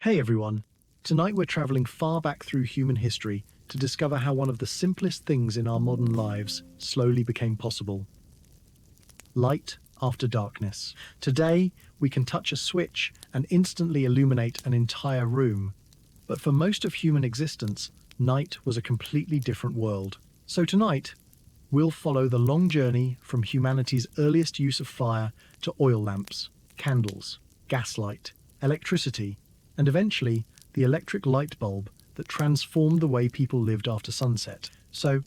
Hey everyone, tonight we're traveling far back through human history to discover how one of the simplest things in our modern lives slowly became possible. Light after darkness. Today, we can touch a switch and instantly illuminate an entire room. But for most of human existence, night was a completely different world. So tonight, we'll follow the long journey from humanity's earliest use of fire to oil lamps, candles, gaslight, electricity, and eventually the electric light bulb that transformed the way people lived after sunset. So,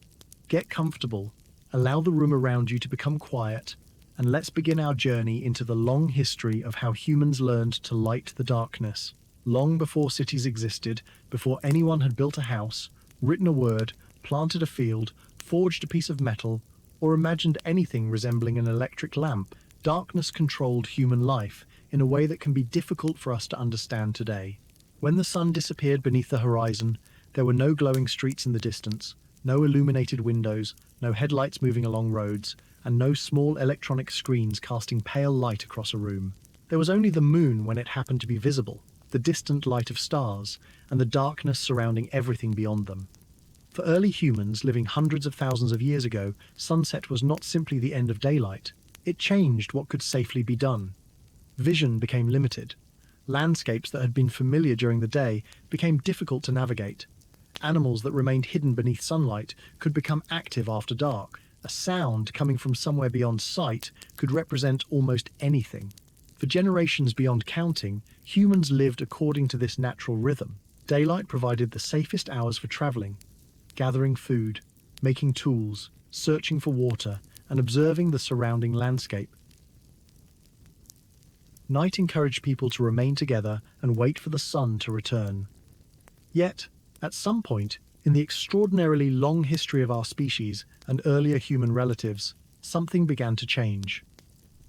get comfortable, allow the room around you to become quiet, and let's begin our journey into the long history of how humans learned to light the darkness. Long before cities existed, before anyone had built a house, written a word, planted a field, forged a piece of metal, or imagined anything resembling an electric lamp, darkness controlled human life in a way that can be difficult for us to understand today. When the sun disappeared beneath the horizon, there were no glowing streets in the distance, no illuminated windows, no headlights moving along roads, and no small electronic screens casting pale light across a room. There was only the moon when it happened to be visible, the distant light of stars, and the darkness surrounding everything beyond them. For early humans living hundreds of thousands of years ago, sunset was not simply the end of daylight. It changed what could safely be done. Vision became limited. Landscapes that had been familiar during the day became difficult to navigate. Animals that remained hidden beneath sunlight could become active after dark. A sound coming from somewhere beyond sight could represent almost anything. For generations beyond counting, humans lived according to this natural rhythm. Daylight provided the safest hours for traveling, gathering food, making tools, searching for water, and observing the surrounding landscape. Night encouraged people to remain together and wait for the sun to return. Yet, at some point, in the extraordinarily long history of our species and earlier human relatives, something began to change.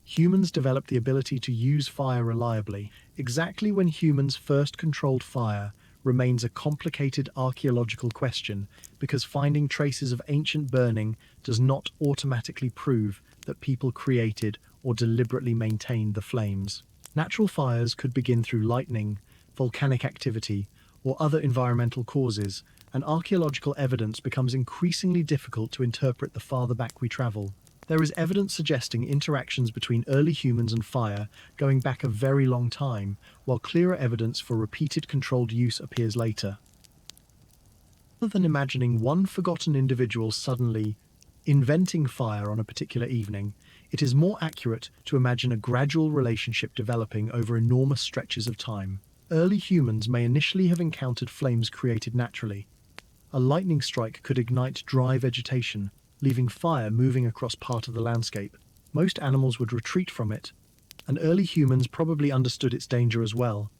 Humans developed the ability to use fire reliably. Exactly when humans first controlled fire remains a complicated archaeological question, because finding traces of ancient burning does not automatically prove that people created or deliberately maintained the flames. Natural fires could begin through lightning, volcanic activity, or other environmental causes, and archaeological evidence becomes increasingly difficult to interpret the farther back we travel. There is evidence suggesting interactions between early humans and fire going back a very long time, while clearer evidence for repeated controlled use appears later. Rather than imagining one forgotten individual suddenly inventing fire on a particular evening, it is more accurate to imagine a gradual relationship developing over enormous stretches of time. Early humans may initially have encountered flames created naturally. A lightning strike could ignite dry vegetation, leaving fire moving across part of the landscape. Most animals would retreat from it, and early humans probably understood its danger as well.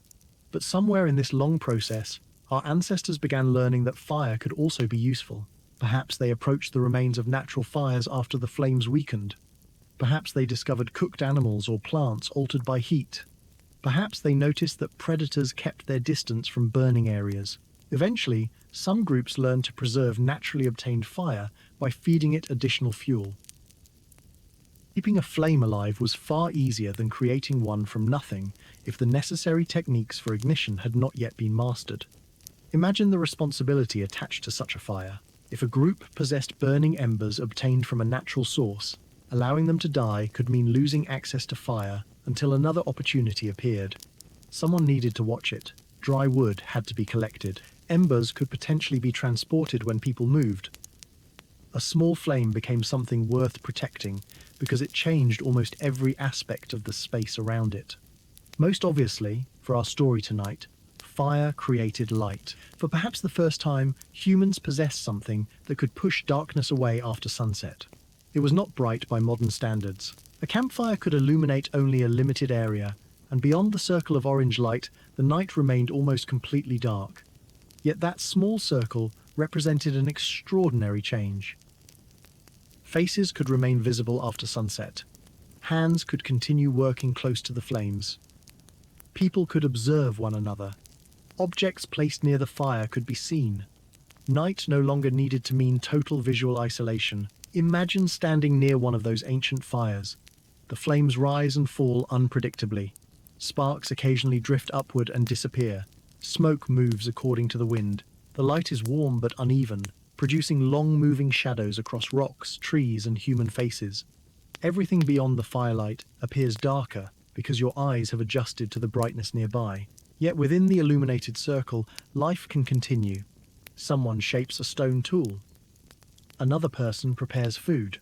But somewhere in this long process, our ancestors began learning that fire could also be useful. Perhaps they approached the remains of natural fires after the flames weakened. Perhaps they discovered cooked animals or plants altered by heat. Perhaps they noticed that predators kept their distance from burning areas. Eventually, some groups learned to preserve naturally obtained fire by feeding it additional fuel. Keeping a flame alive was far easier than creating one from nothing if the necessary techniques for ignition had not yet been mastered. Imagine the responsibility attached to such a fire. If a group possessed burning embers obtained from a natural source, allowing them to die could mean losing access to fire until another opportunity appeared. Someone needed to watch it. Dry wood had to be collected. Embers could potentially be transported when people moved. A small flame became something worth protecting because it changed almost every aspect of the space around it. Most obviously, for our story tonight, fire created light. For perhaps the first time, humans possessed something that could push darkness away after sunset. It was not bright by modern standards. A campfire could illuminate only a limited area, and beyond the circle of orange light, the night remained almost completely dark. Yet that small circle represented an extraordinary change. Faces could remain visible after sunset. Hands could continue working close to the flames. People could observe one another. Objects placed near the fire could be seen. Night no longer needed to mean total visual isolation. Imagine standing near one of those ancient fires. The flames rise and fall unpredictably. Sparks occasionally drift upward and disappear. Smoke moves according to the wind. The light is warm but uneven, producing long-moving shadows across rocks, trees, and human faces. Everything beyond the firelight appears darker because your eyes have adjusted to the brightness nearby. Yet within the illuminated circle, life can continue. Someone shapes a stone tool. Another person prepares food.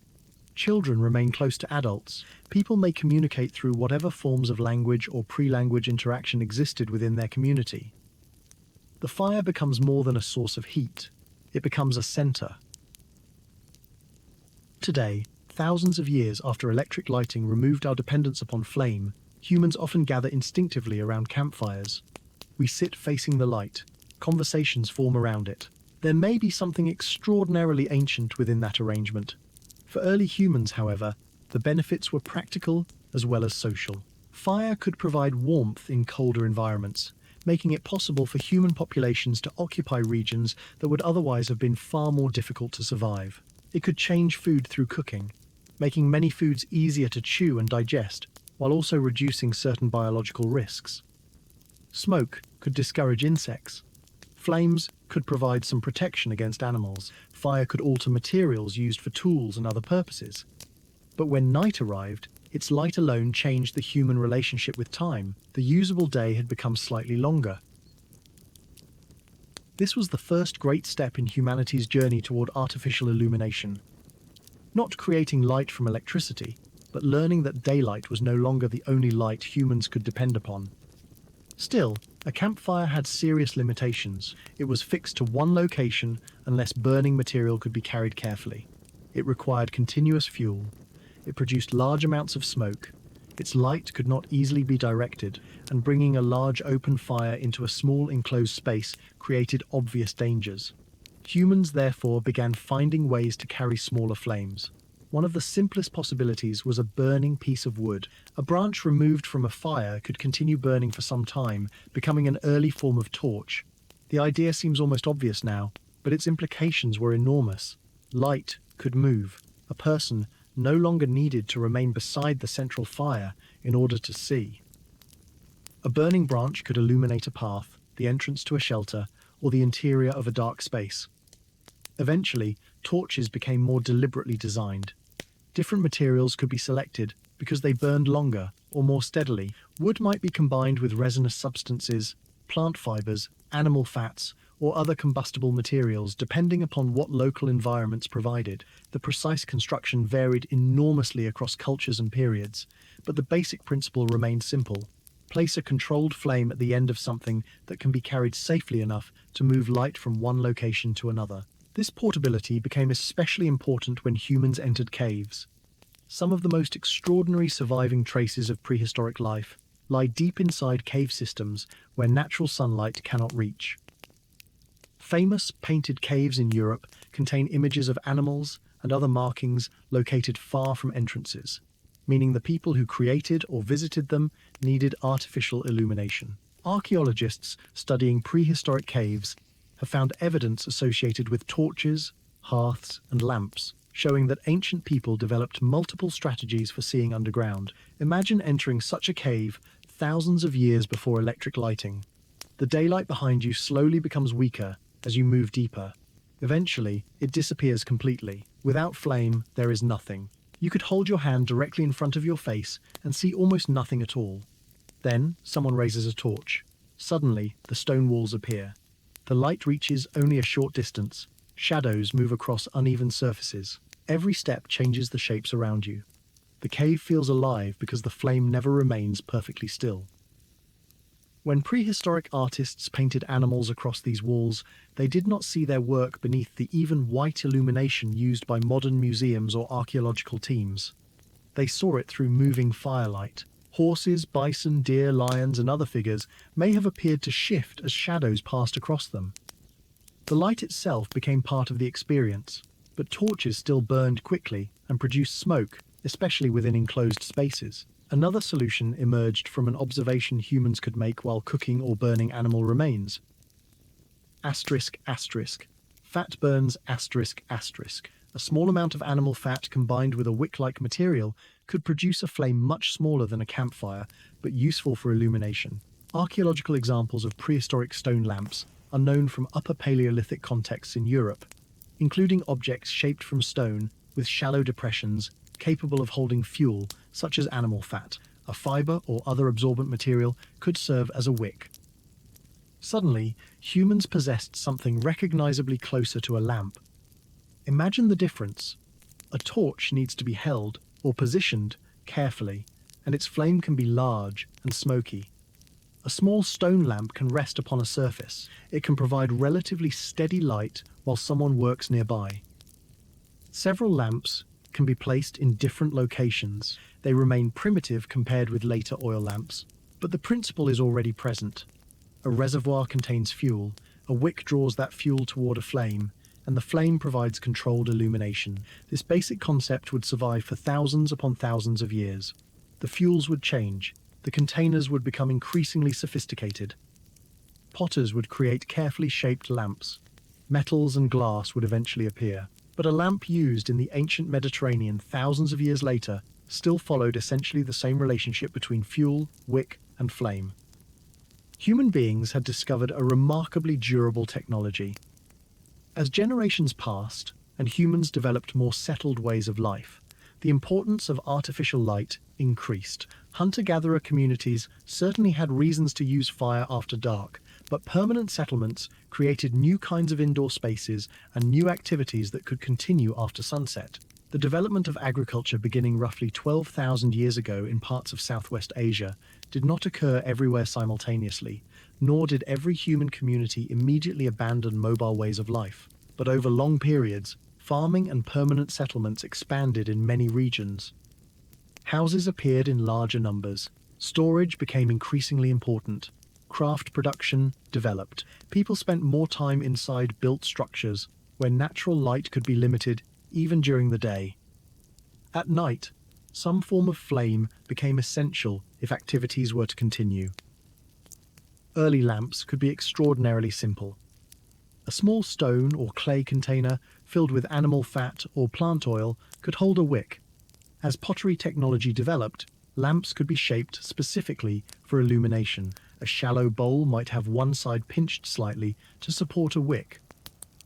Children remain close to adults. People may communicate through whatever forms of language or pre-language interaction existed within their community. The fire becomes more than a source of heat. It becomes a center. Today, thousands of years after electric lighting removed our dependence upon flame, humans often gather instinctively around campfires. We sit facing the light. Conversations form around it. There may be something extraordinarily ancient within that arrangement. For early humans, however, the benefits were practical as well as social. Fire could provide warmth in colder environments, making it possible for human populations to occupy regions that would otherwise have been far more difficult to survive. It could change food through cooking, making many foods easier to chew and digest, while also reducing certain biological risks. Smoke could discourage insects. Flames could provide some protection against animals. Fire could alter materials used for tools and other purposes. But when night arrived, its light alone changed the human relationship with time. The usable day had become slightly longer. This was the first great step in humanity's journey toward artificial illumination. Not creating light from electricity, but learning that daylight was no longer the only light humans could depend upon. Still, a campfire had serious limitations. It was fixed to one location unless burning material could be carried carefully. It required continuous fuel. It produced large amounts of smoke. Its light could not easily be directed, and bringing a large open fire into a small enclosed space created obvious dangers. Humans therefore began finding ways to carry smaller flames. One of the simplest possibilities was a burning piece of wood. A branch removed from a fire could continue burning for some time, becoming an early form of torch. The idea seems almost obvious now, but its implications were enormous. Light could move. A person no longer needed to remain beside the central fire in order to see. A burning branch could illuminate a path, the entrance to a shelter, or the interior of a dark space. Eventually, torches became more deliberately designed. Different materials could be selected because they burned longer or more steadily. Wood might be combined with resinous substances, plant fibers, animal fats, or other combustible materials depending upon what local environments provided. The precise construction varied enormously across cultures and periods, but the basic principle remained simple. Place a controlled flame at the end of something that can be carried safely enough to move light from one location to another. This portability became especially important when humans entered caves. Some of the most extraordinary surviving traces of prehistoric life lie deep inside cave systems where natural sunlight cannot reach. Famous painted caves in Europe contain images of animals and other markings located far from entrances, meaning the people who created or visited them needed artificial illumination. Archaeologists studying prehistoric caves have found evidence associated with torches, hearths, and lamps, showing that ancient people developed multiple strategies for seeing underground. Imagine entering such a cave thousands of years before electric lighting. The daylight behind you slowly becomes weaker as you move deeper. Eventually, it disappears completely. Without flame, there is nothing. You could hold your hand directly in front of your face and see almost nothing at all. Then, someone raises a torch. Suddenly, the stone walls appear. The light reaches only a short distance. Shadows move across uneven surfaces. Every step changes the shapes around you. The cave feels alive because the flame never remains perfectly still. When prehistoric artists painted animals across these walls, they did not see their work beneath the even white illumination used by modern museums or archaeological teams. They saw it through moving firelight. Horses, bison, deer, lions, and other figures may have appeared to shift as shadows passed across them. The light itself became part of the experience, but torches still burned quickly and produced smoke, especially within enclosed spaces. Another solution emerged from an observation humans could make while cooking or burning animal remains. Asterisk, asterisk. Fat burns, asterisk, asterisk. A small amount of animal fat combined with a wick-like material could produce a flame much smaller than a campfire, but useful for illumination. Archaeological examples of prehistoric stone lamps are known from Upper Paleolithic contexts in Europe, including objects shaped from stone with shallow depressions capable of holding fuel, such as animal fat. A fiber or other absorbent material could serve as a wick. Suddenly, humans possessed something recognizably closer to a lamp. Imagine the difference. A torch needs to be held or positioned carefully, and its flame can be large and smoky. A small stone lamp can rest upon a surface. It can provide relatively steady light while someone works nearby. Several lamps can be placed in different locations. They remain primitive compared with later oil lamps, but the principle is already present. A reservoir contains fuel, a wick draws that fuel toward a flame, and the flame provides controlled illumination. This basic concept would survive for thousands upon thousands of years. The fuels would change. The containers would become increasingly sophisticated. Potters would create carefully shaped lamps. Metals and glass would eventually appear. But a lamp used in the ancient Mediterranean thousands of years later still followed essentially the same relationship between fuel, wick, and flame. Human beings had discovered a remarkably durable technology. As generations passed and humans developed more settled ways of life, the importance of artificial light increased. Hunter-gatherer communities certainly had reasons to use fire after dark, but permanent settlements created new kinds of indoor spaces and new activities that could continue after sunset. The development of agriculture beginning roughly 12,000 years ago in parts of Southwest Asia did not occur everywhere simultaneously, nor did every human community immediately abandon mobile ways of life. But over long periods, farming and permanent settlements expanded in many regions. Houses appeared in larger numbers. Storage became increasingly important. Craft production developed. People spent more time inside built structures where natural light could be limited even during the day. At night, some form of flame became essential if activities were to continue. Early lamps could be extraordinarily simple. A small stone or clay container filled with animal fat or plant oil could hold a wick. As pottery technology developed, lamps could be shaped specifically for illumination. A shallow bowl might have one side pinched slightly to support a wick.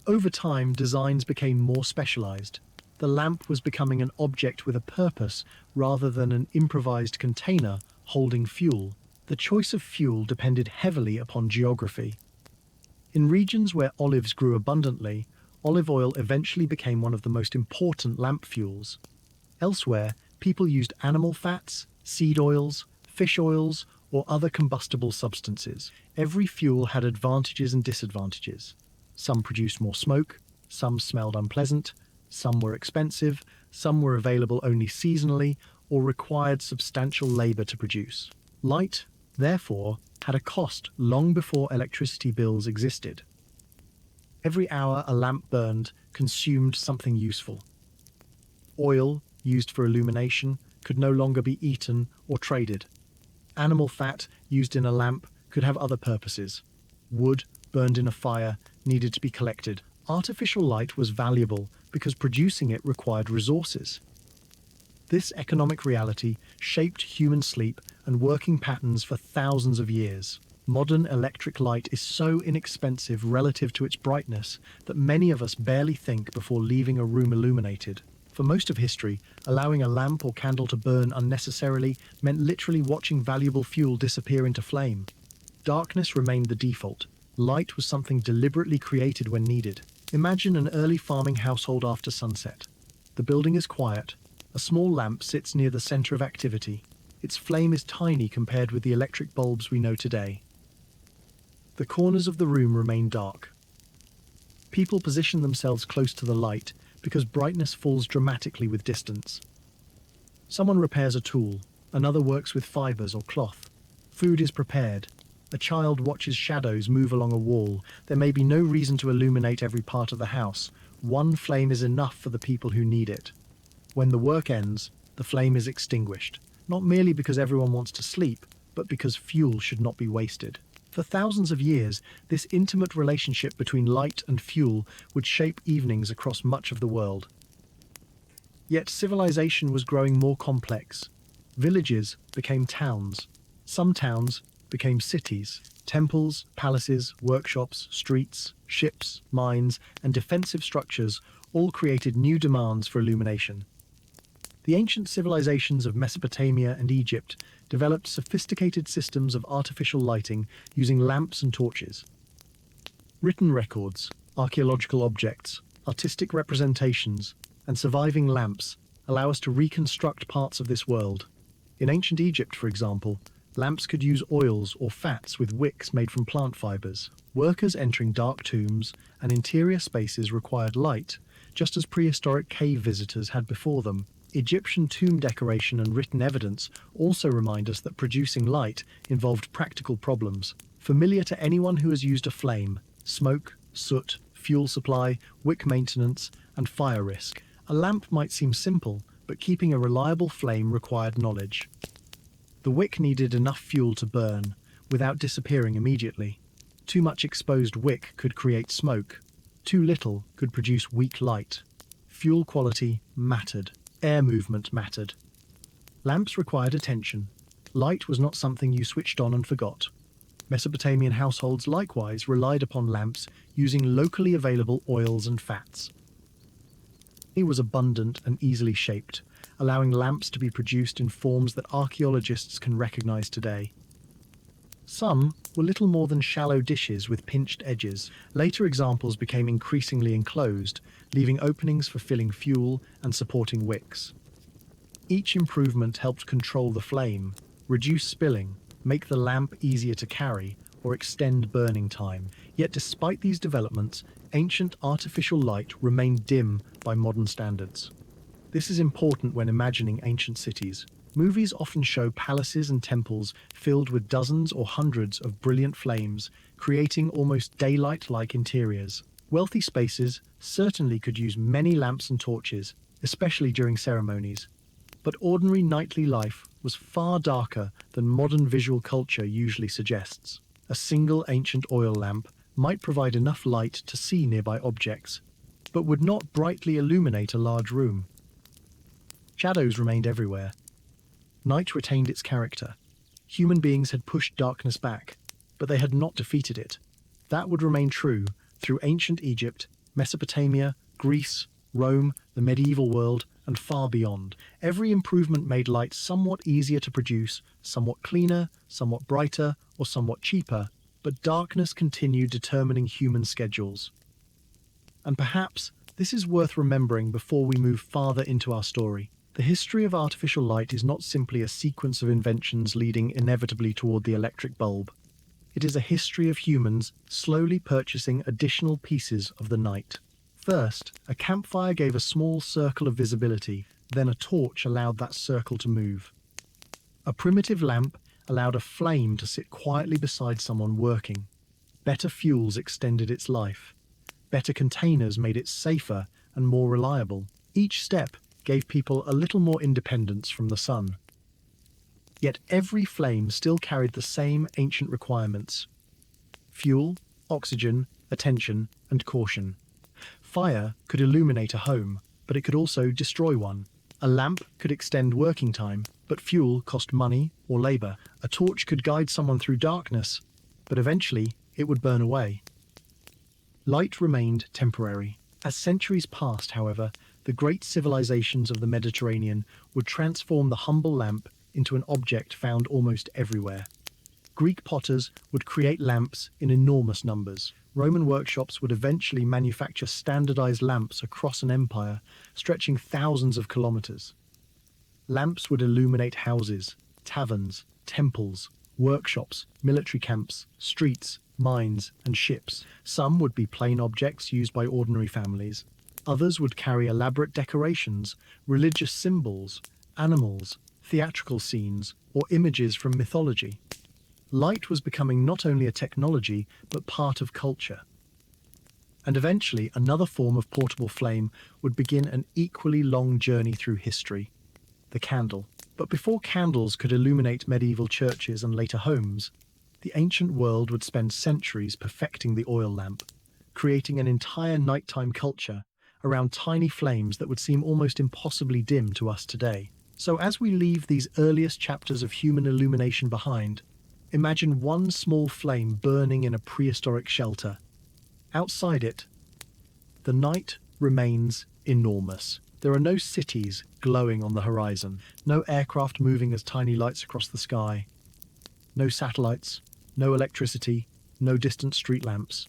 Over time, designs became more specialized. The lamp was becoming an object with a purpose rather than an improvised container holding fuel. The choice of fuel depended heavily upon geography. In regions where olives grew abundantly, olive oil eventually became one of the most important lamp fuels. Elsewhere, people used animal fats, seed oils, fish oils, or other combustible substances. Every fuel had advantages and disadvantages. Some produced more smoke, some smelled unpleasant, some were expensive, some were available only seasonally, or required substantial labor to produce. Light, therefore, had a cost long before electricity bills existed. Every hour a lamp burned consumed something useful. Oil, used for illumination, could no longer be eaten or traded. Animal fat, used in a lamp, could have other purposes. Wood, burned in a fire, needed to be collected. Artificial light was valuable because producing it required resources. This economic reality shaped human sleep and working patterns for thousands of years. Modern electric light is so inexpensive relative to its brightness that many of us barely think before leaving a room illuminated. For most of history, allowing a lamp or candle to burn unnecessarily meant literally watching valuable fuel disappear into flame. Darkness remained the default. Light was something deliberately created when needed. Imagine an early farming household after sunset. The building is quiet. A small lamp sits near the center of activity. Its flame is tiny compared with the electric bulbs we know today. The corners of the room remain dark. People position themselves close to the light because brightness falls dramatically with distance. Someone repairs a tool, another works with fibers or cloth. Food is prepared. A child watches shadows move along a wall. There may be no reason to illuminate every part of the house. One flame is enough for the people who need it. When the work ends, the flame is extinguished, not merely because everyone wants to sleep, but because fuel should not be wasted. For thousands of years, this intimate relationship between light and fuel would shape evenings across much of the world. Yet civilization was growing more complex. Villages became towns. Some towns, became cities. Temples, palaces, workshops, streets, ships, mines, and defensive structures all created new demands for illumination. The ancient civilizations of Mesopotamia and Egypt developed sophisticated systems of artificial lighting using lamps and torches. Written records, archaeological objects, artistic representations, and surviving lamps allow us to reconstruct parts of this world. In ancient Egypt, for example, lamps could use oils or fats with wicks made from plant fibers. Workers entering dark tombs and interior spaces required light, just as prehistoric cave visitors had before them. Egyptian tomb decoration and written evidence also remind us that producing light involved practical problems, familiar to anyone who has used a flame: smoke, soot, fuel supply, wick maintenance, and fire risk. A lamp might seem simple, but keeping a reliable flame required knowledge. The wick needed enough fuel to burn, without disappearing immediately. Too much exposed wick could create smoke. Too little could produce weak light. Fuel quality mattered. Air movement mattered. Lamps required attention. Light was not something you switched on and forgot. Mesopotamian households likewise relied upon lamps using locally available oils and fats. It was abundant and easily shaped, allowing lamps to be produced in forms that archaeologists can recognize today. Some were little more than shallow dishes with pinched edges. Later examples became increasingly enclosed, leaving openings for filling fuel and supporting wicks. Each improvement helped control the flame, reduce spilling, make the lamp easier to carry, or extend burning time. Yet despite these developments, ancient artificial light remained dim by modern standards. This is important when imagining ancient cities. Movies often show palaces and temples filled with dozens or hundreds of brilliant flames, creating almost daylight-like interiors. Wealthy spaces certainly could use many lamps and torches, especially during ceremonies. But ordinary nightly life was far darker than modern visual culture usually suggests. A single ancient oil lamp might provide enough light to see nearby objects, but would not brightly illuminate a large room. Shadows remained everywhere. Night retained its character. Human beings had pushed darkness back, but they had not defeated it. That would remain true through ancient Egypt, Mesopotamia, Greece, Rome, the medieval world, and far beyond. Every improvement made light somewhat easier to produce, somewhat cleaner, somewhat brighter, or somewhat cheaper, but darkness continued determining human schedules. And perhaps this is worth remembering before we move farther into our story. The history of artificial light is not simply a sequence of inventions leading inevitably toward the electric bulb. It is a history of humans slowly purchasing additional pieces of the night. First, a campfire gave a small circle of visibility, then a torch allowed that circle to move. A primitive lamp allowed a flame to sit quietly beside someone working. Better fuels extended its life. Better containers made it safer and more reliable. Each step gave people a little more independence from the sun. Yet every flame still carried the same ancient requirements: fuel, oxygen, attention, and caution. Fire could illuminate a home, but it could also destroy one. A lamp could extend working time, but fuel cost money or labor. A torch could guide someone through darkness, but eventually it would burn away. Light remained temporary. As centuries passed, however, the great civilizations of the Mediterranean would transform the humble lamp into an object found almost everywhere. Greek potters would create lamps in enormous numbers. Roman workshops would eventually manufacture standardized lamps across an empire, stretching thousands of kilometers. Lamps would illuminate houses, taverns, temples, workshops, military camps, streets, mines, and ships. Some would be plain objects used by ordinary families. Others would carry elaborate decorations, religious symbols, animals, theatrical scenes, or images from mythology. Light was becoming not only a technology, but part of culture. And eventually, another form of portable flame would begin an equally long journey through history: the candle. But before candles could illuminate medieval churches and later homes, the ancient world would spend centuries perfecting the oil lamp, creating an entire nighttime culture around tiny flames that would seem almost impossibly dim to us today. So as we leave these earliest chapters of human illumination behind, Imagine one small flame burning in a prehistoric shelter. Outside it, the night remains enormous. There are no cities glowing on the horizon, no aircraft moving as tiny lights across the sky, no satellites, no electricity, no distant street lamps.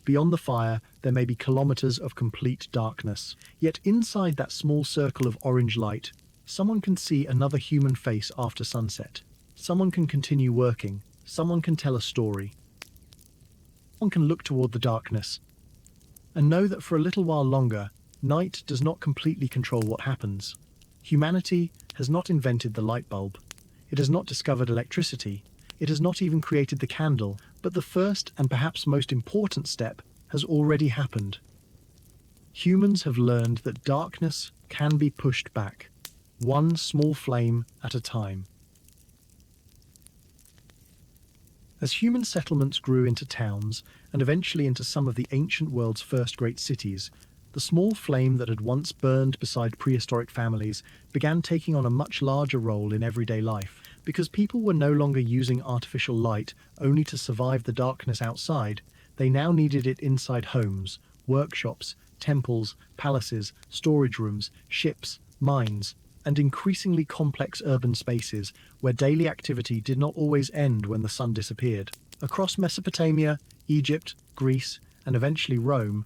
Beyond the fire, there may be kilometers of complete darkness. Yet inside that small circle of orange light, someone can see another human face after sunset. Someone can continue working. Someone can tell a story. Someone can look toward the darkness and know that for a little while longer, night does not completely control what happens. Humanity has not invented the light bulb. It has not discovered electricity. It has not even created the candle, but the first and perhaps most important step has already happened. Humans have learned that darkness can be pushed back, one small flame at a time. As human settlements grew into towns and eventually into some of the ancient world's first great cities, the small flame that had once burned beside prehistoric families began taking on a much larger role in everyday life. Because people were no longer using artificial light only to survive the darkness outside, they now needed it inside homes, workshops, temples, palaces, storage rooms, ships, mines, and increasingly complex urban spaces where daily activity did not always end when the sun disappeared. Across Mesopotamia, Egypt, Greece, and eventually Rome,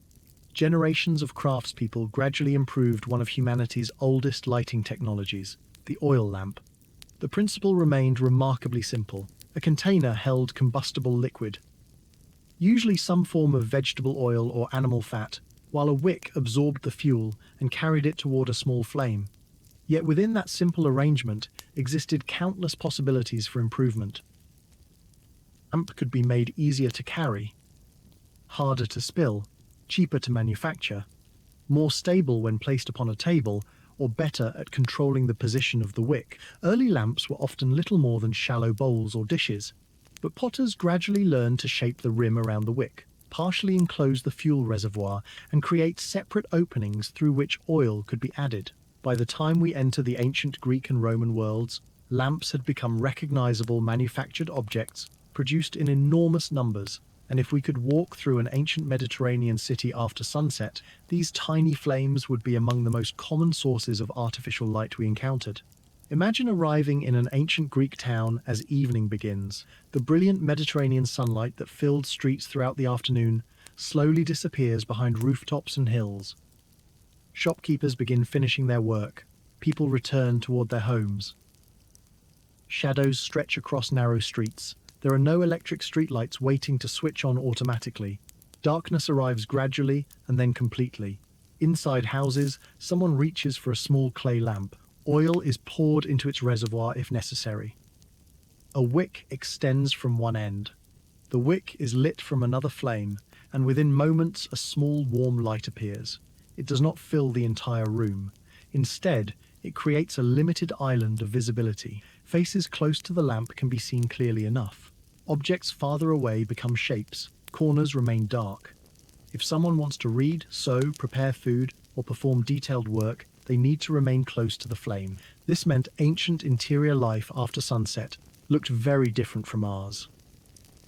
generations of craftspeople gradually improved one of humanity's oldest lighting technologies, the oil lamp. The principle remained remarkably simple. A container held combustible liquid, usually some form of vegetable oil or animal fat, while a wick absorbed the fuel and carried it toward a small flame. Yet within that simple arrangement existed countless possibilities for improvement. The lamp could be made easier to carry, harder to spill, cheaper to manufacture, more stable when placed upon a table, or better at controlling the position of the wick. Early lamps were often little more than shallow bowls or dishes, but potters gradually learned to shape the rim around the wick, partially enclose the fuel reservoir, and create separate openings through which oil could be added. By the time we enter the ancient Greek and Roman worlds, lamps had become recognizable manufactured objects produced in enormous numbers. And if we could walk through an ancient Mediterranean city after sunset, these tiny flames would be among the most common sources of artificial light we encountered. Imagine arriving in an ancient Greek town as evening begins. The brilliant Mediterranean sunlight that filled streets throughout the afternoon slowly disappears behind rooftops and hills. Shopkeepers begin finishing their work. People return toward their homes. Shadows stretch across narrow streets. There are no electric streetlights waiting to switch on automatically. Darkness arrives gradually and then completely. Inside houses, someone reaches for a small clay lamp. Oil is poured into its reservoir if necessary. A wick extends from one end. The wick is lit from another flame, and within moments a small warm light appears. It does not fill the entire room. Instead, it creates a limited island of visibility. Faces close to the lamp can be seen clearly enough. Objects farther away become shapes. Corners remain dark. If someone wants to read, sew, prepare food, or perform detailed work, they need to remain close to the flame. This meant ancient interior life after sunset looked very different from ours.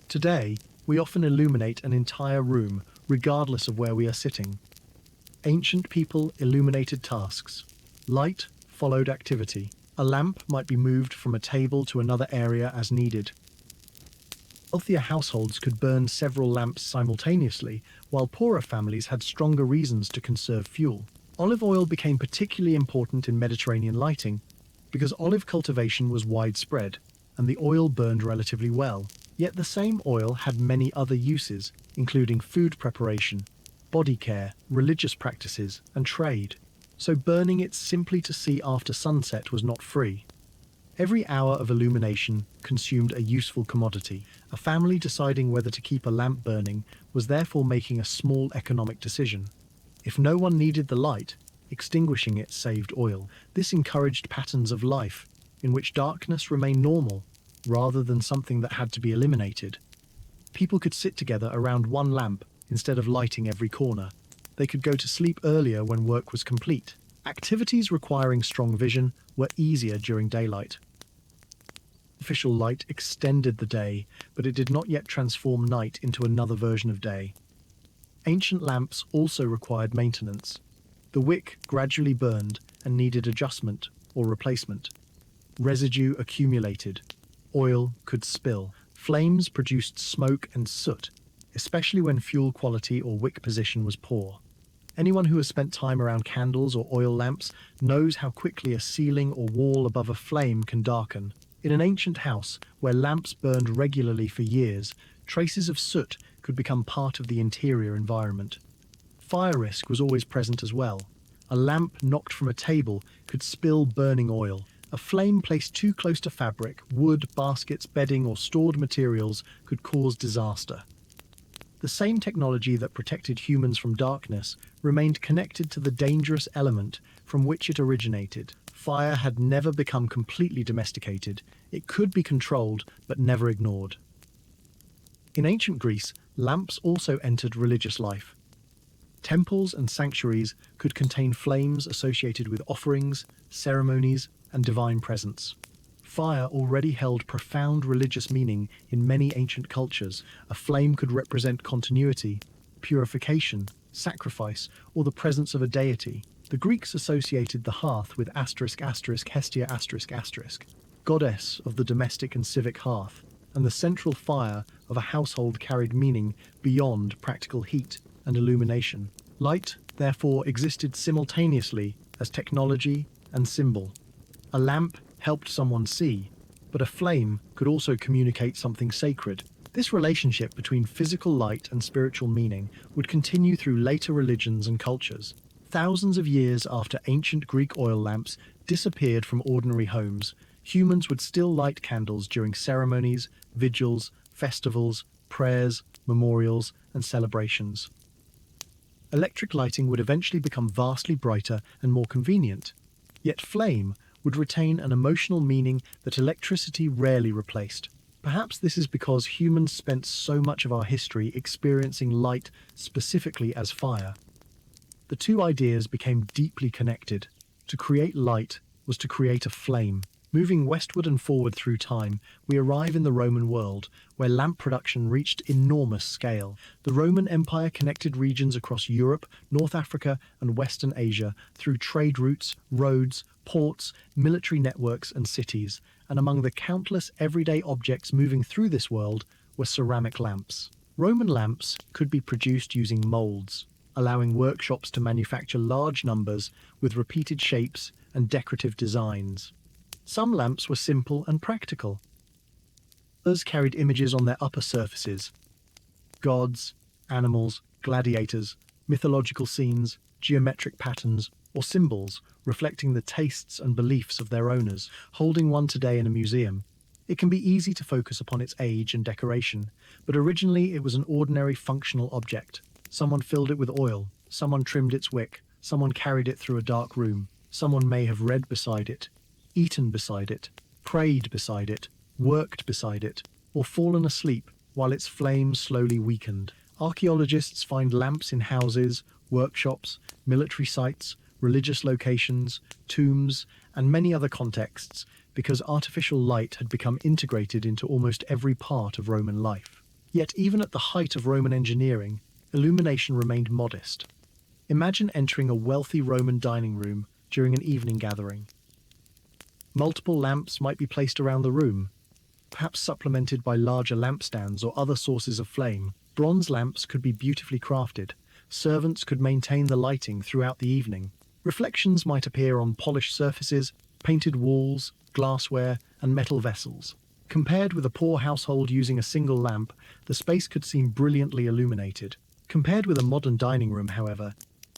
Today, we often illuminate an entire room, regardless of where we are sitting. Ancient people illuminated tasks. Light followed activity. A lamp might be moved from a table to another area as needed. Wealthier households could burn several lamps simultaneously, while poorer families had stronger reasons to conserve fuel. Olive oil became particularly important in Mediterranean lighting because olive cultivation was widespread, and the oil burned relatively well. Yet the same oil had many other uses, including food preparation, body care, religious practices, and trade. So burning it simply to see after sunset was not free. Every hour of illumination consumed a useful commodity. A family deciding whether to keep a lamp burning was therefore making a small economic decision. If no one needed the light, extinguishing it saved oil. This encouraged patterns of life in which darkness remained normal, rather than something that had to be eliminated. People could sit together around one lamp instead of lighting every corner. They could go to sleep earlier when work was complete. Activities requiring strong vision were easier during daylight. Artificial light extended the day, but it did not yet transform night into another version of day. Ancient lamps also required maintenance. The wick gradually burned and needed adjustment or replacement. Residue accumulated. Oil could spill. Flames produced smoke and soot, especially when fuel quality or wick position was poor. Anyone who has spent time around candles or oil lamps knows how quickly a ceiling or wall above a flame can darken. In an ancient house where lamps burned regularly for years, traces of soot could become part of the interior environment. Fire risk was always present as well. A lamp knocked from a table could spill burning oil. A flame placed too close to fabric, wood, baskets, bedding, or stored materials could cause disaster. The same technology that protected humans from darkness remained connected to the dangerous element from which it originated. Fire had never become completely domesticated. It could be controlled, but never ignored. In ancient Greece, lamps also entered religious life. Temples and sanctuaries could contain flames associated with offerings, ceremonies, and divine presence. Fire already held profound religious meaning in many ancient cultures. A flame could represent continuity, purification, sacrifice, or the presence of a deity. The Greeks associated the hearth with Hestia goddess of the domestic and civic hearth, and the central fire of a household carried meaning beyond practical heat and illumination. Light, therefore, existed simultaneously as technology and symbol. A lamp helped someone see, but a flame could also communicate something sacred. This relationship between physical light and spiritual meaning would continue through later religions and cultures. Thousands of years after ancient Greek oil lamps disappeared from ordinary homes, humans would still light candles during ceremonies, vigils, festivals, prayers, memorials, and celebrations. Electric lighting would eventually become vastly brighter and more convenient, yet flame would retain an emotional meaning that electricity rarely replaced. Perhaps this is because humans spent so much of our history experiencing light specifically as fire. The two ideas became deeply connected. To create light was to create a flame. Moving westward and forward through time, we arrive in the Roman world, where lamp production reached enormous scale. The Roman Empire connected regions across Europe, North Africa, and Western Asia through trade routes, roads, ports, military networks, and cities. And among the countless everyday objects moving through this world were ceramic lamps. Roman lamps could be produced using molds, allowing workshops to manufacture large numbers with repeated shapes and decorative designs. Some lamps were simple and practical. Others carried images on their upper surfaces: gods, animals, gladiators, mythological scenes, geometric patterns, or symbols reflecting the tastes and beliefs of their owners. Holding one today in a museum, it can be easy to focus upon its age and decoration, but originally it was an ordinary functional object. Someone filled it with oil, someone trimmed its wick, someone carried it through a dark room, someone may have read beside it, eaten beside it, prayed beside it, worked beside it, or fallen asleep while its flame slowly weakened. Archaeologists find lamps in houses, workshops, military sites, religious locations, tombs, and many other contexts because artificial light had become integrated into almost every part of Roman life. Yet even at the height of Roman engineering, illumination remained modest. Imagine entering a wealthy Roman dining room during an evening gathering. Multiple lamps might be placed around the room, perhaps supplemented by larger lampstands or other sources of flame. Bronze lamps could be beautifully crafted. Servants could maintain the lighting throughout the evening. Reflections might appear on polished surfaces, painted walls, glassware, and metal vessels. Compared with a poor household using a single lamp, the space could seem brilliantly illuminated. Compared with a modern dining room, however,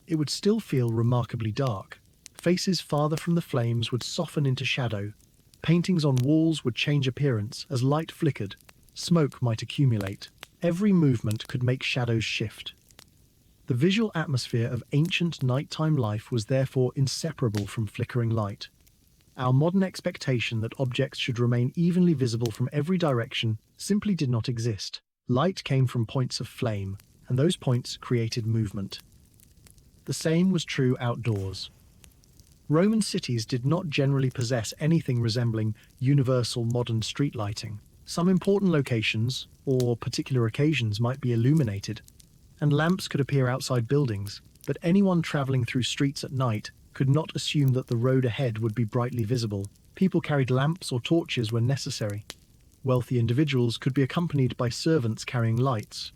it would still feel remarkably dark. Faces farther from the flames would soften into shadow. Paintings on walls would change appearance as light flickered. Smoke might accumulate. Every movement could make shadows shift. The visual atmosphere of ancient nighttime life was therefore inseparable from flickering light. Our modern expectation that objects should remain evenly visible from every direction simply did not exist. Light came from points of flame, and those points created movement. The same was true outdoors. Roman cities did not generally possess anything resembling universal modern street lighting. Some important locations or particular occasions might be illuminated, and lamps could appear outside buildings, but anyone traveling through streets at night could not assume that the road ahead would be brightly visible. People carried lamps or torches when necessary. Wealthy individuals could be accompanied by servants carrying lights.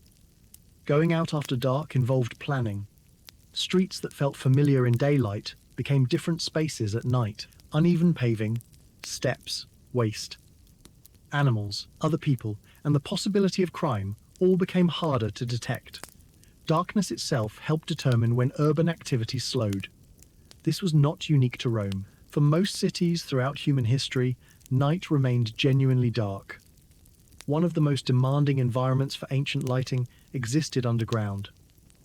Going out after dark involved planning. Streets that felt familiar in daylight became different spaces at night. Uneven paving, steps, waste, animals, other people, and the possibility of crime all became harder to detect. Darkness itself helped determine when urban activity slowed. This was not unique to Rome. For most cities throughout human history, night remained genuinely dark. One of the most demanding environments for ancient lighting existed underground.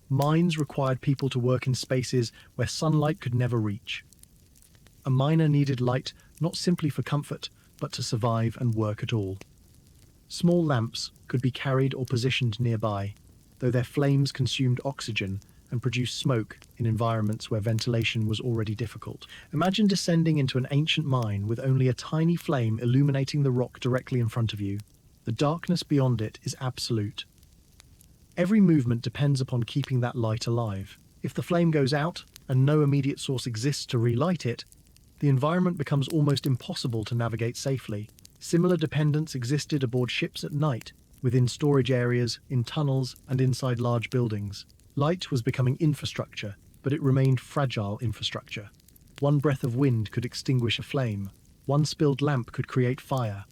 Mines required people to work in spaces where sunlight could never reach. A miner needed light not simply for comfort, but to survive and work at all. Small lamps could be carried or positioned nearby, though their flames consumed oxygen and produced smoke in environments where ventilation was already difficult. Imagine descending into an ancient mine with only a tiny flame illuminating the rock directly in front of you. The darkness beyond it is absolute. Every movement depends upon keeping that light alive. If the flame goes out and no immediate source exists to relight it, the environment becomes almost impossible to navigate safely. Similar dependence existed aboard ships at night, within storage areas, in tunnels, and inside large buildings. Light was becoming infrastructure, but it remained fragile infrastructure. One breath of wind could extinguish a flame. One spilled lamp could create fire.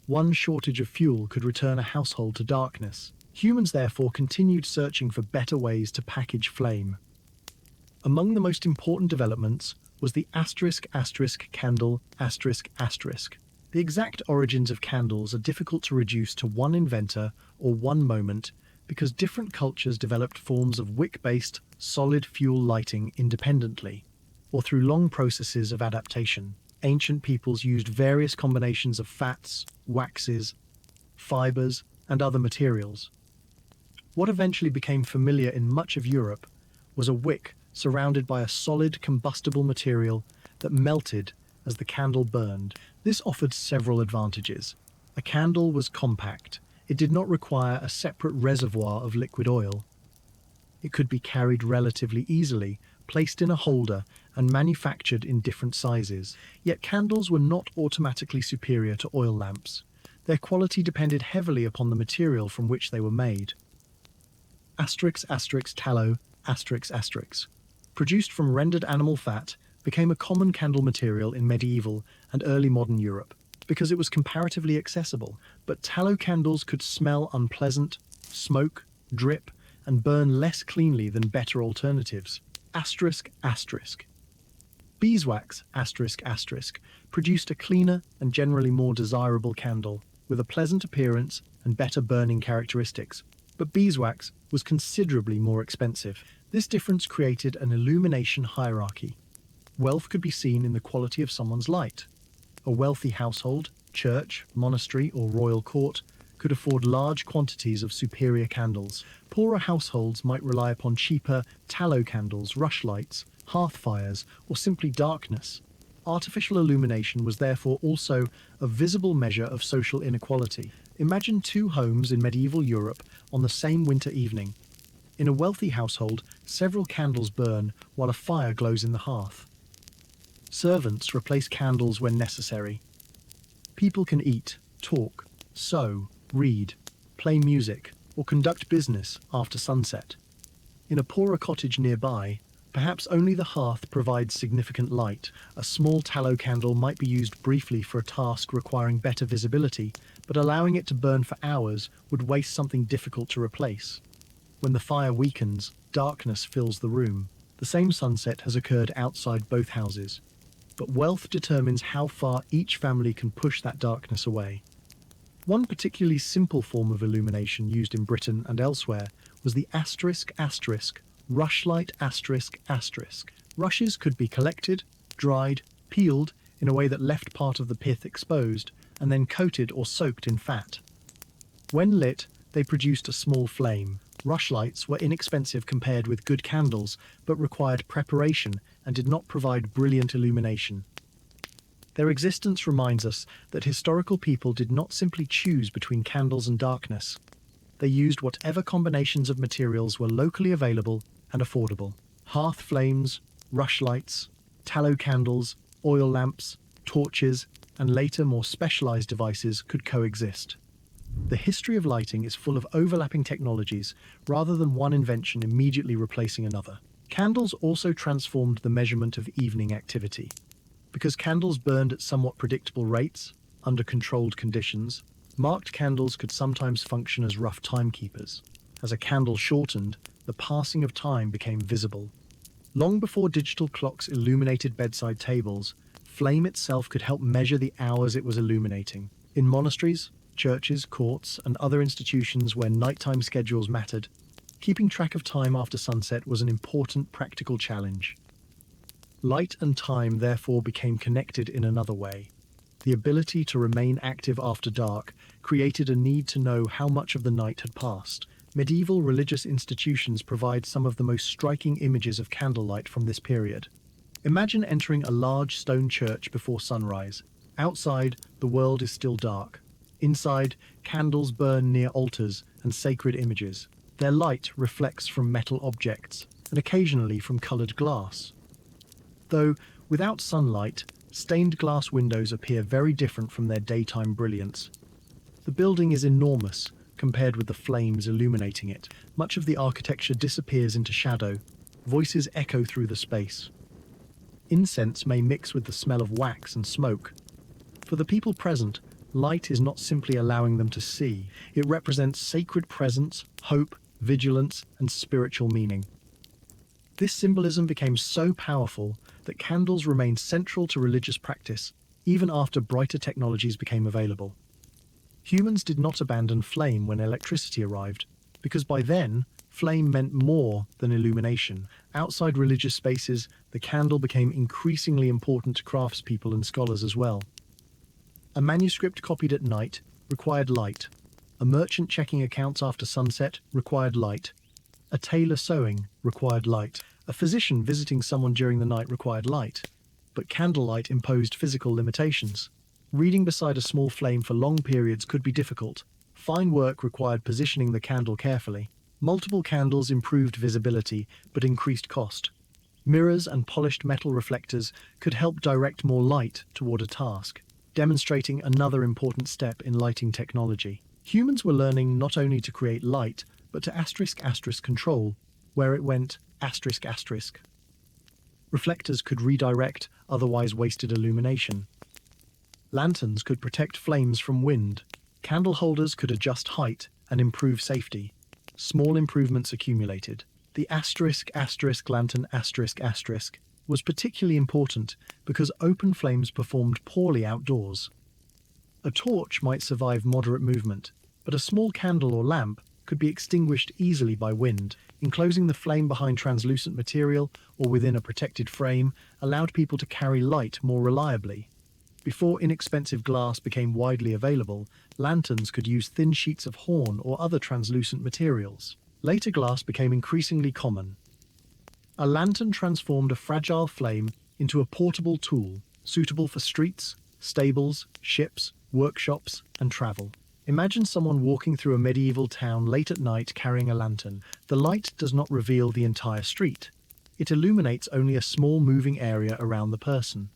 One shortage of fuel could return a household to darkness. Humans therefore continued searching for better ways to package flame. Among the most important developments was the candle. The exact origins of candles are difficult to reduce to one inventor or one moment, because different cultures developed forms of wick-based, solid fuel lighting independently, or through long processes of adaptation. Ancient peoples used various combinations of fats, waxes, fibers, and other materials. What eventually became familiar in much of Europe was a wick surrounded by a solid combustible material that melted as the candle burned. This offered several advantages. A candle was compact. It did not require a separate reservoir of liquid oil. It could be carried relatively easily, placed in a holder, and manufactured in different sizes. Yet candles were not automatically superior to oil lamps. Their quality depended heavily upon the material from which they were made. Tallow, produced from rendered animal fat, became a common candle material in medieval and early modern Europe because it was comparatively accessible, but tallow candles could smell unpleasant, smoke, drip, and burn less cleanly than better alternatives. Beeswax, produced a cleaner and generally more desirable candle, with a pleasant appearance and better burning characteristics. But beeswax was considerably more expensive. This difference created an illumination hierarchy. Wealth could be seen in the quality of someone's light. A wealthy household, church, monastery, or royal court could afford large quantities of superior candles. Poorer households might rely upon cheaper tallow candles, rushlights, hearth fires, or simply darkness. Artificial illumination was therefore also a visible measure of social inequality. Imagine two homes in medieval Europe on the same winter evening. In a wealthy household, several candles burn while a fire glows in the hearth. Servants replace candles when necessary. People can eat, talk, sew, read, play music, or conduct business after sunset. In a poorer cottage nearby, perhaps only the hearth provides significant light. A small tallow candle might be used briefly for a task requiring better visibility, but allowing it to burn for hours would waste something difficult to replace. When the fire weakens, darkness fills the room. The same sunset has occurred outside both houses. But wealth determines how far each family can push that darkness away. One particularly simple form of illumination used in Britain and elsewhere was the rushlight Rushes could be collected, dried, peeled in a way that left part of the pith exposed, and then coated or soaked in fat. When lit, they produced a small flame. Rushlights were inexpensive compared with good candles, but required preparation and did not provide brilliant illumination. Their existence reminds us that historical people did not simply choose between candles and darkness. They used whatever combinations of materials were locally available and affordable. Hearth flames, rushlights, tallow candles, oil lamps, torches, and later more specialized devices could coexist. The history of lighting is full of overlapping technologies rather than one invention immediately replacing another. Candles also transformed the measurement of evening activity. Because candles burned at somewhat predictable rates, under controlled conditions, marked candles could sometimes function as rough timekeepers. As a candle shortened, the passing of time became visible. Long before digital clocks illuminated bedside tables, flame itself could help measure the hours it was illuminating. In monasteries, churches, courts, and other institutions where nighttime schedules mattered, keeping track of time after sunset was an important practical challenge. Light and time therefore became connected in another way. The ability to remain active after dark created a need to know how much of the night had passed. Medieval religious institutions provide some of the most striking images of candlelight from this period. Imagine entering a large stone church before sunrise. Outside, the world is still dark. Inside, candles burn near altars and sacred images. Their light reflects from metal objects and occasionally from colored glass. Though, without sunlight, stained glass windows appear very different from their daytime brilliance. The building is enormous compared with the flames illuminating it. Much of the architecture disappears into shadow. Voices echo through the space. Incense may mix with the smell of wax and smoke. For the people present, light is not simply allowing them to see. It represents sacred presence, hope, vigilance, and spiritual meaning. This symbolism became so powerful that candles remained central to religious practice, even after brighter technologies became available. Humans did not abandon flame when electricity arrived, because by then, flame meant more than illumination. Outside religious spaces, the candle became increasingly important to craftspeople and scholars as well. A manuscript copied at night required light. A merchant checking accounts after sunset required light. A tailor sewing required light. A physician visiting someone during the night required light. But candlelight imposed physical limitations. Reading beside a small flame for long periods could be difficult. Fine work required positioning the candle carefully. Multiple candles improved visibility, but increased cost. Mirrors and polished metal reflectors could help direct more light toward a task, demonstrating another important step in lighting technology. Humans were learning not only to create light, but to *** control, where it went ***. Reflectors could redirect otherwise wasted illumination. Lanterns could protect flames from wind. Candle holders could adjust height and improve safety. Small improvements accumulated. The *** lantern *** was particularly important because open flames performed poorly outdoors. A torch might survive moderate movement, but a small candle or lamp could be extinguished easily by wind. Enclosing the flame behind translucent material or within a protected frame allowed people to carry light more reliably. Before inexpensive glass became widely available, lanterns could use thin sheets of horn or other translucent materials. Later glass became increasingly common. A lantern transformed a fragile flame into a portable tool, suitable for streets, stables, ships, workshops, and travel. Imagine someone walking through a medieval town late at night carrying a lantern. The light does not reveal the entire street. It illuminates only a small moving area around the person.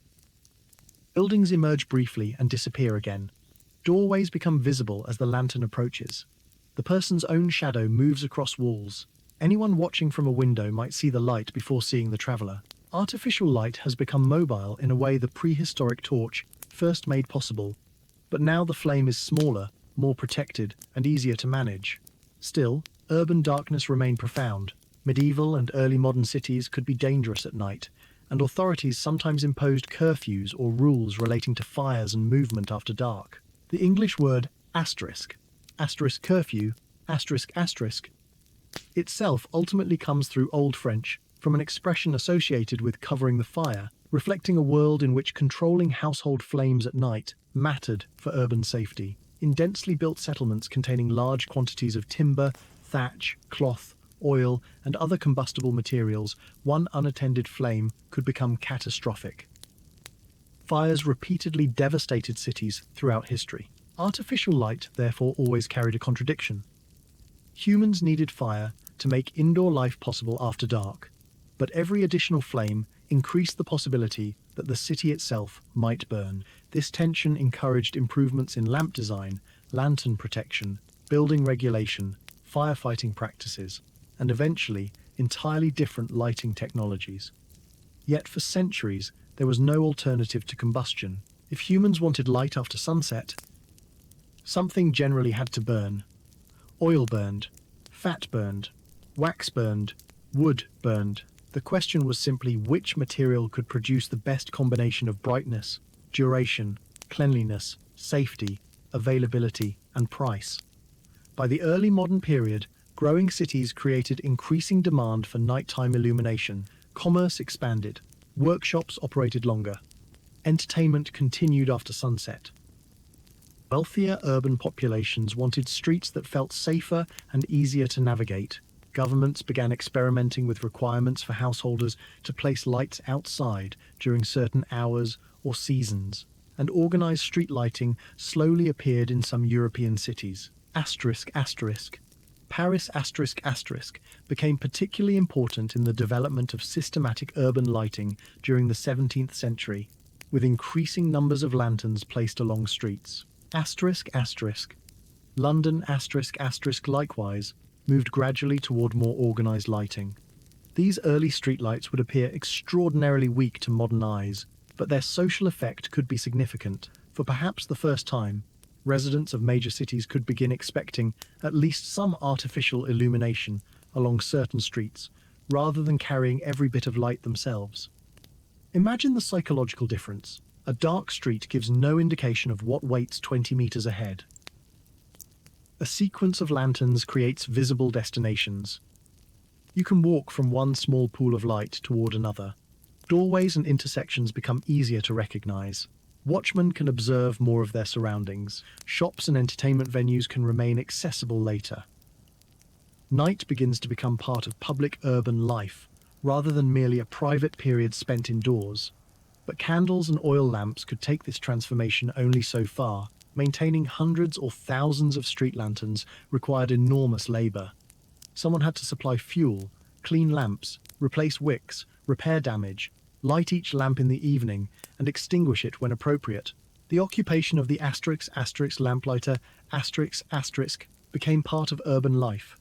Buildings emerge briefly and disappear again. Doorways become visible as the lantern approaches. The person's own shadow moves across walls. Anyone watching from a window might see the light before seeing the traveler. Artificial light has become mobile in a way the prehistoric torch first made possible, but now the flame is smaller, more protected, and easier to manage. Still, urban darkness remained profound. Medieval and early modern cities could be dangerous at night, and authorities sometimes imposed curfews or rules relating to fires and movement after dark. The English word asterisk curfew, itself ultimately comes through Old French, from an expression associated with covering the fire, reflecting a world in which controlling household flames at night mattered for urban safety. In densely built settlements containing large quantities of timber, thatch, cloth, oil, and other combustible materials, one unattended flame could become catastrophic. Fires repeatedly devastated cities throughout history. Artificial light, therefore, always carried a contradiction. Humans needed fire to make indoor life possible after dark, but every additional flame increased the possibility that the city itself might burn. This tension encouraged improvements in lamp design, lantern protection, building regulation, firefighting practices, and eventually entirely different lighting technologies. Yet for centuries, there was no alternative to combustion. If humans wanted light after sunset, something generally had to burn. Oil burned, fat burned, wax burned, wood burned. The question was simply which material could produce the best combination of brightness, duration, cleanliness, safety, availability, and price. By the early modern period, growing cities created increasing demand for nighttime illumination. Commerce expanded, workshops operated longer, entertainment continued after sunset. Wealthier urban populations wanted streets that felt safer and easier to navigate. Governments began experimenting with requirements for householders to place lights outside during certain hours or seasons, and organized street lighting slowly appeared in some European cities. Paris became particularly important in the development of systematic urban lighting during the 17th century, with increasing numbers of lanterns placed along streets. London likewise moved gradually toward more organized lighting. These early streetlights would appear extraordinarily weak to modern eyes, but their social effect could be significant. For perhaps the first time, residents of major cities could begin expecting at least some artificial illumination along certain streets, rather than carrying every bit of light themselves. Imagine the psychological difference. A dark street gives no indication of what waits 20 meters ahead. A sequence of lanterns creates visible destinations. You can walk from one small pool of light toward another. Doorways and intersections become easier to recognize. Watchmen can observe more of their surroundings. Shops and entertainment venues can remain accessible later. Night begins to become part of public urban life, rather than merely a private period spent indoors. But candles and oil lamps could take this transformation only so far. Maintaining hundreds or thousands of street lanterns required enormous labor. Someone had to supply fuel, clean lamps, replace wicks, repair damage, light each lamp in the evening, and extinguish it when appropriate. The occupation of the lamplighter became part of urban life.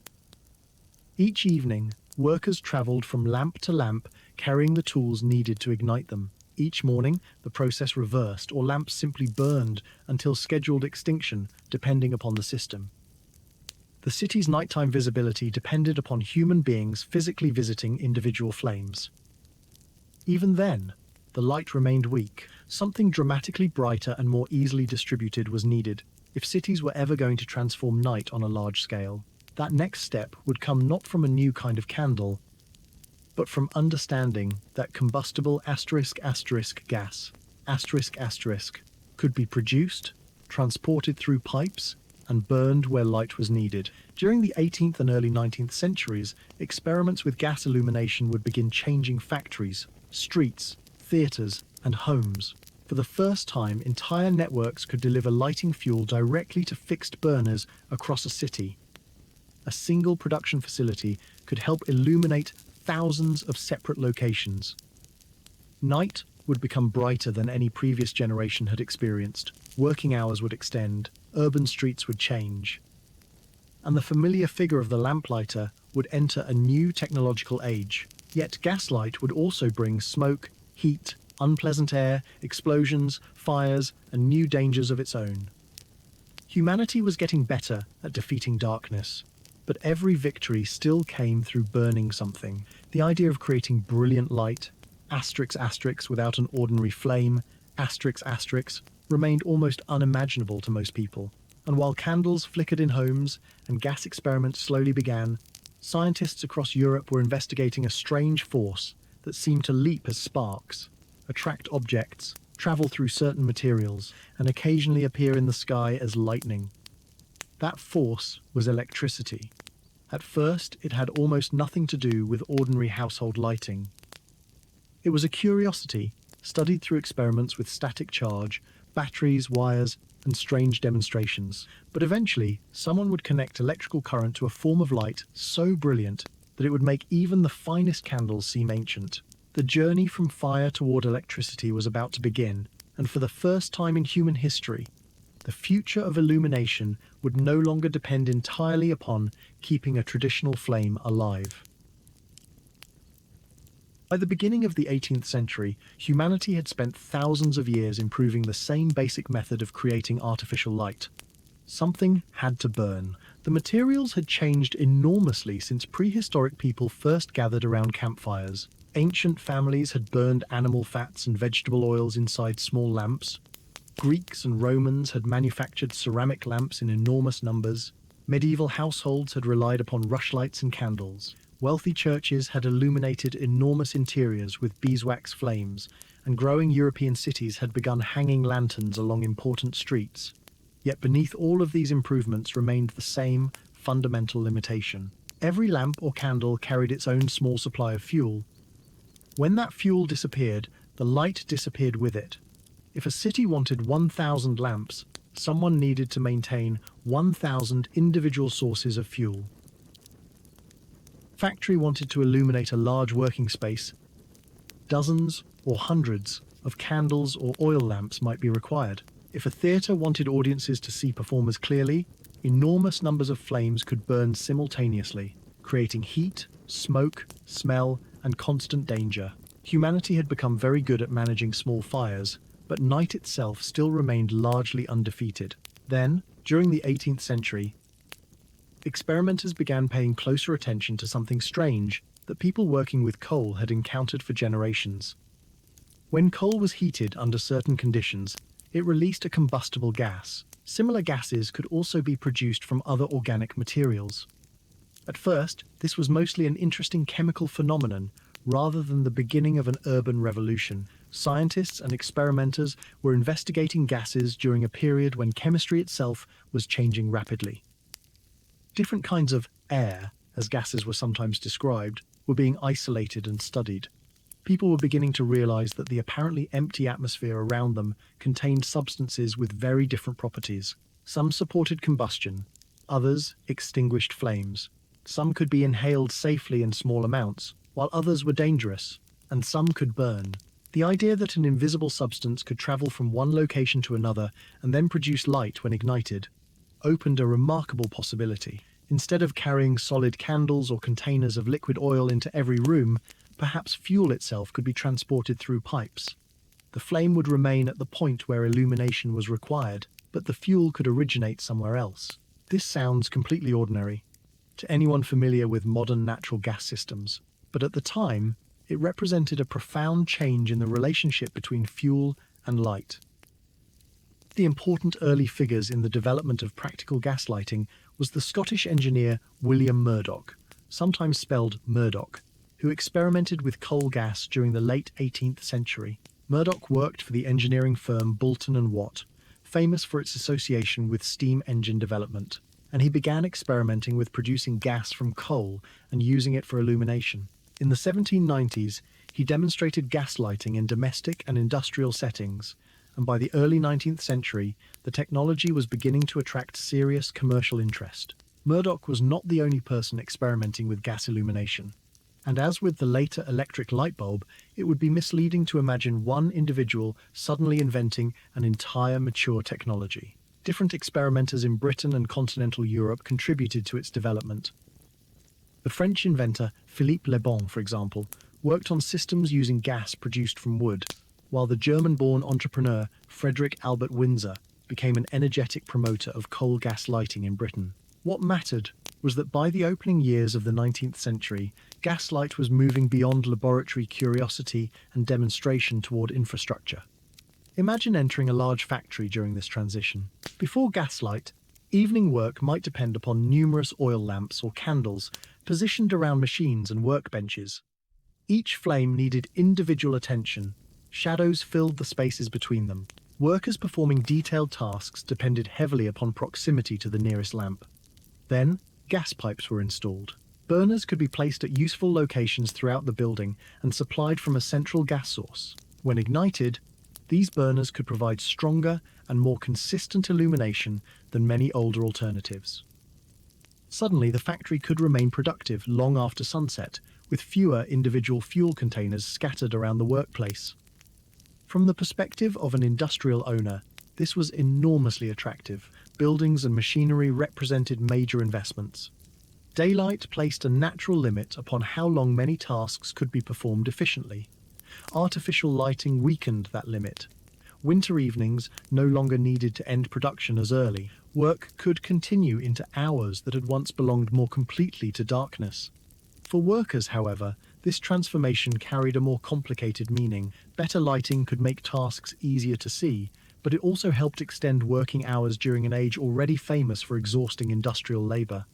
Each evening, workers traveled from lamp to lamp, carrying the tools needed to ignite them. Each morning, the process reversed, or lamps simply burned until scheduled extinction, depending upon the system. The city's nighttime visibility depended upon human beings physically visiting individual flames. Even then, the light remained weak. Something dramatically brighter and more easily distributed was needed if cities were ever going to transform night on a large scale. That next step would come not from a new kind of candle, but from understanding that combustible gas could be produced, transported through pipes, and burned where light was needed. During the 18th and early 19th centuries, experiments with gas illumination would begin changing factories, streets, theaters, and homes. For the first time, entire networks could deliver lighting fuel directly to fixed burners across a city. A single production facility could help illuminate thousands of separate locations. Night would become brighter than any previous generation had experienced. Working hours would extend, urban streets would change, and the familiar figure of the lamplighter would enter a new technological age. Yet gaslight would also bring smoke, heat, unpleasant air, explosions, fires, and new dangers of its own. Humanity was getting better at defeating darkness, but every victory still came through burning something. The idea of creating brilliant light, without an ordinary flame, remained almost unimaginable to most people. And while candles flickered in homes and gas experiments slowly began, scientists across Europe were investigating a strange force that seemed to leap as sparks, attract objects, travel through certain materials, and occasionally appear in the sky as lightning. That force was electricity. At first, it had almost nothing to do with ordinary household lighting. It was a curiosity, studied through experiments with static charge, batteries, wires, and strange demonstrations. But eventually, someone would connect electrical current to a form of light so brilliant that it would make even the finest candles seem ancient. The journey from fire toward electricity was about to begin, and for the first time in human history, the future of illumination would no longer depend entirely upon keeping a traditional flame alive. By the beginning of the 18th century, humanity had spent thousands of years improving the same basic method of creating artificial light. Something had to burn. The materials had changed enormously since prehistoric people first gathered around campfires. Ancient families had burned animal fats and vegetable oils inside small lamps. Greeks and Romans had manufactured ceramic lamps in enormous numbers. Medieval households had relied upon rushlights and candles. Wealthy churches had illuminated enormous interiors with beeswax flames, and growing European cities had begun hanging lanterns along important streets. Yet beneath all of these improvements remained the same fundamental limitation. Every lamp or candle carried its own small supply of fuel. When that fuel disappeared, the light disappeared with it. If a city wanted 1,000 lamps, someone needed to maintain 1,000 individual sources of fuel. Factory wanted to illuminate a large working space. Dozens or hundreds of candles or oil lamps might be required. If a theatre wanted audiences to see performers clearly, enormous numbers of flames could burn simultaneously, creating heat, smoke, smell, and constant danger. Humanity had become very good at managing small fires, but night itself still remained largely undefeated. Then, during the 18th century, experimenters began paying closer attention to something strange that people working with coal had encountered for generations. When coal was heated under certain conditions, it released a combustible gas. Similar gases could also be produced from other organic materials. At first, this was mostly an interesting chemical phenomenon rather than the beginning of an urban revolution. Scientists and experimenters were investigating gases during a period when chemistry itself was changing rapidly. Different kinds of air, as gases were sometimes described, were being isolated and studied. People were beginning to realize that the apparently empty atmosphere around them contained substances with very different properties. Some supported combustion, others extinguished flames. Some could be inhaled safely in small amounts, while others were dangerous, and some could burn. The idea that an invisible substance could travel from one location to another and then produce light when ignited opened a remarkable possibility. Instead of carrying solid candles or containers of liquid oil into every room, perhaps fuel itself could be transported through pipes. The flame would remain at the point where illumination was required, but the fuel could originate somewhere else. This sounds completely ordinary to anyone familiar with modern natural gas systems, but at the time, it represented a profound change in the relationship between fuel and light. The important early figures in the development of practical gaslighting was the Scottish engineer William Murdoch, sometimes spelled Murdoch, who experimented with coal gas during the late 18th century. Murdoch worked for the engineering firm Boulton and Watt, famous for its association with steam engine development, and he began experimenting with producing gas from coal and using it for illumination. In the 1790s, he demonstrated gaslighting in domestic and industrial settings, and by the early 19th century, the technology was beginning to attract serious commercial interest. Murdoch was not the only person experimenting with gas illumination, and as with the later electric light bulb, it would be misleading to imagine one individual suddenly inventing an entire mature technology. Different experimenters in Britain and continental Europe contributed to its development. The French inventor Philippe Le Bon, for example, worked on systems using gas produced from wood, while the German-born entrepreneur Frederick Albert Windsor became an energetic promoter of coal gas lighting in Britain. What mattered was that by the opening years of the 19th century, gaslight was moving beyond laboratory curiosity and demonstration toward infrastructure. Imagine entering a large factory during this transition. Before gaslight, evening work might depend upon numerous oil lamps or candles positioned around machines and workbenches. Each flame needed individual attention. Shadows filled the spaces between them. Workers performing detailed tasks depended heavily upon proximity to the nearest lamp. Then, gas pipes were installed. Burners could be placed at useful locations throughout the building and supplied from a central gas source. When ignited, these burners could provide stronger and more consistent illumination than many older alternatives. Suddenly, the factory could remain productive long after sunset, with fewer individual fuel containers scattered around the workplace. From the perspective of an industrial owner, this was enormously attractive. Buildings and machinery represented major investments. Daylight placed a natural limit upon how long many tasks could be performed efficiently. Artificial lighting weakened that limit. Winter evenings no longer needed to end production as early. Work could continue into hours that had once belonged more completely to darkness. For workers, however, this transformation carried a more complicated meaning. Better lighting could make tasks easier to see, but it also helped extend working hours during an age already famous for exhausting industrial labor.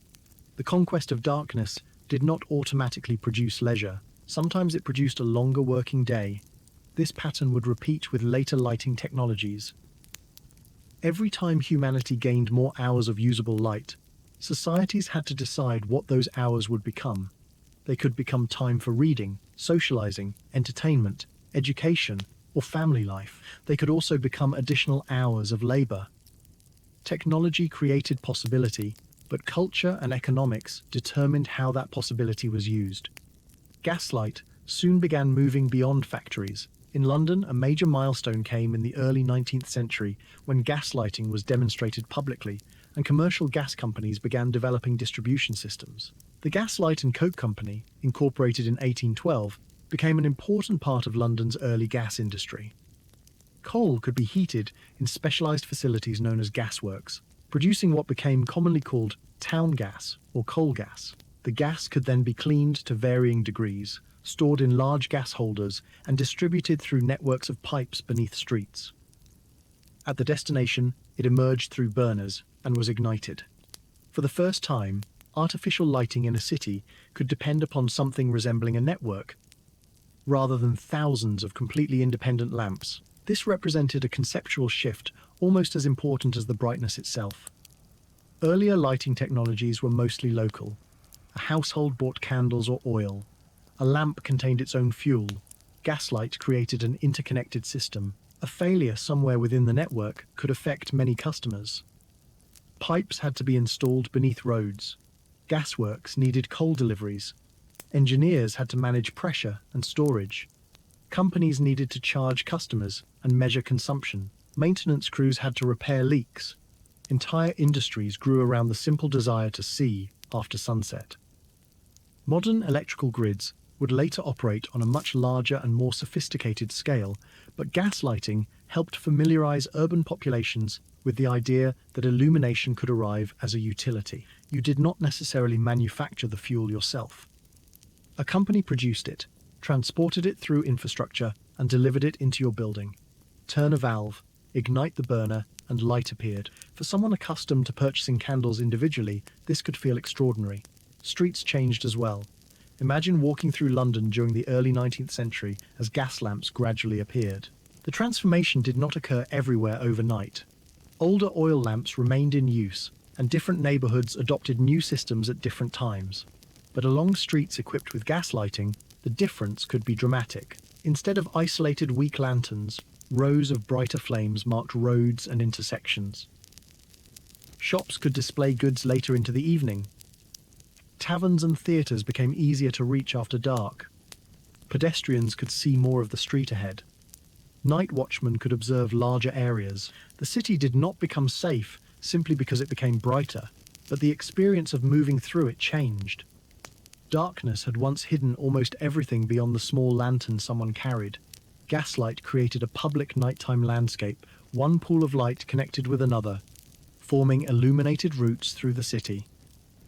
The conquest of darkness did not automatically produce leisure. Sometimes it produced a longer working day. This pattern would repeat with later lighting technologies. Every time humanity gained more hours of usable light, societies had to decide what those hours would become. They could become time for reading, socializing, entertainment, education, or family life. They could also become additional hours of labor. Technology created possibility, but culture and economics determined how that possibility was used. Gaslight soon began moving beyond factories. In London, a major milestone came in the early 19th century when gaslighting was demonstrated publicly and commercial gas companies began developing distribution systems. The Gaslight and Coke Company, incorporated in 1812, became an important part of London's early gas industry. Coal could be heated in specialized facilities known as gasworks, producing what became commonly called town gas or coal gas. The gas could then be cleaned to varying degrees, stored in large gas holders, and distributed through networks of pipes beneath streets. At the destination, it emerged through burners and was ignited. For the first time, artificial lighting in a city could depend upon something resembling a network, rather than thousands of completely independent lamps. This represented a conceptual shift almost as important as the brightness itself. Earlier lighting technologies were mostly local. A household bought candles or oil. A lamp contained its own fuel. Gaslight created an interconnected system. A failure somewhere within the network could affect many customers. Pipes had to be installed beneath roads. Gasworks needed coal deliveries. Engineers had to manage pressure and storage. Companies needed to charge customers and measure consumption. Maintenance crews had to repair leaks. Entire industries grew around the simple desire to see after sunset. Modern electrical grids would later operate on a much larger and more sophisticated scale, but gaslighting helped familiarize urban populations with the idea that illumination could arrive as a utility. You did not necessarily manufacture the fuel yourself. A company produced it, transported it through infrastructure, and delivered it into your building. Turn a valve, ignite the burner, and light appeared. For someone accustomed to purchasing candles individually, this could feel extraordinary. Streets changed as well. Imagine walking through London during the early 19th century as gas lamps gradually appeared. The transformation did not occur everywhere overnight. Older oil lamps remained in use, and different neighborhoods adopted new systems at different times. But along streets equipped with gas lighting, the difference could be dramatic. Instead of isolated weak lanterns, rows of brighter flames marked roads and intersections. Shops could display goods later into the evening. Taverns and theatres became easier to reach after dark. Pedestrians could see more of the street ahead. Night watchmen could observe larger areas. The city did not become safe simply because it became brighter, but the experience of moving through it changed. Darkness had once hidden almost everything beyond the small lantern someone carried. Gaslight created a public nighttime landscape, one pool of light connected with another, forming illuminated routes through the city.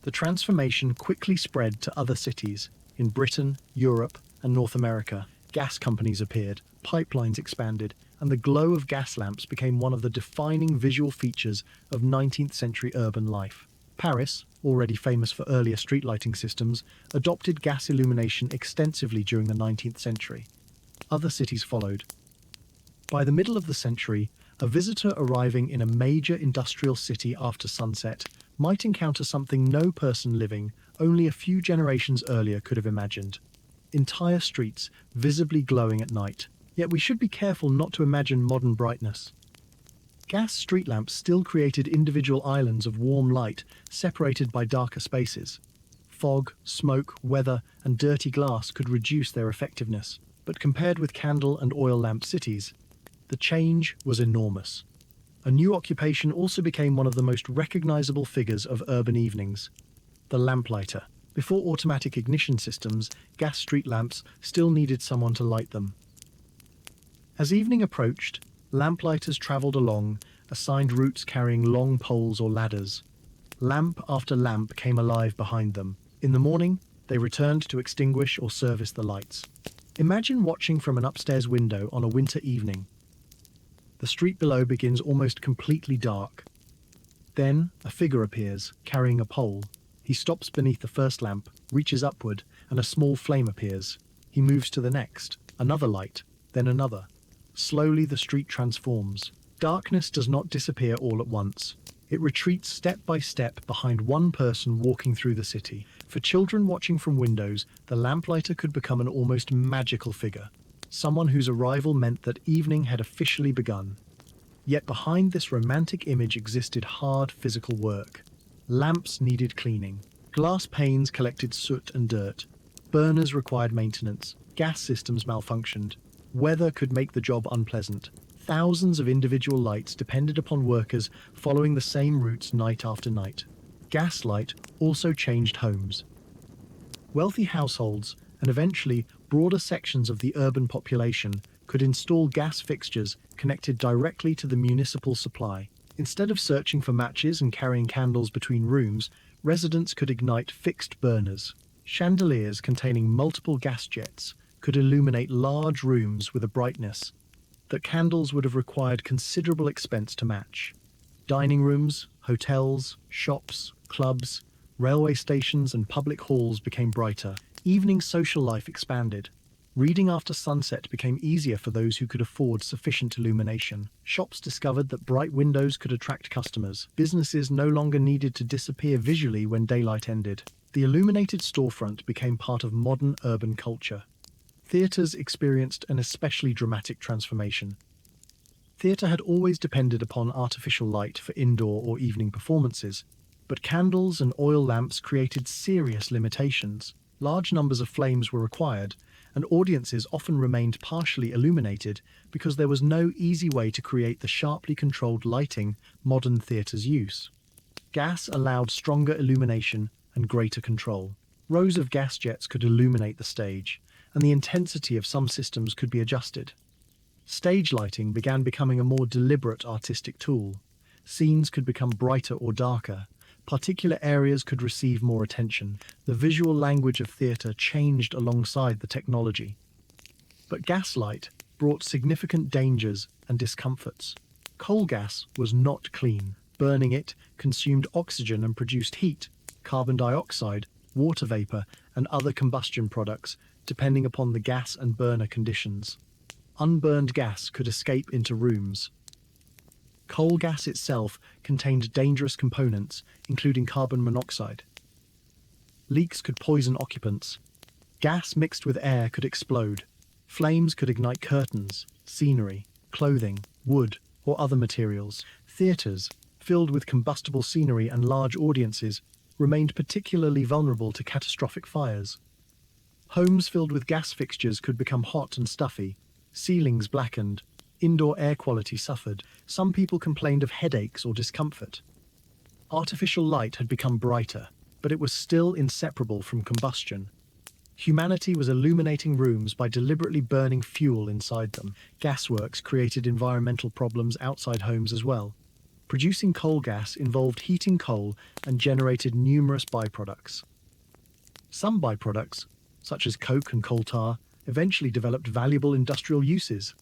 The transformation quickly spread to other cities. In Britain, Europe, and North America, gas companies appeared, pipelines expanded, and the glow of gas lamps became one of the defining visual features of 19th century urban life. Paris, already famous for earlier street lighting systems, adopted gas illumination extensively during the 19th century. Other cities followed. By the middle of the century, a visitor arriving in a major industrial city after sunset might encounter something no person living only a few generations earlier could have imagined. Entire streets visibly glowing at night, yet we should be careful not to imagine modern brightness. Gas street lamps still created individual islands of warm light separated by darker spaces. Fog, smoke, weather, and dirty glass could reduce their effectiveness, but compared with candle and oil lamp cities, the change was enormous. A new occupation also became one of the most recognizable figures of urban evenings: the lamplighter. Before automatic ignition systems, gas street lamps still needed someone to light them. As evening approached, lamplighters traveled along, assigned routes carrying long poles or ladders. Lamp after lamp came alive behind them. In the morning, they returned to extinguish or service the lights. Imagine watching from an upstairs window on a winter evening. The street below begins almost completely dark. Then, a figure appears, carrying a pole. He stops beneath the first lamp, reaches upward, and a small flame appears. He moves to the next, another light, then another. Slowly the street transforms. Darkness does not disappear all at once. It retreats step by step behind one person walking through the city. For children watching from windows, the lamplighter could become an almost magical figure, someone whose arrival meant that evening had officially begun. Yet behind this romantic image existed hard physical work. Lamps needed cleaning. Glass panes collected soot and dirt. Burners required maintenance. Gas systems malfunctioned. Weather could make the job unpleasant. Thousands of individual lights depended upon workers following the same routes night after night. Gaslight also changed homes. Wealthy households, and eventually broader sections of the urban population, could install gas fixtures connected directly to the municipal supply. Instead of searching for matches and carrying candles between rooms, residents could ignite fixed burners. Chandeliers containing multiple gas jets could illuminate large rooms with a brightness that candles would have required considerable expense to match. Dining rooms, hotels, shops, clubs, railway stations, and public halls became brighter. Evening social life expanded. Reading after sunset became easier for those who could afford sufficient illumination. Shops discovered that bright windows could attract customers. Businesses no longer needed to disappear visually when daylight ended. The illuminated storefront became part of modern urban culture. Theatres experienced an especially dramatic transformation. Theatre had always depended upon artificial light for indoor or evening performances, but candles and oil lamps created serious limitations. Large numbers of flames were required, and audiences often remained partially illuminated because there was no easy way to create the sharply controlled lighting modern theatres use. Gas allowed stronger illumination and greater control. Rows of gas jets could illuminate the stage, and the intensity of some systems could be adjusted. Stage lighting began becoming a more deliberate artistic tool. Scenes could become brighter or darker. Particular areas could receive more attention. The visual language of theatre changed alongside the technology. But gaslight brought significant dangers and discomforts. Coal gas was not clean. Burning it consumed oxygen and produced heat, carbon dioxide, water vapor, and other combustion products, depending upon the gas and burner conditions. Unburned gas could escape into rooms. Coal gas itself contained dangerous components, including carbon monoxide. Leaks could poison occupants. Gas mixed with air could explode. Flames could ignite curtains, scenery, clothing, wood, or other materials. Theatres, filled with combustible scenery and large audiences, remained particularly vulnerable to catastrophic fires. Homes filled with gas fixtures could become hot and stuffy. Ceilings blackened. Indoor air quality suffered. Some people complained of headaches or discomfort. Artificial light had become brighter, but it was still inseparable from combustion. Humanity was illuminating rooms by deliberately burning fuel inside them. Gasworks created environmental problems outside homes as well. Producing coal gas involved heating coal and generated numerous byproducts. Some byproducts, such as coke and coal tar, eventually developed valuable industrial uses.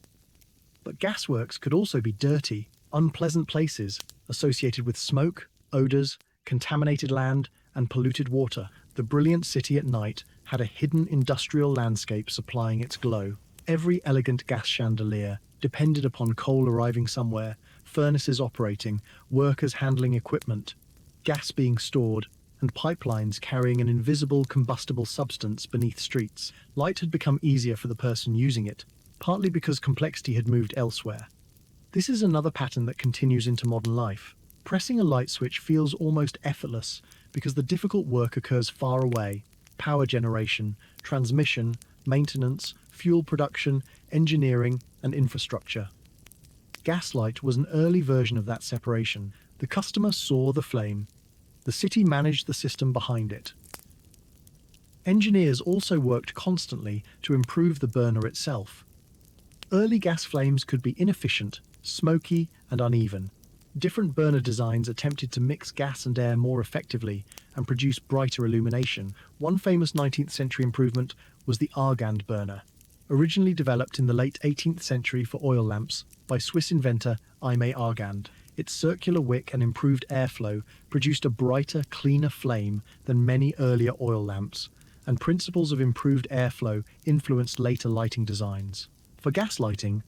But gasworks could also be dirty, unpleasant places associated with smoke, odors, contaminated land, and polluted water. The brilliant city at night had a hidden industrial landscape supplying its glow. Every elegant gas chandelier depended upon coal arriving somewhere, furnaces operating, workers handling equipment. gas being stored, and pipelines carrying an invisible combustible substance beneath streets. Light had become easier for the person using it, partly because complexity had moved elsewhere. This is another pattern that continues into modern life. Pressing a light switch feels almost effortless because the difficult work occurs far away: power generation, transmission, maintenance, fuel production, engineering, and infrastructure. Gaslight was an early version of that separation. The customer saw the flame. The city managed the system behind it. Engineers also worked constantly to improve the burner itself. Early gas flames could be inefficient, smoky, and uneven. Different burner designs attempted to mix gas and air more effectively and produce brighter illumination. One famous 19th century improvement was the argand burner, originally developed in the late 18th century for oil lamps by Swiss inventor Aimé Argand. Its circular wick and improved airflow produced a brighter, cleaner flame than many earlier oil lamps, and principles of improved airflow influenced later lighting designs. For gas lighting,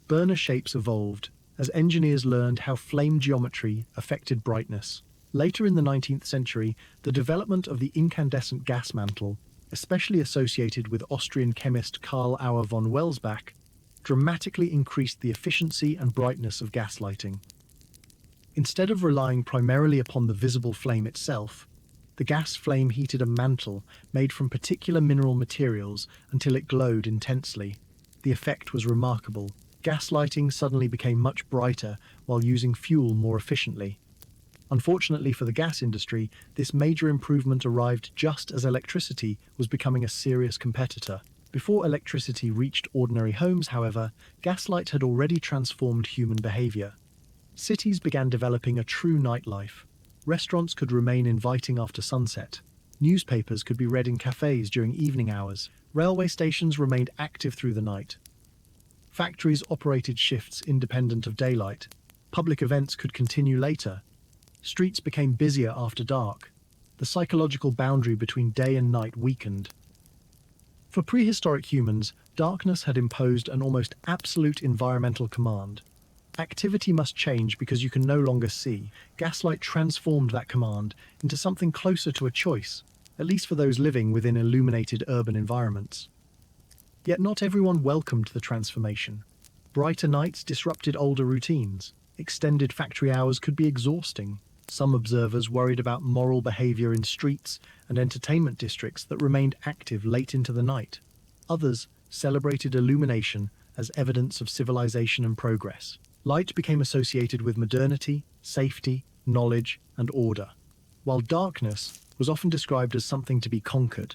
burner shapes evolved as engineers learned how flame geometry affected brightness. Later in the 19th century, the development of the incandescent gas mantle, especially associated with Austrian chemist Karl Auer von Welsbach, dramatically increased the efficiency and brightness of gas lighting. Instead of relying primarily upon the visible flame itself, the gas flame heated a mantle made from particular mineral materials until it glowed intensely. The effect was remarkable. Gas lighting suddenly became much brighter while using fuel more efficiently. Unfortunately for the gas industry, this major improvement arrived just as electricity was becoming a serious competitor. Before electricity reached ordinary homes, however, gaslight had already transformed human behavior. Cities began developing a true nightlife. Restaurants could remain inviting after sunset. Newspapers could be read in cafes during evening hours. Railway stations remained active through the night. Factories operated shifts independent of daylight. Public events could continue later. Streets became busier after dark. The psychological boundary between day and night weakened. For prehistoric humans, darkness had imposed an almost absolute environmental command. Activity must change because you can no longer see. Gaslight transformed that command into something closer to a choice, at least for those living within illuminated urban environments. Yet not everyone welcomed the transformation. Brighter nights disrupted older routines. Extended factory hours could be exhausting. Some observers worried about moral behavior in streets and entertainment districts that remained active late into the night. Others celebrated illumination as evidence of civilization and progress. Light became associated with modernity, safety, knowledge, and order, while darkness was often described as something to be conquered.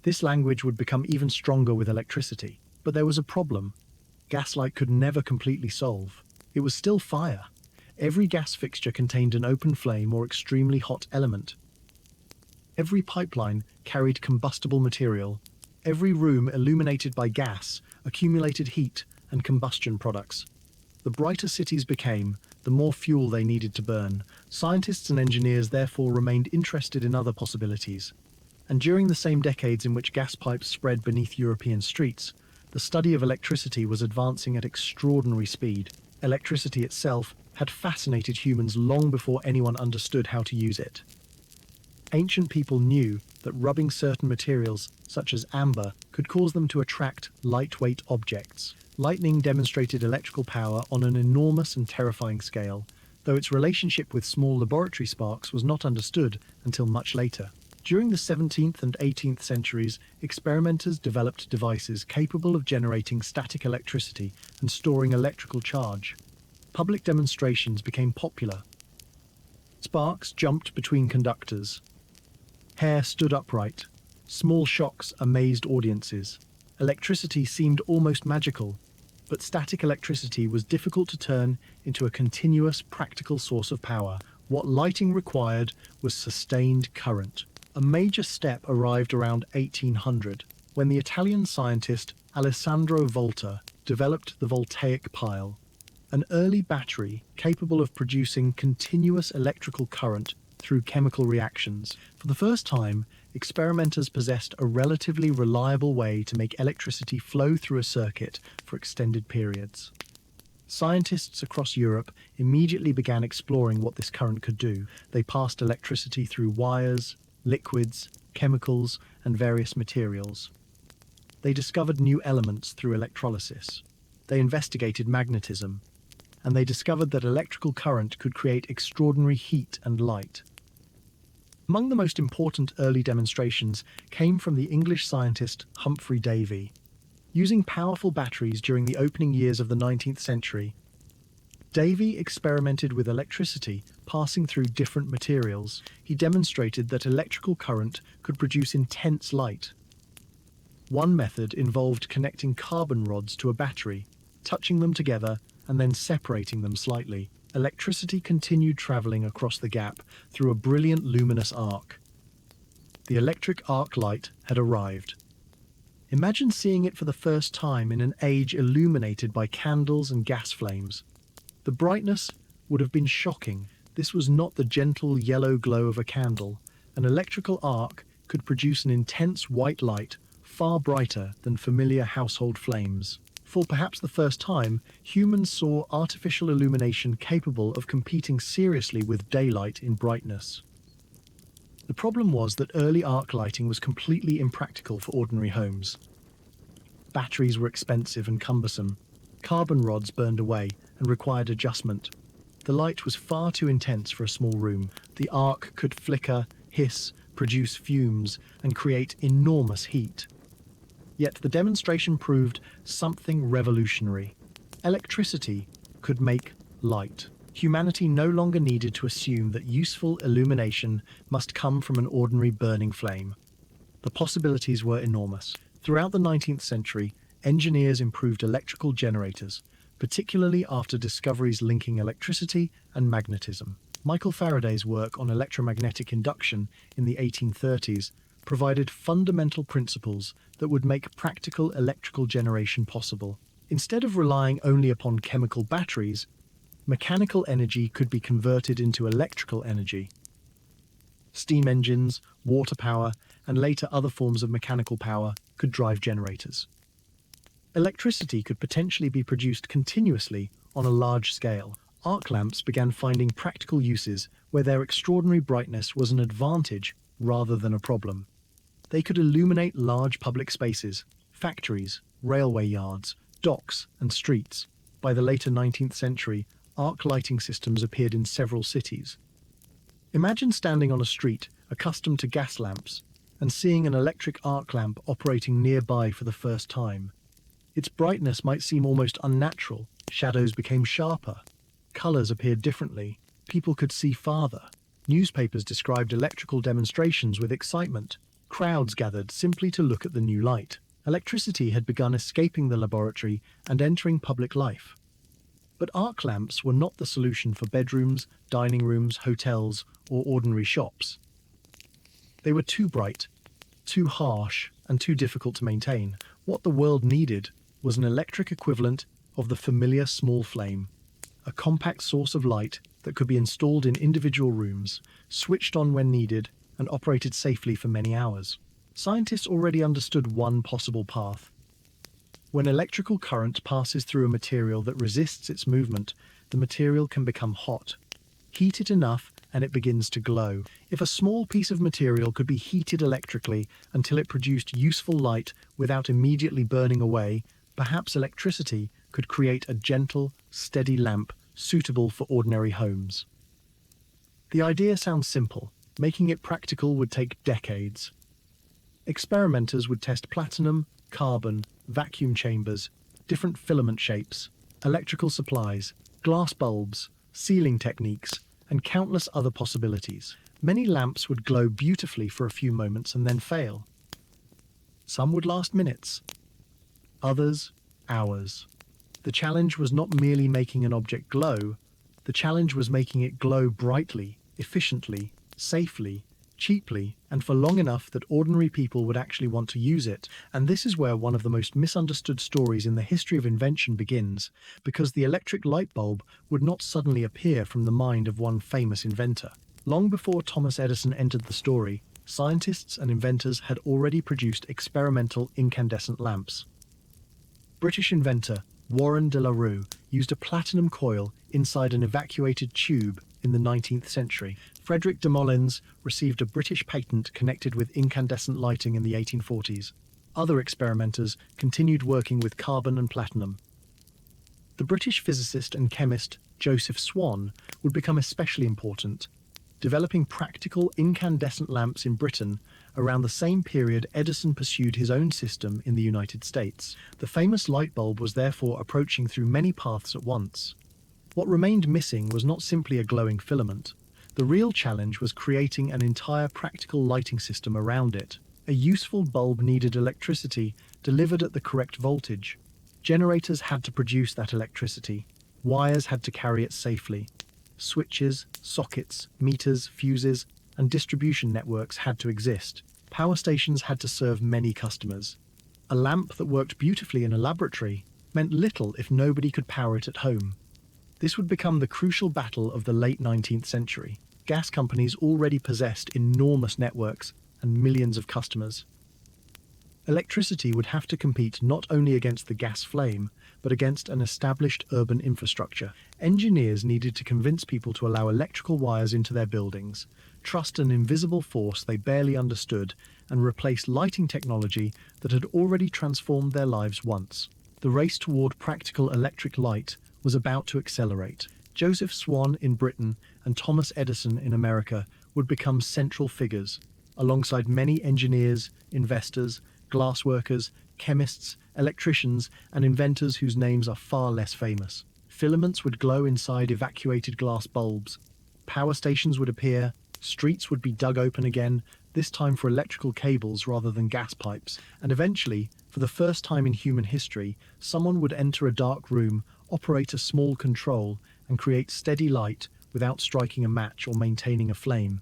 This language would become even stronger with electricity, but there was a problem. Gaslight could never completely solve. It was still fire. Every gas fixture contained an open flame or extremely hot element. Every pipeline carried combustible material. Every room illuminated by gas accumulated heat and combustion products. The brighter cities became, the more fuel they needed to burn. Scientists and engineers therefore remained interested in other possibilities. And during the same decades in which gas pipes spread beneath European streets, the study of electricity was advancing at extraordinary speed. Electricity itself had fascinated humans long before anyone understood how to use it. Ancient people knew that rubbing certain materials, such as amber, could cause them to attract lightweight objects. Lightning demonstrated electrical power on an enormous and terrifying scale, though its relationship with small laboratory sparks was not understood until much later. During the 17th and 18th centuries, experimenters developed devices capable of generating static electricity and storing electrical charge. Public demonstrations became popular. Sparks jumped between conductors. Hair stood upright. Small shocks amazed audiences. Electricity seemed almost magical, but static electricity was difficult to turn into a continuous, practical source of power. What lighting required was sustained current. A major step arrived around 1800, when the Italian scientist Alessandro Volta developed the voltaic pile, an early battery capable of producing continuous electrical current through chemical reactions. For the first time, experimenters possessed a relatively reliable way to make electricity flow through a circuit for extended periods. Scientists across Europe immediately began exploring what this current could do. They passed electricity through wires, liquids, chemicals, and various materials. They discovered new elements through electrolysis. They investigated magnetism, and they discovered that electrical current could create extraordinary heat and light. Among the most important early demonstrations came from the English scientist Humphrey Davy. Using powerful batteries during the opening years of the 19th century, Davy experimented with electricity passing through different materials. He demonstrated that electrical current could produce intense light. One method involved connecting carbon rods to a battery, touching them together, and then separating them slightly. Electricity continued traveling across the gap through a brilliant luminous arc. The electric arc light had arrived. Imagine seeing it for the first time in an age illuminated by candles and gas flames. The brightness would have been shocking. This was not the gentle yellow glow of a candle. An electrical arc could produce an intense white light, far brighter than familiar household flames. For perhaps the first time, humans saw artificial illumination capable of competing seriously with daylight in brightness. The problem was that early arc lighting was completely impractical for ordinary homes. Batteries were expensive and cumbersome. Carbon rods burned away and required adjustment. The light was far too intense for a small room. The arc could flicker, hiss, produce fumes, and create enormous heat. Yet the demonstration proved something revolutionary. Electricity could make light. Humanity no longer needed to assume that useful illumination must come from an ordinary burning flame. The possibilities were enormous. Throughout the 19th century, engineers improved electrical generators, particularly after discoveries linking electricity and magnetism. Michael Faraday's work on electromagnetic induction in the 1830s provided fundamental principles that would make practical electrical generation possible. Instead of relying only upon chemical batteries, mechanical energy could be converted into electrical energy. Steam engines, water power, and later other forms of mechanical power could drive generators. Electricity could potentially be produced continuously on a large scale. Arc lamps began finding practical uses where their extraordinary brightness was an advantage rather than a problem. They could illuminate large public spaces, factories, railway yards, docks, and streets. By the later 19th century, arc lighting systems appeared in several cities. Imagine standing on a street accustomed to gas lamps and seeing an electric arc lamp operating nearby for the first time. Its brightness might seem almost unnatural. Shadows became sharper. Colors appeared differently. People could see farther. Newspapers described electrical demonstrations with excitement. Crowds gathered simply to look at the new light. Electricity had begun escaping the laboratory and entering public life. But arc lamps were not the solution for bedrooms, dining rooms, hotels, or ordinary shops. They were too bright, too harsh, and too difficult to maintain. What the world needed was an electric equivalent of the familiar small flame, a compact source of light that could be installed in individual rooms, switched on when needed, and operated safely for many hours. Scientists already understood one possible path. When electrical current passes through a material that resists its movement, the material can become hot. Heat it enough and it begins to glow. If a small piece of material could be heated electrically until it produced useful light without immediately burning away, perhaps electricity could create a gentle, steady lamp suitable for ordinary homes. The idea sounds simple. Making it practical would take decades. Experimenters would test platinum, carbon, vacuum chambers, different filament shapes, electrical supplies, glass bulbs, sealing techniques, and countless other possibilities. Many lamps would glow beautifully for a few moments and then fail. Some would last minutes, others hours. The challenge was not merely making an object glow, the challenge was making it glow brightly, efficiently, safely, cheaply, and for long enough that ordinary people would actually want to use it. And this is where one of the most misunderstood stories in the history of invention begins, because the electric light bulb would not suddenly appear from the mind of one famous inventor. Long before Thomas Edison entered the story, scientists and inventors had already produced experimental incandescent lamps. British inventor Warren de la Rue used a platinum coil inside an evacuated tube in the 19th century. Frederick de Molins received a British patent connected with incandescent lighting in the 1840s. Other experimenters continued working with carbon and platinum. The British physicist and chemist Joseph Swan would become especially important, developing practical incandescent lamps in Britain around the same period Edison pursued his own system in the United States. The famous light bulb was therefore approaching through many paths at once. What remained missing was not simply a glowing filament. The real challenge was creating an entire practical lighting system around it. A useful bulb needed electricity delivered at the correct voltage. Generators had to produce that electricity. Wires had to carry it safely. Switches, sockets, meters, fuses, and distribution networks had to exist. Power stations had to serve many customers. A lamp that worked beautifully in a laboratory meant little if nobody could power it at home. This would become the crucial battle of the late 19th century. Gas companies already possessed enormous networks and millions of customers. Electricity would have to compete not only against the gas flame, but against an established urban infrastructure. Engineers needed to convince people to allow electrical wires into their buildings, trust an invisible force they barely understood, and replace lighting technology that had already transformed their lives once. The race toward practical electric light was about to accelerate. Joseph Swan in Britain and Thomas Edison in America would become central figures, alongside many engineers, investors, glassworkers, chemists, electricians, and inventors whose names are far less famous. Filaments would glow inside evacuated glass bulbs. Power stations would appear. Streets would be dug open again, this time for electrical cables rather than gas pipes. And eventually, for the first time in human history, someone would enter a dark room, operate a small control, and create steady light without striking a match or maintaining a flame.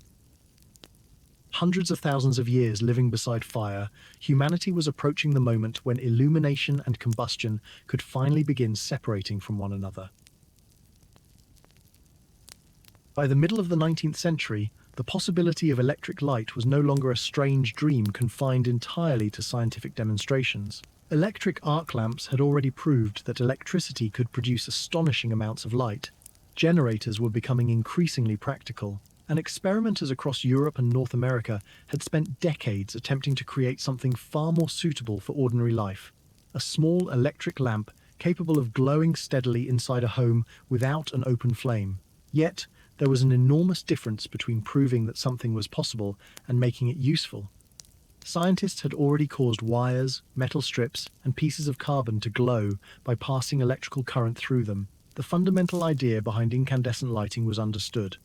Hundreds of thousands of years living beside fire, humanity was approaching the moment when illumination and combustion could finally begin separating from one another. By the middle of the 19th century, the possibility of electric light was no longer a strange dream confined entirely to scientific demonstrations. Electric arc lamps had already proved that electricity could produce astonishing amounts of light. Generators were becoming increasingly practical, and experimenters across Europe and North America had spent decades attempting to create something far more suitable for ordinary life. A small electric lamp capable of glowing steadily inside a home without an open flame. Yet, there was an enormous difference between proving that something was possible and making it useful. Scientists had already caused wires, metal strips, and pieces of carbon to glow by passing electrical current through them. The fundamental idea behind incandescent lighting was understood.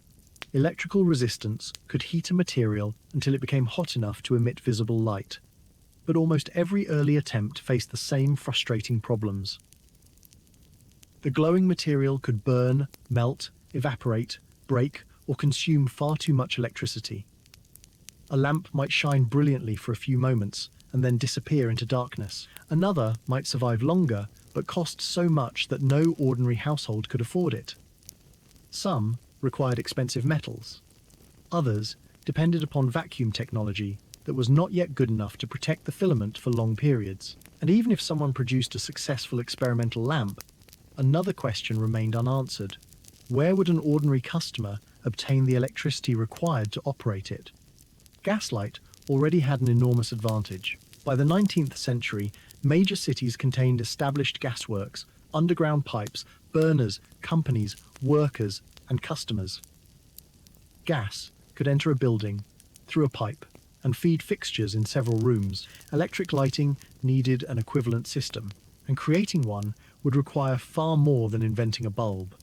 Electrical resistance could heat a material until it became hot enough to emit visible light. But almost every early attempt faced the same frustrating problems. The glowing material could burn, melt, evaporate, break, or consume far too much electricity. A lamp might shine brilliantly for a few moments and then disappear into darkness. Another might survive longer, but cost so much that no ordinary household could afford it. Some required expensive metals. Others depended upon vacuum technology that was not yet good enough to protect the filament for long periods. And even if someone produced a successful experimental lamp, another question remained unanswered. Where would an ordinary customer obtain the electricity required to operate it? Gaslight already had an enormous advantage. By the 19th century, major cities contained established gasworks, underground pipes, burners, companies, workers, and customers. Gas could enter a building through a pipe and feed fixtures in several rooms. Electric lighting needed an equivalent system, and creating one would require far more than inventing a bulb.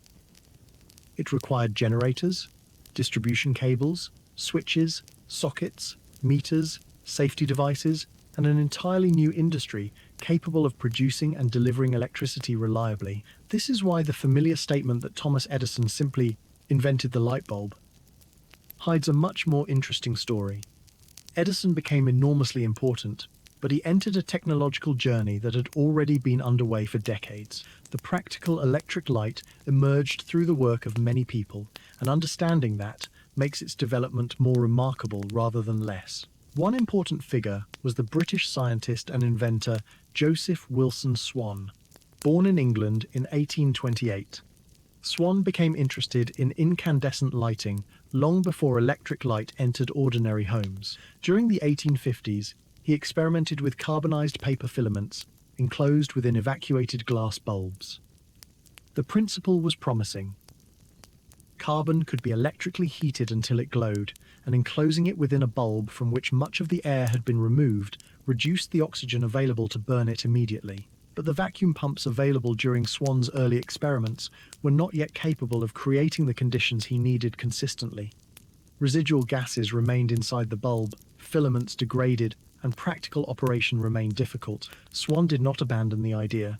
It required generators, distribution cables, switches, sockets, meters, safety devices, and an entirely new industry capable of producing and delivering electricity reliably. This is why the familiar statement that Thomas Edison simply invented the light bulb hides a much more interesting story. Edison became enormously important, but he entered a technological journey that had already been underway for decades. The practical electric light emerged through the work of many people, and understanding that makes its development more remarkable rather than less. One important figure was the British scientist and inventor Joseph Wilson Swan. Born in England in 1828, Swan became interested in incandescent lighting long before electric light entered ordinary homes. During the 1850s, he experimented with carbonized paper filaments enclosed within evacuated glass bulbs. The principle was promising. Carbon could be electrically heated until it glowed, and enclosing it within a bulb from which much of the air had been removed reduced the oxygen available to burn it immediately. But the vacuum pumps available during Swan's early experiments were not yet capable of creating the conditions he needed consistently. Residual gases remained inside the bulb, filaments degraded, and practical operation remained difficult. Swan did not abandon the idea.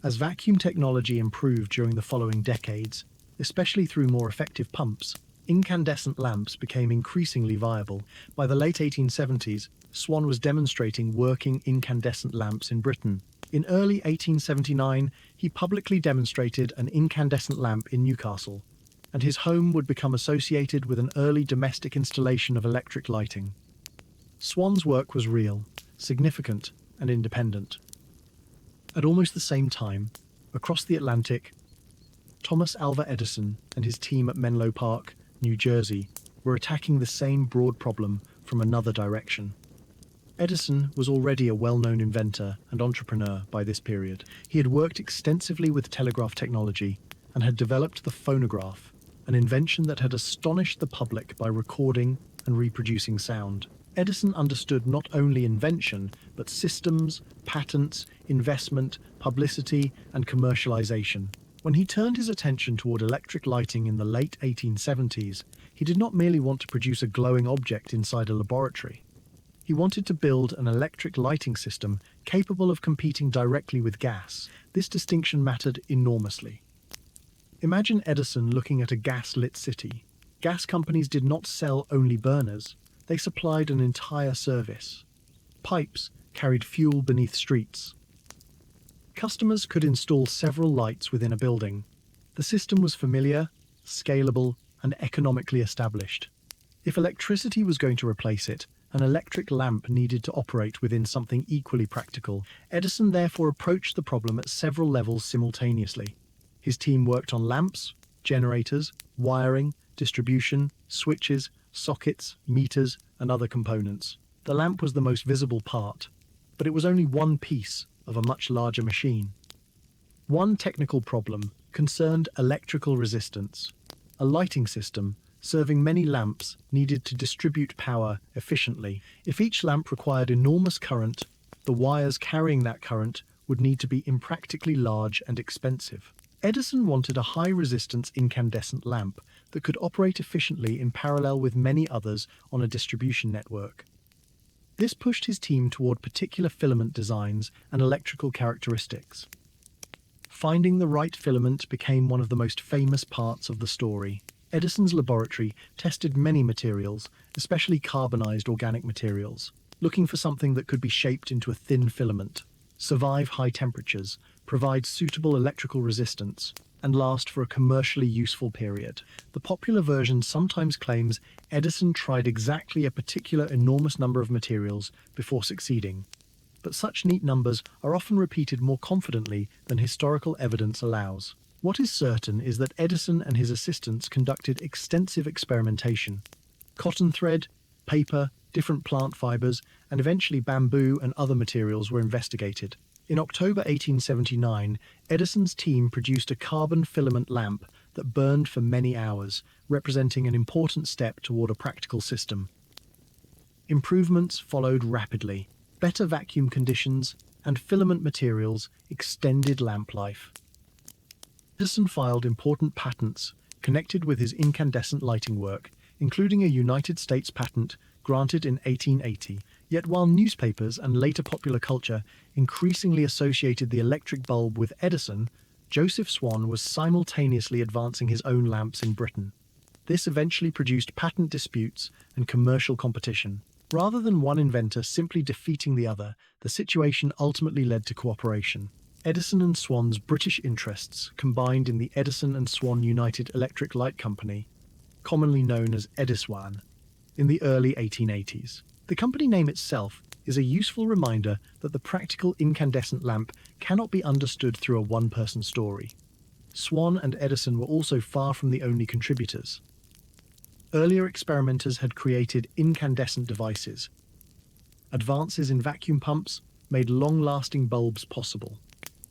As vacuum technology improved during the following decades, especially through more effective pumps, incandescent lamps became increasingly viable. By the late 1870s, Swan was demonstrating working incandescent lamps in Britain. In early 1879, he publicly demonstrated an incandescent lamp in Newcastle, and his home would become associated with an early domestic installation of electric lighting. Swan's work was real, significant, and independent. At almost the same time, across the Atlantic, Thomas Alva Edison and his team at Menlo Park, New Jersey, were attacking the same broad problem from another direction. Edison was already a well-known inventor and entrepreneur by this period. He had worked extensively with telegraph technology and had developed the phonograph, an invention that had astonished the public by recording and reproducing sound. Edison understood not only invention, but systems, patents, investment, publicity, and commercialization. When he turned his attention toward electric lighting in the late 1870s, he did not merely want to produce a glowing object inside a laboratory. He wanted to build an electric lighting system capable of competing directly with gas. This distinction mattered enormously. Imagine Edison looking at a gas-lit city. Gas companies did not sell only burners. They supplied an entire service. Pipes carried fuel beneath streets. Customers could install several lights within a building. The system was familiar, scalable, and economically established. If electricity was going to replace it, an electric lamp needed to operate within something equally practical. Edison therefore approached the problem at several levels simultaneously. His team worked on lamps, generators, wiring, distribution, switches, sockets, meters, and other components. The lamp was the most visible part, but it was only one piece of a much larger machine. One technical problem concerned electrical resistance. A lighting system serving many lamps needed to distribute power efficiently. If each lamp required enormous current, the wires carrying that current would need to be impractically large and expensive. Edison wanted a high-resistance incandescent lamp that could operate efficiently in parallel with many others on a distribution network. This pushed his team toward particular filament designs and electrical characteristics. Finding the right filament became one of the most famous parts of the story. Edison's laboratory tested many materials, especially carbonized organic materials, looking for something that could be shaped into a thin filament, survive high temperatures, provide suitable electrical resistance, and last for a commercially useful period. The popular version sometimes claims Edison tried exactly a particular enormous number of materials before succeeding, but such neat numbers are often repeated more confidently than historical evidence allows. What is certain is that Edison and his assistants conducted extensive experimentation. Cotton thread, paper, different plant fibers, and eventually bamboo and other materials were investigated. In October 1879, Edison's team produced a carbon filament lamp that burned for many hours, representing an important step toward a practical system. Improvements followed rapidly. Better vacuum conditions and filament materials extended lamp life. Edison filed important patents connected with his incandescent lighting work, including a United States patent granted in 1880. Yet while newspapers and later popular culture increasingly associated the electric bulb with Edison, Joseph Swan was simultaneously advancing his own lamps in Britain. This eventually produced patent disputes and commercial competition. Rather than one inventor simply defeating the other, the situation ultimately led to cooperation. Edison and Swan's British interests combined in the Edison and Swan United Electric Light Company, commonly known as Ediswan, in the early 1880s. The company name itself is a useful reminder that the practical incandescent lamp cannot be understood through a one-person story. Swan and Edison were also far from the only contributors. Earlier experimenters had created incandescent devices. Advances in vacuum pumps made long-lasting bulbs possible.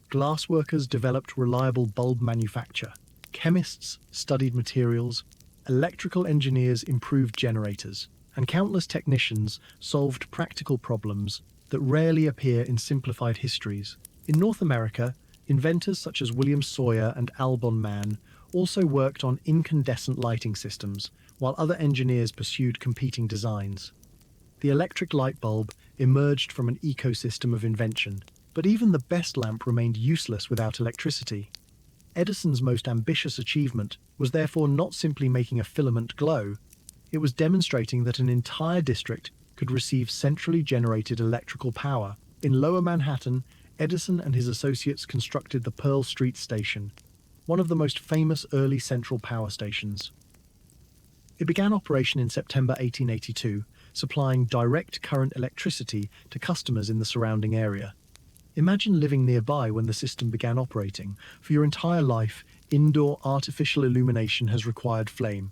Glassworkers developed reliable bulb manufacture. Chemists studied materials. Electrical engineers improved generators. And countless technicians solved practical problems that rarely appear in simplified histories. In North America, inventors such as William Sawyer and Albon Mann also worked on incandescent lighting systems, while other engineers pursued competing designs. The electric light bulb emerged from an ecosystem of invention, but even the best lamp remained useless without electricity. Edison's most ambitious achievement was therefore not simply making a filament glow, it was demonstrating that an entire district could receive centrally generated electrical power. In Lower Manhattan, Edison and his associates constructed the Pearl Street Station, one of the most famous early central power stations. It began operation in September 1882, supplying direct current electricity to customers in the surrounding area. Imagine living nearby when the system began operating. For your entire life, indoor artificial illumination has required flame.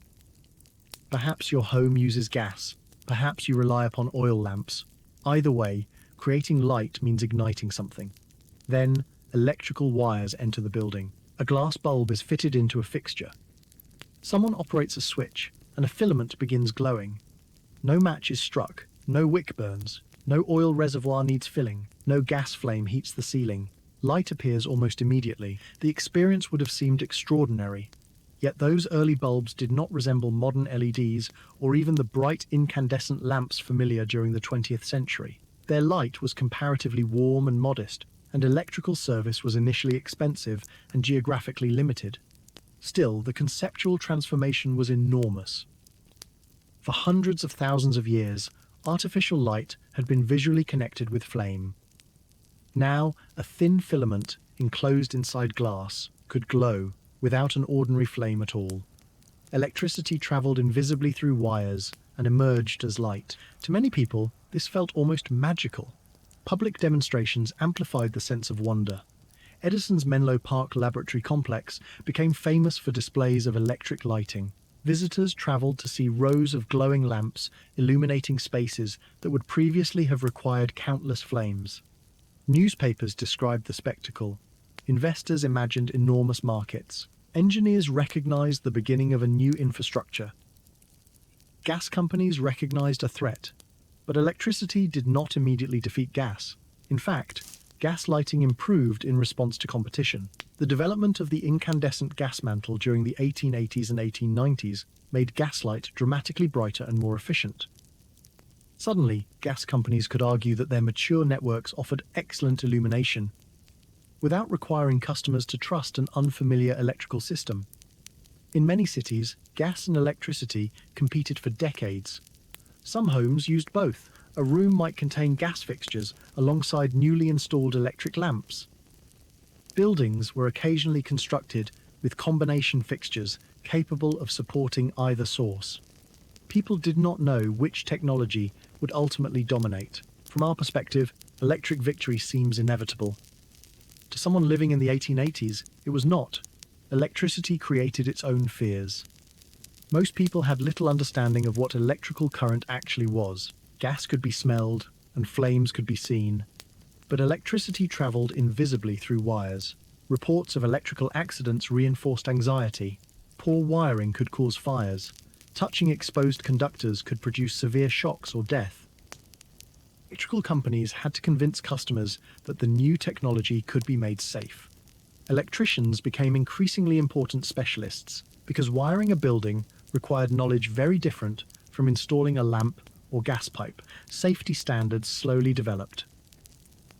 Perhaps your home uses gas. Perhaps you rely upon oil lamps. Either way, creating light means igniting something. Then, electrical wires enter the building. A glass bulb is fitted into a fixture. Someone operates a switch, and a filament begins glowing. No match is struck, no wick burns, no oil reservoir needs filling, no gas flame heats the ceiling. Light appears almost immediately. The experience would have seemed extraordinary. Yet those early bulbs did not resemble modern LEDs or even the bright incandescent lamps familiar during the 20th century. Their light was comparatively warm and modest, and electrical service was initially expensive and geographically limited. Still, the conceptual transformation was enormous. For hundreds of thousands of years, artificial light had been visually connected with flame. Now, a thin filament, enclosed inside glass, could glow without an ordinary flame at all. Electricity traveled invisibly through wires and emerged as light. To many people, this felt almost magical. Public demonstrations amplified the sense of wonder. Edison's Menlo Park Laboratory Complex became famous for displays of electric lighting. Visitors traveled to see rows of glowing lamps illuminating spaces that would previously have required countless flames. Newspapers described the spectacle. Investors imagined enormous markets. Engineers recognized the beginning of a new infrastructure. Gas companies recognized a threat, but electricity did not immediately defeat gas. In fact, gas lighting improved in response to competition. The development of the incandescent gas mantle during the 1880s and 1890s made gaslight dramatically brighter and more efficient. Suddenly, gas companies could argue that their mature networks offered excellent illumination, without requiring customers to trust an unfamiliar electrical system. In many cities, gas and electricity competed for decades. Some homes used both. A room might contain gas fixtures alongside newly installed electric lamps. Buildings were occasionally constructed with combination fixtures capable of supporting either source. People did not know which technology would ultimately dominate. From our perspective, electric victory seems inevitable. To someone living in the 1880s, it was not. Electricity created its own fears. Most people had little understanding of what electrical current actually was. Gas could be smelled, and flames could be seen. But electricity traveled invisibly through wires. Reports of electrical accidents reinforced anxiety. Poor wiring could cause fires. Touching exposed conductors could produce severe shocks or death. Electrical companies had to convince customers that the new technology could be made safe. Electricians became increasingly important specialists because wiring a building required knowledge very different from installing a lamp or gas pipe. Safety standards slowly developed.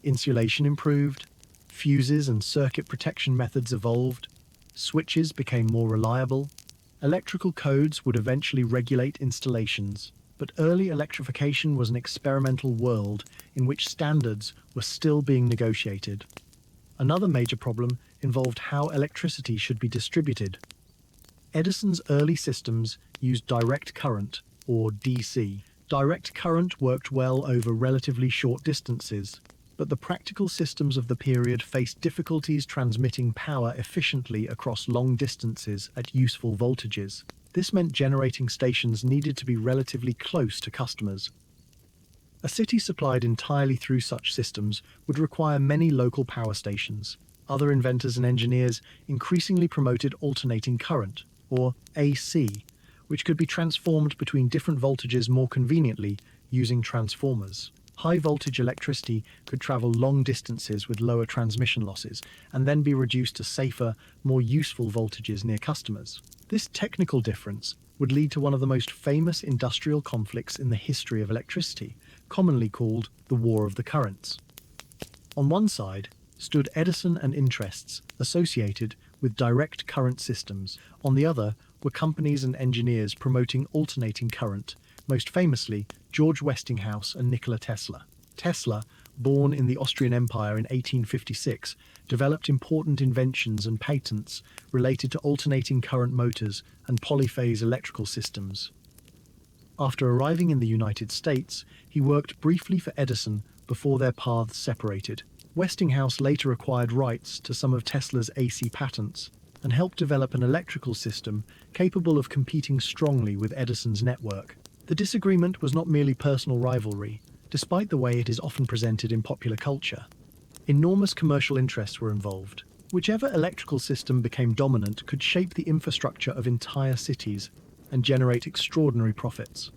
Insulation improved, fuses and circuit protection methods evolved, switches became more reliable. Electrical codes would eventually regulate installations. But early electrification was an experimental world in which standards were still being negotiated. Another major problem involved how electricity should be distributed. Edison's early systems used direct current, or DC, Direct current worked well over relatively short distances, but the practical systems of the period faced difficulties transmitting power efficiently across long distances at useful voltages. This meant generating stations needed to be relatively close to customers. A city supplied entirely through such systems would require many local power stations. Other inventors and engineers increasingly promoted alternating current, or AC, which could be transformed between different voltages more conveniently using transformers. High-voltage electricity could travel long distances with lower transmission losses and then be reduced to safer, more useful voltages near customers. This technical difference would lead to one of the most famous industrial conflicts in the history of electricity, commonly called the War of the Currents. On one side stood Edison and interests associated with direct current systems. On the other were companies and engineers promoting alternating current, most famously George Westinghouse and Nikola Tesla. Tesla, born in the Austrian Empire in 1856, developed important inventions and patents related to alternating current motors and polyphase electrical systems. After arriving in the United States, he worked briefly for Edison before their paths separated. Westinghouse later acquired rights to some of Tesla's AC patents and helped develop an electrical system capable of competing strongly with Edison's network. The disagreement was not merely personal rivalry, despite the way it is often presented in popular culture. Enormous commercial interests were involved. Whichever electrical system became dominant could shape the infrastructure of entire cities and generate extraordinary profits.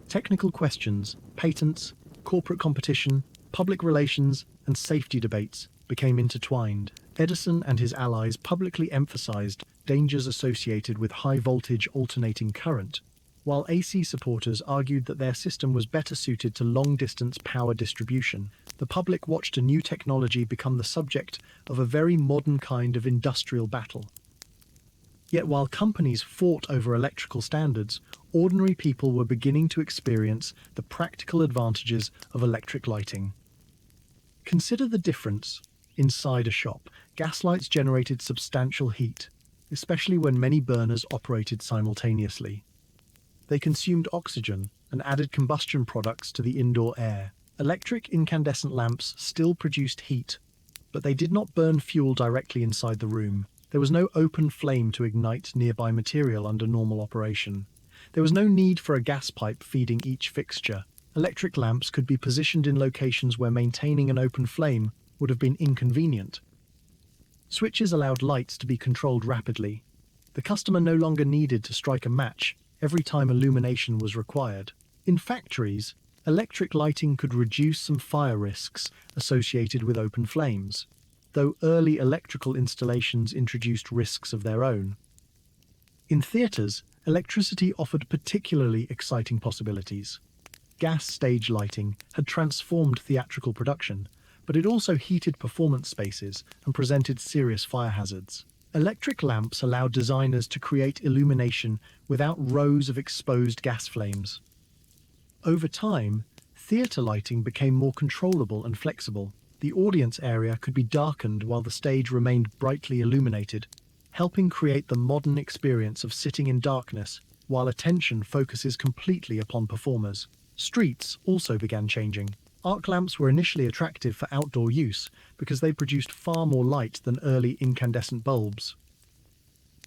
Technical questions, patents, corporate competition, public relations, and safety debates became intertwined. Edison and his allies publicly emphasized dangers associated with high-voltage alternating current, while AC supporters argued that their system was better suited to long-distance power distribution. The public watched a new technology become the subject of a very modern kind of industrial battle. Yet while companies fought over electrical standards, ordinary people were beginning to experience the practical advantages of electric lighting. Consider the difference inside a shop. Gaslights generated substantial heat, especially when many burners operated simultaneously. They consumed oxygen and added combustion products to the indoor air. Electric incandescent lamps still produced heat, but they did not burn fuel directly inside the room. There was no open flame to ignite nearby material under normal operation. There was no need for a gas pipe feeding each fixture. Electric lamps could be positioned in locations where maintaining an open flame would have been inconvenient. Switches allowed lights to be controlled rapidly. The customer no longer needed to strike a match every time illumination was required. In factories, electric lighting could reduce some fire risks associated with open flames, though early electrical installations introduced risks of their own. In theaters, electricity offered particularly exciting possibilities. Gas stage lighting had transformed theatrical production, but it also heated performance spaces and presented serious fire hazards. Electric lamps allowed designers to create illumination without rows of exposed gas flames. Over time, theater lighting became more controllable and flexible. The audience area could be darkened while the stage remained brightly illuminated, helping create the modern experience of sitting in darkness while attention focuses completely upon performers. Streets also began changing. Arc lamps were initially attractive for outdoor use because they produced far more light than early incandescent bulbs.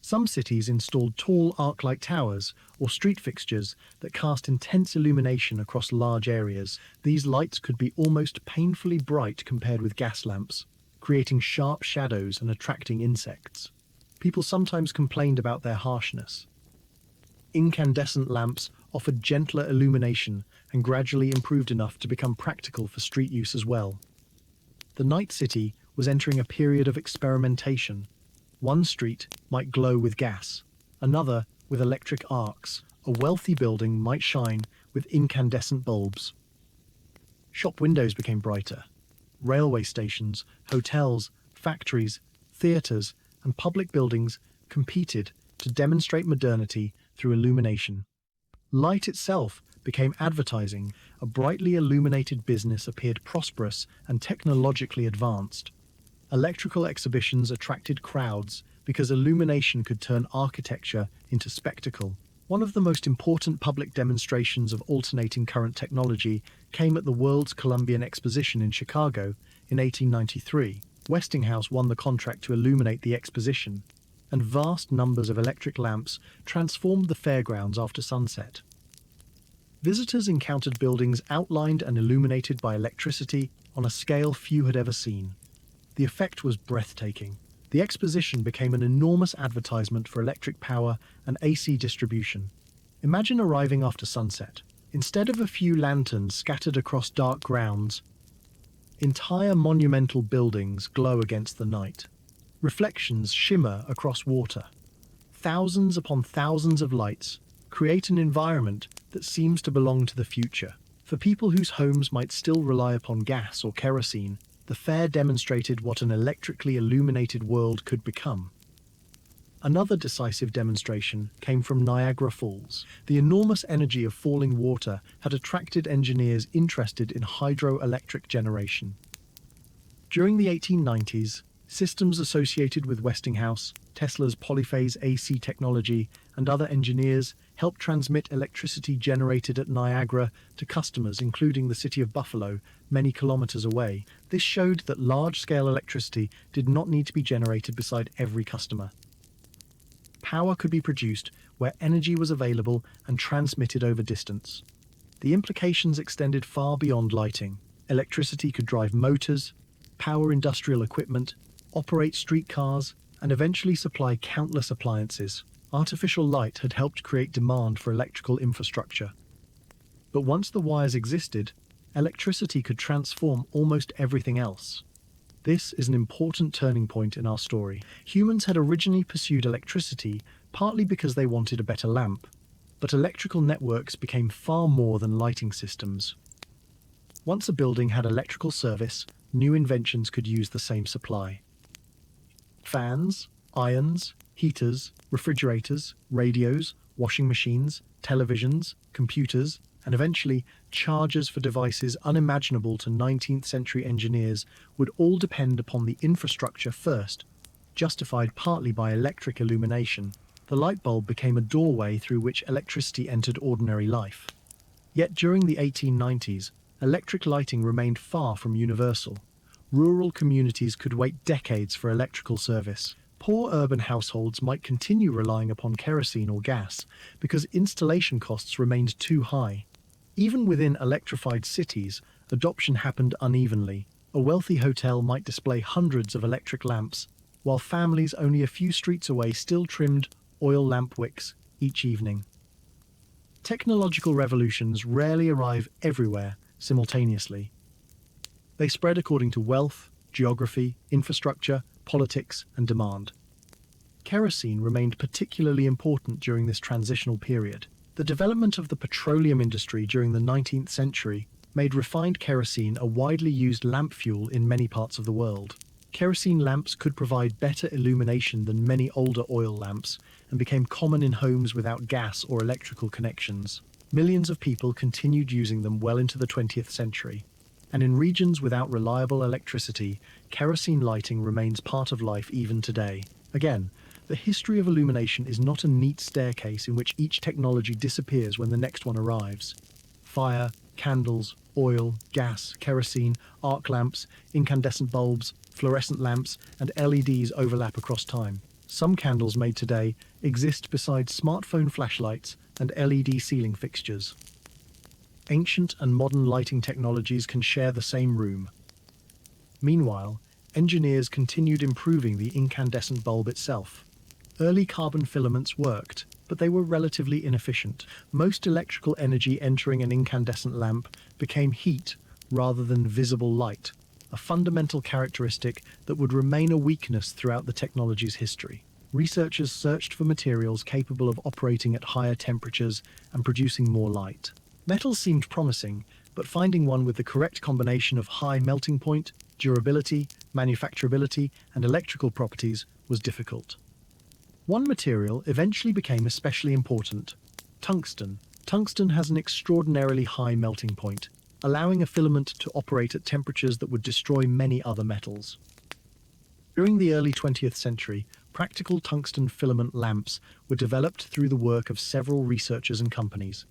Some cities installed tall arc-light towers or street fixtures that cast intense illumination across large areas. These lights could be almost painfully bright compared with gas lamps, creating sharp shadows and attracting insects. People sometimes complained about their harshness. Incandescent lamps offered gentler illumination and gradually improved enough to become practical for street use as well. The night city was entering a period of experimentation. One street might glow with gas, another with electric arcs. A wealthy building might shine with incandescent bulbs. Shop windows became brighter. Railway stations, hotels, factories, theaters, and public buildings competed to demonstrate modernity through illumination. Light itself became advertising. A brightly illuminated business appeared prosperous and technologically advanced. Electrical exhibitions attracted crowds because illumination could turn architecture into spectacle. One of the most important public demonstrations of alternating current technology came at the World's Columbian Exposition in Chicago in 1893. Westinghouse won the contract to illuminate the exposition, and vast numbers of electric lamps transformed the fairgrounds after sunset. Visitors encountered buildings outlined and illuminated by electricity on a scale few had ever seen. The effect was breathtaking. The exposition became an enormous advertisement for electric power and AC distribution. Imagine arriving after sunset. Instead of a few lanterns scattered across dark grounds, entire monumental buildings glow against the night. Reflections shimmer across water. Thousands upon thousands of lights create an environment that seems to belong to the future. For people whose homes might still rely upon gas or kerosene, the fair demonstrated what an electrically illuminated world could become. Another decisive demonstration came from Niagara Falls. The enormous energy of falling water had attracted engineers interested in hydroelectric generation. During the 1890s, systems associated with Westinghouse, Tesla's polyphase AC technology, and other engineers helped transmit electricity generated at Niagara to customers, including the city of Buffalo, many kilometers away. This showed that large-scale electricity did not need to be generated beside every customer. Power could be produced where energy was available and transmitted over distance. The implications extended far beyond lighting. Electricity could drive motors, power industrial equipment, operate streetcars, and eventually supply countless appliances. Artificial light had helped create demand for electrical infrastructure. But once the wires existed, electricity could transform almost everything else. This is an important turning point in our story. Humans had originally pursued electricity partly because they wanted a better lamp, but electrical networks became far more than lighting systems. Once a building had electrical service, new inventions could use the same supply. Fans, irons, heaters, refrigerators, radios, washing machines, televisions, computers, and eventually chargers for devices unimaginable to 19th-century engineers would all depend upon the infrastructure first, justified partly by electric illumination. The light bulb became a doorway through which electricity entered ordinary life. Yet during the 1890s, electric lighting remained far from universal. Rural communities could wait decades for electrical service. Poor urban households might continue relying upon kerosene or gas because installation costs remained too high. Even within electrified cities, adoption happened unevenly. A wealthy hotel might display hundreds of electric lamps, while families only a few streets away still trimmed oil lamp wicks each evening. Technological revolutions rarely arrive everywhere simultaneously. They spread according to wealth, geography, infrastructure, politics, and demand. Kerosene remained particularly important during this transitional period. The development of the petroleum industry during the 19th century made refined kerosene a widely used lamp fuel in many parts of the world. Kerosene lamps could provide better illumination than many older oil lamps and became common in homes without gas or electrical connections. Millions of people continued using them well into the 20th century. And in regions without reliable electricity, kerosene lighting remains part of life even today. Again, the history of illumination is not a neat staircase in which each technology disappears when the next one arrives. Fire, candles, oil, gas, kerosene, arc lamps, incandescent bulbs, fluorescent lamps, and LEDs overlap across time. Some candles made today exist beside smartphone flashlights and LED ceiling fixtures. Ancient and modern lighting technologies can share the same room. Meanwhile, engineers continued improving the incandescent bulb itself. Early carbon filaments worked, but they were relatively inefficient. Most electrical energy entering an incandescent lamp became heat rather than visible light, a fundamental characteristic that would remain a weakness throughout the technology's history. Researchers searched for materials capable of operating at higher temperatures and producing more light. Metals seemed promising, but finding one with the correct combination of high melting point, durability, manufacturability, and electrical properties was difficult. One material eventually became especially important: tungsten. Tungsten has an extraordinarily high melting point, allowing a filament to operate at temperatures that would destroy many other metals. During the early 20th century, Practical tungsten filament lamps were developed through the work of several researchers and companies.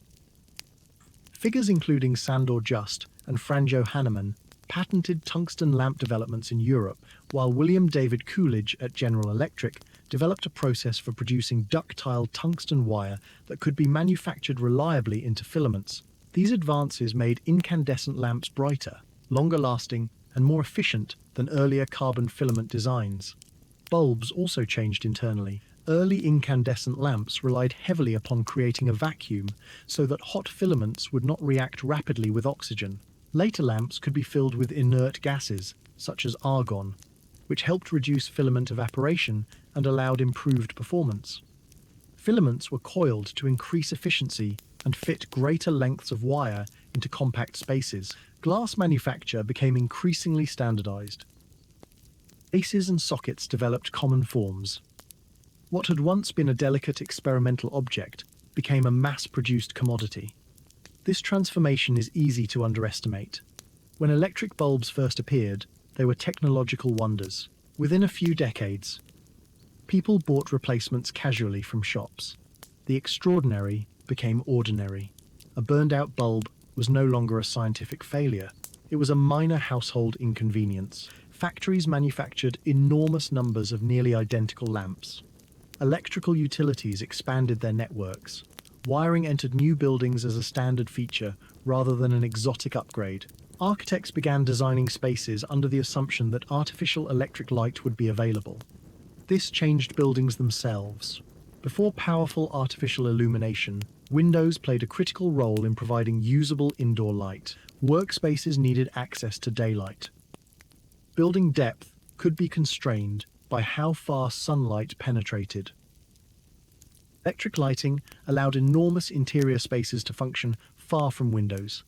Figures including Sandor Just and Franjo Hahnemann patented tungsten lamp developments in Europe, while William David Coolidge at General Electric developed a process for producing ductile tungsten wire that could be manufactured reliably into filaments. These advances made incandescent lamps brighter, longer lasting, and more efficient than earlier carbon filament designs. Bulbs also changed internally. Early incandescent lamps relied heavily upon creating a vacuum so that hot filaments would not react rapidly with oxygen. Later lamps could be filled with inert gases, such as argon, which helped reduce filament evaporation and allowed improved performance. Filaments were coiled to increase efficiency and fit greater lengths of wire into compact spaces. Glass manufacture became increasingly standardized. Bases and sockets developed common forms. What had once been a delicate experimental object became a mass-produced commodity. This transformation is easy to underestimate. When electric bulbs first appeared, they were technological wonders. Within a few decades, people bought replacements casually from shops. The extraordinary became ordinary. A burned-out bulb was no longer a scientific failure. It was a minor household inconvenience. Factories manufactured enormous numbers of nearly identical lamps. Electrical utilities expanded their networks. Wiring entered new buildings as a standard feature rather than an exotic upgrade. Architects began designing spaces under the assumption that artificial electric light would be available. This changed buildings themselves. Before powerful artificial illumination, windows played a critical role in providing usable indoor light. Workspaces needed access to daylight. Building depth could be constrained by how far sunlight penetrated. Electric lighting allowed enormous interior spaces to function far from windows.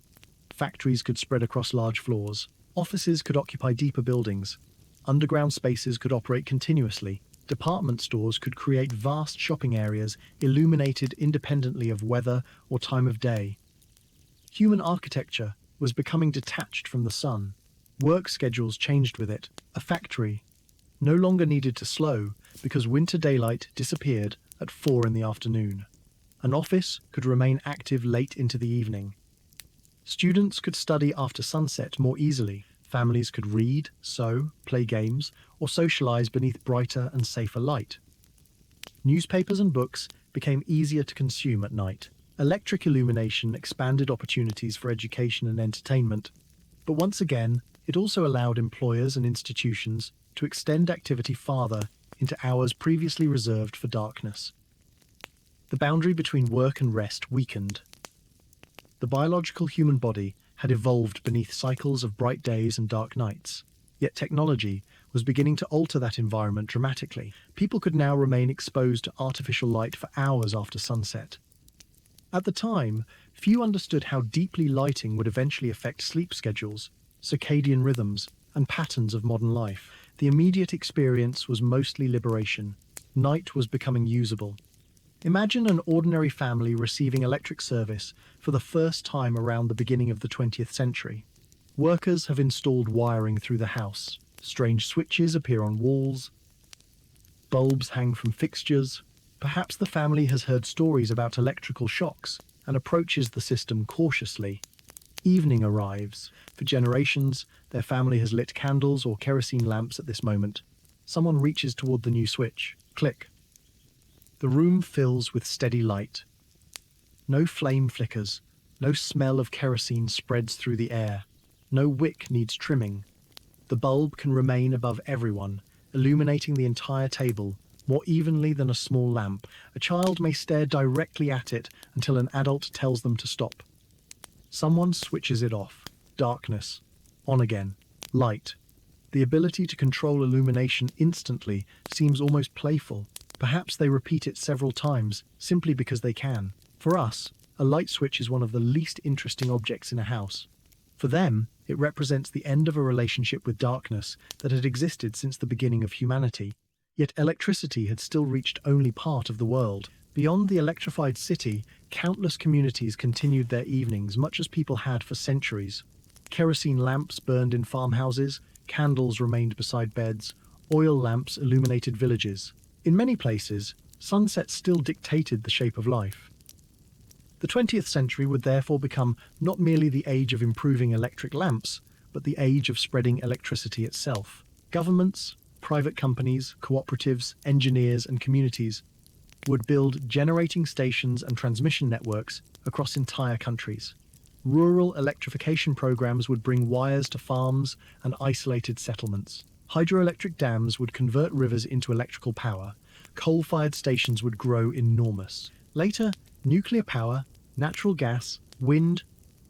Factories could spread across large floors. Offices could occupy deeper buildings. Underground spaces could operate continuously. Department stores could create vast shopping areas illuminated independently of weather or time of day. Human architecture was becoming detached from the sun. Work schedules changed with it. A factory no longer needed to slow because winter daylight disappeared at 4 in the afternoon. An office could remain active late into the evening. Students could study after sunset more easily. Families could read, sew, play games, or socialize beneath brighter and safer light. Newspapers and books became easier to consume at night. Electric illumination expanded opportunities for education and entertainment. But once again, it also allowed employers and institutions to extend activity farther into hours previously reserved for darkness. The boundary between work and rest weakened. The biological human body had evolved beneath cycles of bright days and dark nights, yet technology was beginning to alter that environment dramatically. People could now remain exposed to artificial light for hours after sunset. At the time, few understood how deeply lighting would eventually affect sleep schedules, circadian rhythms, and patterns of modern life. The immediate experience was mostly liberation. Night was becoming usable. Imagine an ordinary family receiving electric service for the first time around the beginning of the 20th century. Workers have installed wiring through the house. Strange switches appear on walls. Bulbs hang from fixtures. Perhaps the family has heard stories about electrical shocks and approaches the system cautiously. Evening arrives. For generations, their family has lit candles or kerosene lamps at this moment. Someone reaches toward the new switch. Click. The room fills with steady light. No flame flickers. No smell of kerosene spreads through the air. No wick needs trimming. The bulb can remain above everyone, illuminating the entire table, more evenly than a small lamp. A child may stare directly at it until an adult tells them to stop. Someone switches it off. Darkness. On again. Light. The ability to control illumination instantly seems almost playful. Perhaps they repeat it several times, simply because they can. For us, a light switch is one of the least interesting objects in a house. For them, it represents the end of a relationship with darkness that had existed since the beginning of humanity. Yet electricity had still reached only part of the world. Beyond the electrified city, countless communities continued their evenings much as people had for centuries. Kerosene lamps burned in farmhouses, candles remained beside beds, oil lamps illuminated villages. In many places, sunsets still dictated the shape of life. The 20th century would therefore become not merely the age of improving electric lamps, but the age of spreading electricity itself. Governments, private companies, cooperatives, engineers, and communities would build generating stations and transmission networks across entire countries. Rural electrification programs would bring wires to farms and isolated settlements. Hydroelectric dams would convert rivers into electrical power. Coal-fired stations would grow enormous. Later, nuclear power, natural gas, wind,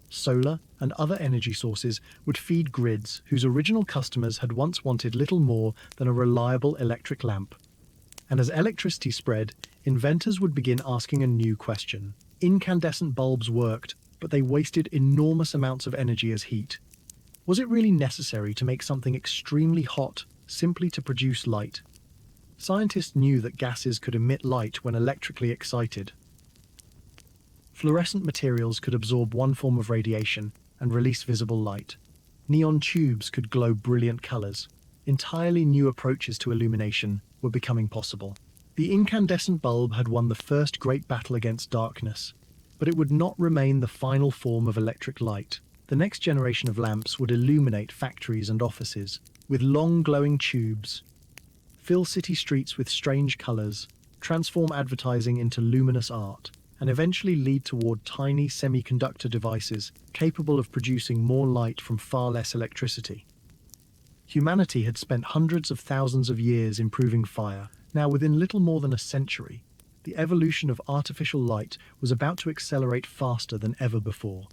solar, and other energy sources would feed grids whose original customers had once wanted little more than a reliable electric lamp. And as electricity spread, inventors would begin asking a new question. Incandescent bulbs worked, but they wasted enormous amounts of energy as heat. Was it really necessary to make something extremely hot simply to produce light? Scientists knew that gases could emit light when electrically excited. Fluorescent materials could absorb one form of radiation and release visible light. Neon tubes could glow brilliant colors. Entirely new approaches to illumination were becoming possible. The incandescent bulb had won the first great battle against darkness, but it would not remain the final form of electric light. The next generation of lamps would illuminate factories and offices with long glowing tubes, fill city streets with strange colors, transform advertising into luminous art, and eventually lead toward tiny semiconductor devices capable of producing more light from far less electricity. Humanity had spent hundreds of thousands of years improving fire. Now, within little more than a century, the evolution of artificial light was about to accelerate faster than ever before.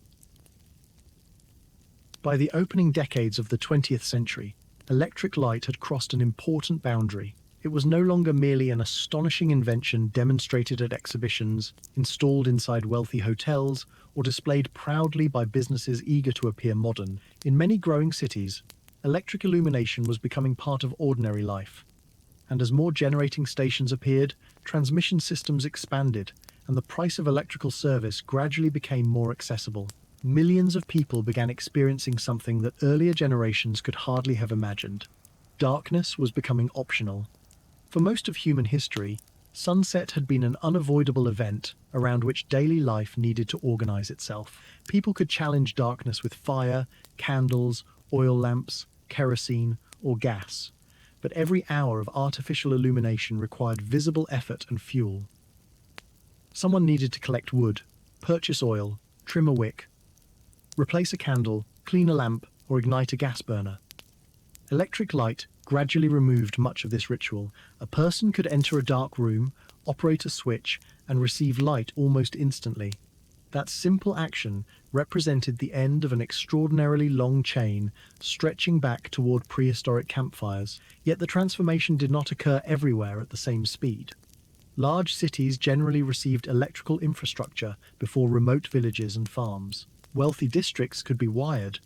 By the opening decades of the 20th century, electric light had crossed an important boundary. It was no longer merely an astonishing invention demonstrated at exhibitions, installed inside wealthy hotels, or displayed proudly by businesses eager to appear modern. In many growing cities, electric illumination was becoming part of ordinary life. And as more generating stations appeared, transmission systems expanded, and the price of electrical service gradually became more accessible. Millions of people began experiencing something that earlier generations could hardly have imagined. Darkness was becoming optional. For most of human history, sunset had been an unavoidable event around which daily life needed to organize itself. People could challenge darkness with fire, candles, oil lamps, kerosene, or gas. But every hour of artificial illumination required visible effort and fuel. Someone needed to collect wood, purchase oil, trim a wick, replace a candle, clean a lamp, or ignite a gas burner. Electric light gradually removed much of this ritual. A person could enter a dark room, operate a switch, and receive light almost instantly. That simple action represented the end of an extraordinarily long chain stretching back toward prehistoric campfires. Yet the transformation did not occur everywhere at the same speed. Large cities generally received electrical infrastructure before remote villages and farms. Wealthy districts could be wired,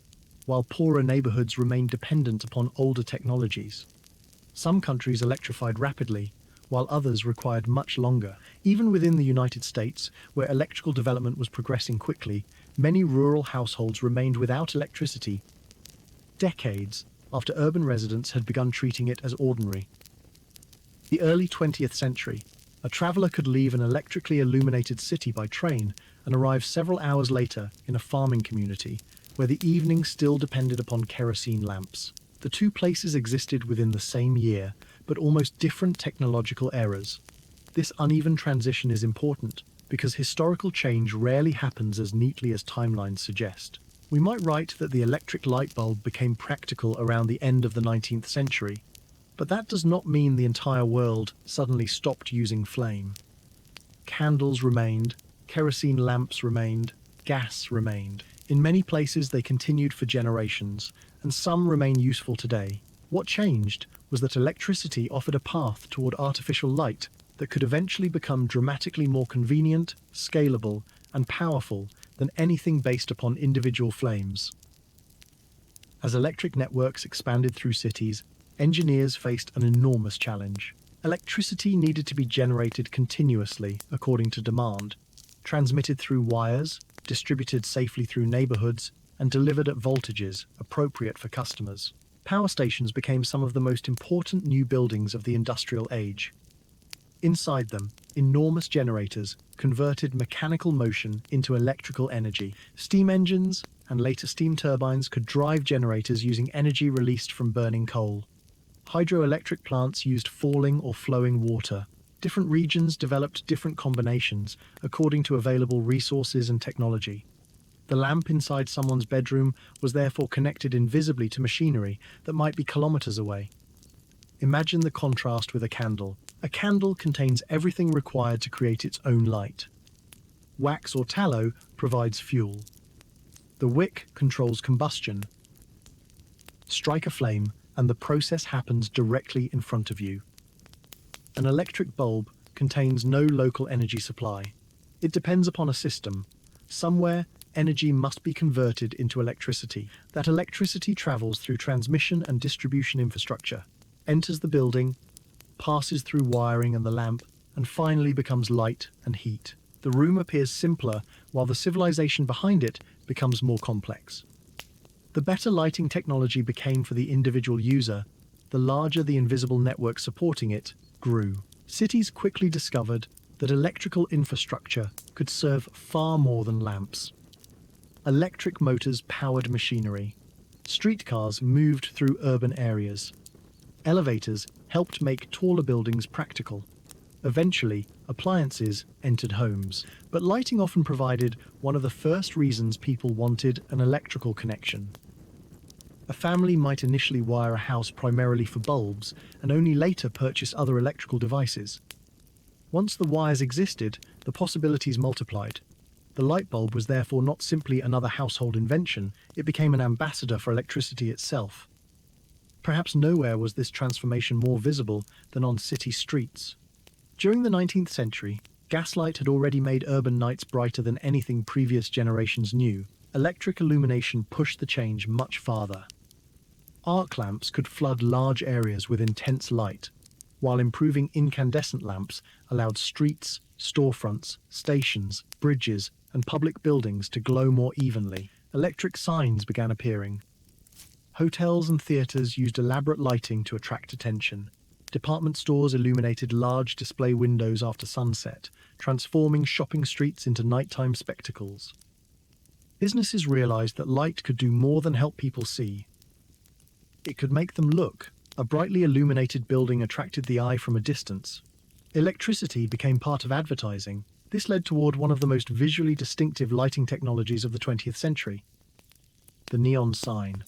while poorer neighborhoods remained dependent upon older technologies. Some countries electrified rapidly, while others required much longer. Even within the United States, where electrical development was progressing quickly, many rural households remained without electricity decades after urban residents had begun treating it as ordinary. The early 20th century, a traveler could leave an electrically illuminated city by train and arrive several hours later in a farming community, where the evening still depended upon kerosene lamps. The two places existed within the same year, but almost different technological eras. This uneven transition is important because historical change rarely happens as neatly as timelines suggest. We might write that the electric light bulb became practical around the end of the 19th century, but that does not mean the entire world suddenly stopped using flame. Candles remained, kerosene lamps remained, gas remained. In many places they continued for generations, and some remain useful today. What changed was that electricity offered a path toward artificial light that could eventually become dramatically more convenient, scalable, and powerful than anything based upon individual flames. As electric networks expanded through cities, engineers faced an enormous challenge. Electricity needed to be generated continuously according to demand, transmitted through wires, distributed safely through neighborhoods, and delivered at voltages appropriate for customers. Power stations became some of the most important new buildings of the industrial age. Inside them, enormous generators converted mechanical motion into electrical energy. Steam engines and later steam turbines could drive generators using energy released from burning coal. Hydroelectric plants used falling or flowing water. Different regions developed different combinations according to available resources and technology. The lamp inside someone's bedroom was therefore connected invisibly to machinery that might be kilometers away. Imagine the contrast with a candle. A candle contains everything required to create its own light. Wax or tallow provides fuel. The wick controls combustion. Strike a flame, and the process happens directly in front of you. An electric bulb contains no local energy supply. It depends upon a system. Somewhere, energy must be converted into electricity. That electricity travels through transmission and distribution infrastructure, enters the building, passes through wiring and the lamp, and finally becomes light and heat. The room appears simpler, while the civilization behind it becomes more complex. The better lighting technology became for the individual user, the larger the invisible network supporting it grew. Cities quickly discovered that electrical infrastructure could serve far more than lamps. Electric motors powered machinery. Streetcars moved through urban areas. Elevators helped make taller buildings practical. Eventually, appliances entered homes. But lighting often provided one of the first reasons people wanted an electrical connection. A family might initially wire a house primarily for bulbs and only later purchase other electrical devices. Once the wires existed, the possibilities multiplied. The light bulb was therefore not simply another household invention, it became an ambassador for electricity itself. Perhaps nowhere was this transformation more visible than on city streets. During the 19th century, gaslight had already made urban nights brighter than anything previous generations knew. Electric illumination pushed the change much farther. Arc lamps could flood large areas with intense light, while improving incandescent lamps allowed streets, storefronts, stations, bridges, and public buildings to glow more evenly. Electric signs began appearing. Hotels and theaters used elaborate lighting to attract attention. Department stores illuminated large display windows after sunset, transforming shopping streets into nighttime spectacles. Businesses realized that light could do more than help people see. It could make them look. A brightly illuminated building attracted the eye from a distance. Electricity became part of advertising. This led toward one of the most visually distinctive lighting technologies of the 20th century, the neon sign.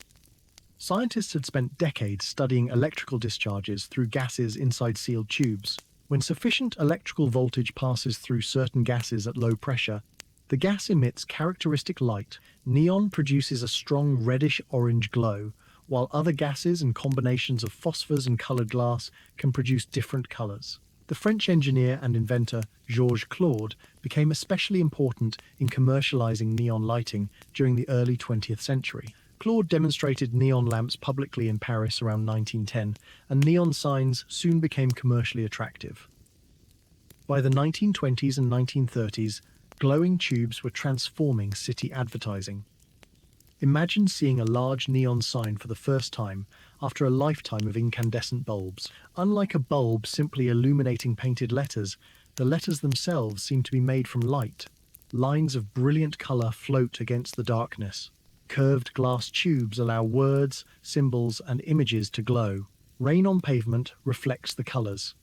Scientists had spent decades studying electrical discharges through gases inside sealed tubes. When sufficient electrical voltage passes through certain gases at low pressure, the gas emits characteristic light. Neon produces a strong reddish-orange glow, while other gases and combinations of phosphors and colored glass can produce different colors. The French engineer and inventor Georges Claude became especially important in commercializing neon lighting during the early 20th century. Claude demonstrated neon lamps publicly in Paris around 1910, and neon signs soon became commercially attractive. By the 1920s and 1930s, glowing tubes were transforming city advertising. Imagine seeing a large neon sign for the first time after a lifetime of incandescent bulbs. Unlike a bulb simply illuminating painted letters, the letters themselves seem to be made from light. Lines of brilliant color float against the darkness. Curved glass tubes allow words, symbols, and images to glow. Rain on pavement reflects the colors.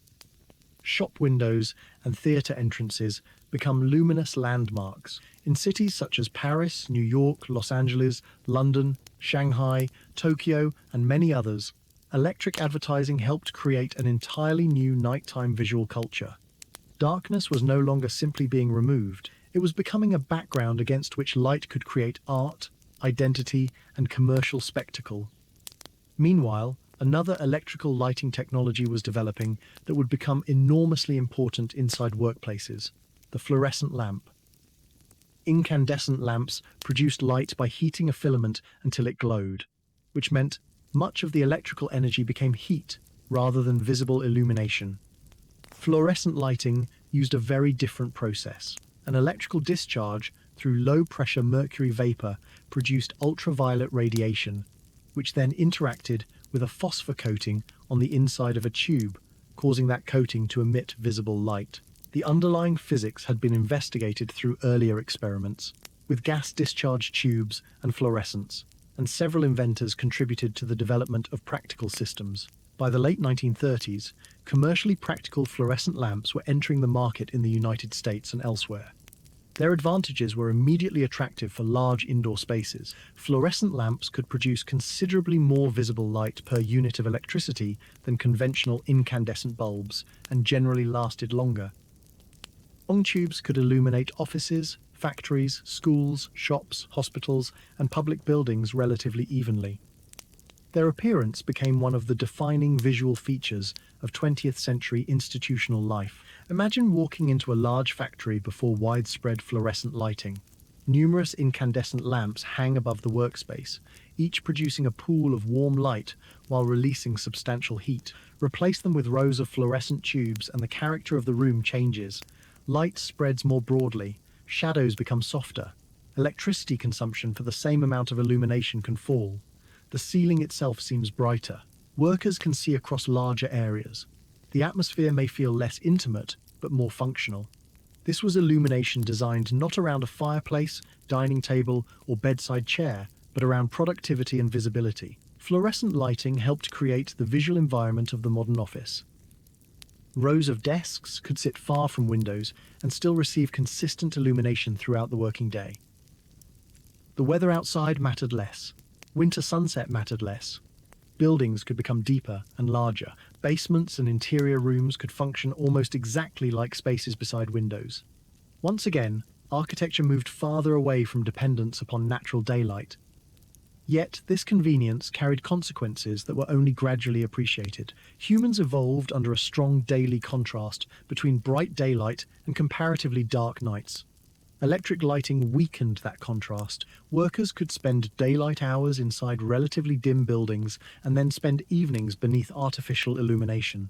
Shop windows and theater entrances become luminous landmarks. In cities such as Paris, New York, Los Angeles, London, Shanghai, Tokyo, and many others, electric advertising helped create an entirely new nighttime visual culture. Darkness was no longer simply being removed, it was becoming a background against which light could create art, identity, and commercial spectacle. Meanwhile, another electrical lighting technology was developing that would become enormously important inside workplaces: the fluorescent lamp. Incandescent lamps produced light by heating a filament until it glowed, which meant much of the electrical energy became heat rather than visible illumination. Fluorescent lighting used a very different process. An electrical discharge through low-pressure mercury vapor produced ultraviolet radiation, which then interacted with a phosphor coating on the inside of a tube, causing that coating to emit visible light. The underlying physics had been investigated through earlier experiments, with gas discharge tubes and fluorescence, and several inventors contributed to the development of practical systems. By the late 1930s, commercially practical fluorescent lamps were entering the market in the United States and elsewhere. Their advantages were immediately attractive for large indoor spaces. Fluorescent lamps could produce considerably more visible light per unit of electricity than conventional incandescent bulbs, and generally lasted longer. Long tubes could illuminate offices, factories, schools, shops, hospitals, and public buildings relatively evenly. Their appearance became one of the defining visual features of 20th century institutional life. Imagine walking into a large factory before widespread fluorescent lighting. Numerous incandescent lamps hang above the workspace, each producing a pool of warm light while releasing substantial heat. Replace them with rows of fluorescent tubes and the character of the room changes. Light spreads more broadly, shadows become softer. Electricity consumption for the same amount of illumination can fall. The ceiling itself seems brighter. Workers can see across larger areas. The atmosphere may feel less intimate, but more functional. This was illumination designed not around a fireplace, dining table, or bedside chair, but around productivity and visibility. Fluorescent lighting helped create the visual environment of the modern office. Rows of desks could sit far from windows and still receive consistent illumination throughout the working day. The weather outside mattered less. Winter sunset mattered less. Buildings could become deeper and larger. Basements and interior rooms could function almost exactly like spaces beside windows. Once again, architecture moved farther away from dependence upon natural daylight. Yet, this convenience carried consequences that were only gradually appreciated. Humans evolved under a strong daily contrast between bright daylight and comparatively dark nights. Electric lighting weakened that contrast. Workers could spend daylight hours inside relatively dim buildings and then spend evenings beneath artificial illumination.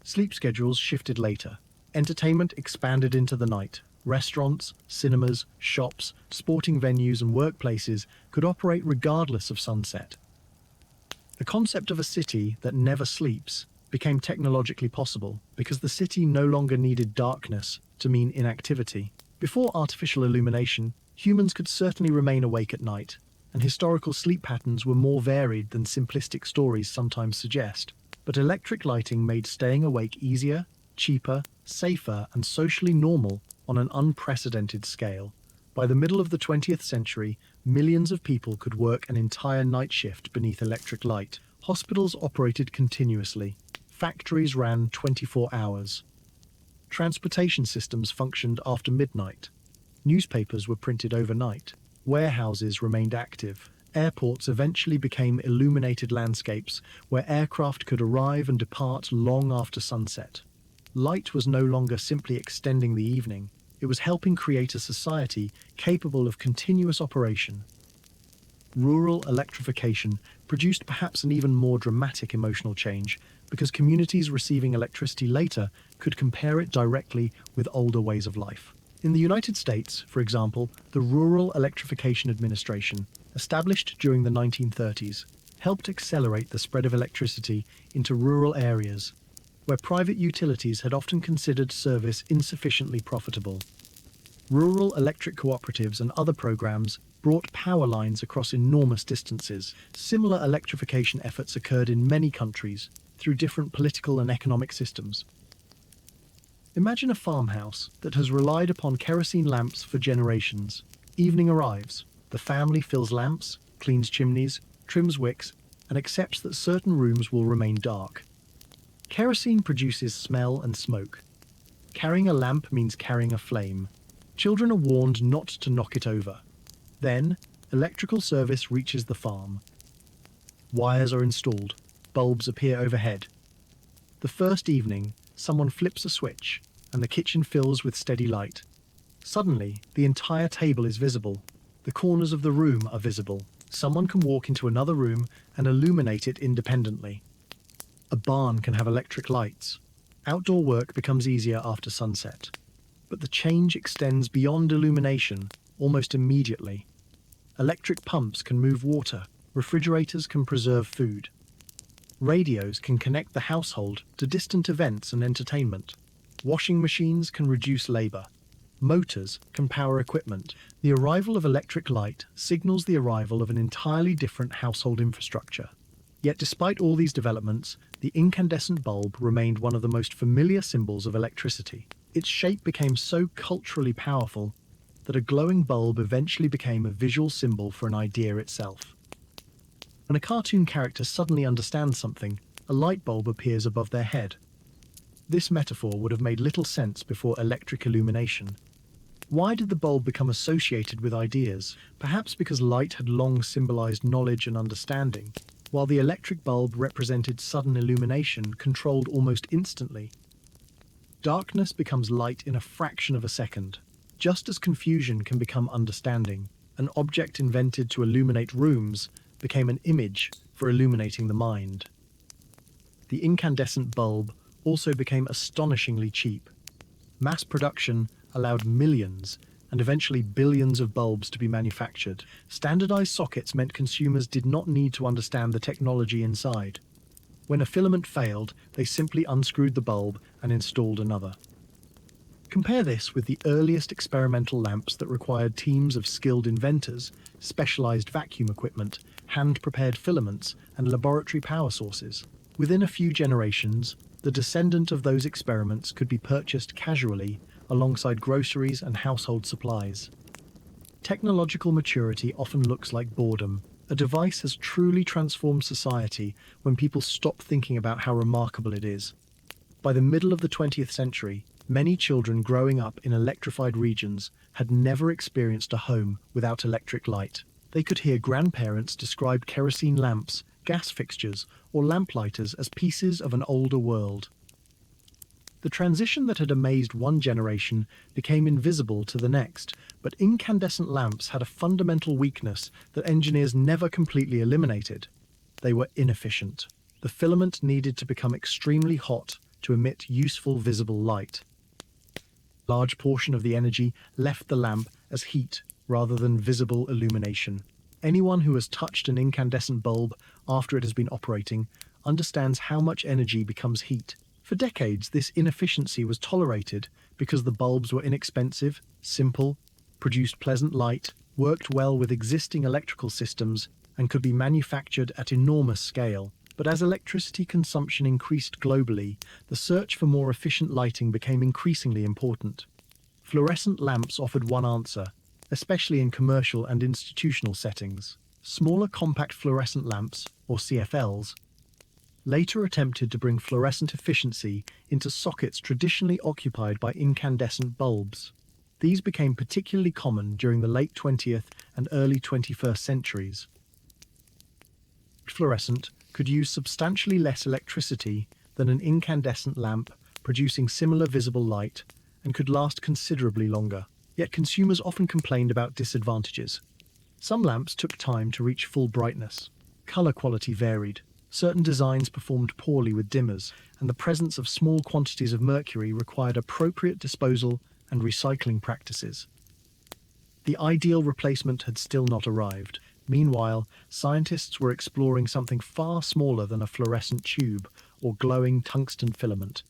Sleep schedules shifted later. Entertainment expanded into the night. Restaurants, cinemas, shops, sporting venues, and workplaces could operate regardless of sunset. The concept of a city that never sleeps became technologically possible because the city no longer needed darkness to mean inactivity. Before artificial illumination, humans could certainly remain awake at night, and historical sleep patterns were more varied than simplistic stories sometimes suggest. But electric lighting made staying awake easier, cheaper, safer, and socially normal on an unprecedented scale. By the middle of the 20th century, millions of people could work an entire night shift beneath electric light. Hospitals operated continuously. Factories ran 24 hours. Transportation systems functioned after midnight. Newspapers were printed overnight. Warehouses remained active. Airports eventually became illuminated landscapes where aircraft could arrive and depart long after sunset. Light was no longer simply extending the evening. It was helping create a society capable of continuous operation. Rural electrification produced perhaps an even more dramatic emotional change because communities receiving electricity later could compare it directly with older ways of life. In the United States, for example, the Rural Electrification Administration, established during the 1930s, helped accelerate the spread of electricity into rural areas, where private utilities had often considered service insufficiently profitable. Rural electric cooperatives and other programs brought power lines across enormous distances. Similar electrification efforts occurred in many countries through different political and economic systems. Imagine a farmhouse that has relied upon kerosene lamps for generations. Evening arrives. The family fills lamps, cleans chimneys, trims wicks, and accepts that certain rooms will remain dark. Kerosene produces smell and smoke. Carrying a lamp means carrying a flame. Children are warned not to knock it over. Then, electrical service reaches the farm. Wires are installed. Bulbs appear overhead. The first evening, someone flips a switch, and the kitchen fills with steady light. Suddenly, the entire table is visible. The corners of the room are visible. Someone can walk into another room and illuminate it independently. A barn can have electric lights. Outdoor work becomes easier after sunset. But the change extends beyond illumination almost immediately. Electric pumps can move water. Refrigerators can preserve food. Radios can connect the household to distant events and entertainment. Washing machines can reduce labor. Motors can power equipment. The arrival of electric light signals the arrival of an entirely different household infrastructure. Yet despite all these developments, the incandescent bulb remained one of the most familiar symbols of electricity. Its shape became so culturally powerful that a glowing bulb eventually became a visual symbol for an idea itself. When a cartoon character suddenly understands something, a light bulb appears above their head. This metaphor would have made little sense before electric illumination. Why did the bulb become associated with ideas? Perhaps because light had long symbolized knowledge and understanding, while the electric bulb represented sudden illumination controlled almost instantly. Darkness becomes light in a fraction of a second. Just as confusion can become understanding, an object invented to illuminate rooms became an image for illuminating the mind. The incandescent bulb also became astonishingly cheap. Mass production allowed millions and eventually billions of bulbs to be manufactured. Standardized sockets meant consumers did not need to understand the technology inside. When a filament failed, they simply unscrewed the bulb and installed another. Compare this with the earliest experimental lamps that required teams of skilled inventors, specialized vacuum equipment, hand-prepared filaments, and laboratory power sources. Within a few generations, the descendant of those experiments could be purchased casually alongside groceries and household supplies. Technological maturity often looks like boredom. A device has truly transformed society when people stop thinking about how remarkable it is. By the middle of the 20th century, many children growing up in electrified regions had never experienced a home without electric light. They could hear grandparents describe kerosene lamps, gas fixtures, or lamplighters as pieces of an older world. The transition that had amazed one generation became invisible to the next, but incandescent lamps had a fundamental weakness that engineers never completely eliminated. They were inefficient. The filament needed to become extremely hot to emit useful visible light. A large portion of the energy left the lamp as heat rather than visible illumination. Anyone who has touched an incandescent bulb after it has been operating understands how much energy becomes heat. For decades, this inefficiency was tolerated because the bulbs were inexpensive, simple, produced pleasant light, worked well with existing electrical systems, and could be manufactured at enormous scale. But as electricity consumption increased globally, the search for more efficient lighting became increasingly important. Fluorescent lamps offered one answer, especially in commercial and institutional settings. Smaller compact fluorescent lamps, or CFLs, later attempted to bring fluorescent efficiency into sockets traditionally occupied by incandescent bulbs. These became particularly common during the late 20th and early 21st centuries. Fluorescent could use substantially less electricity than an incandescent lamp, producing similar visible light, and could last considerably longer. Yet consumers often complained about disadvantages. Some lamps took time to reach full brightness. Color quality varied. Certain designs performed poorly with dimmers, and the presence of small quantities of mercury required appropriate disposal and recycling practices. The ideal replacement had still not arrived. Meanwhile, scientists were exploring something far smaller than a fluorescent tube or glowing tungsten filament: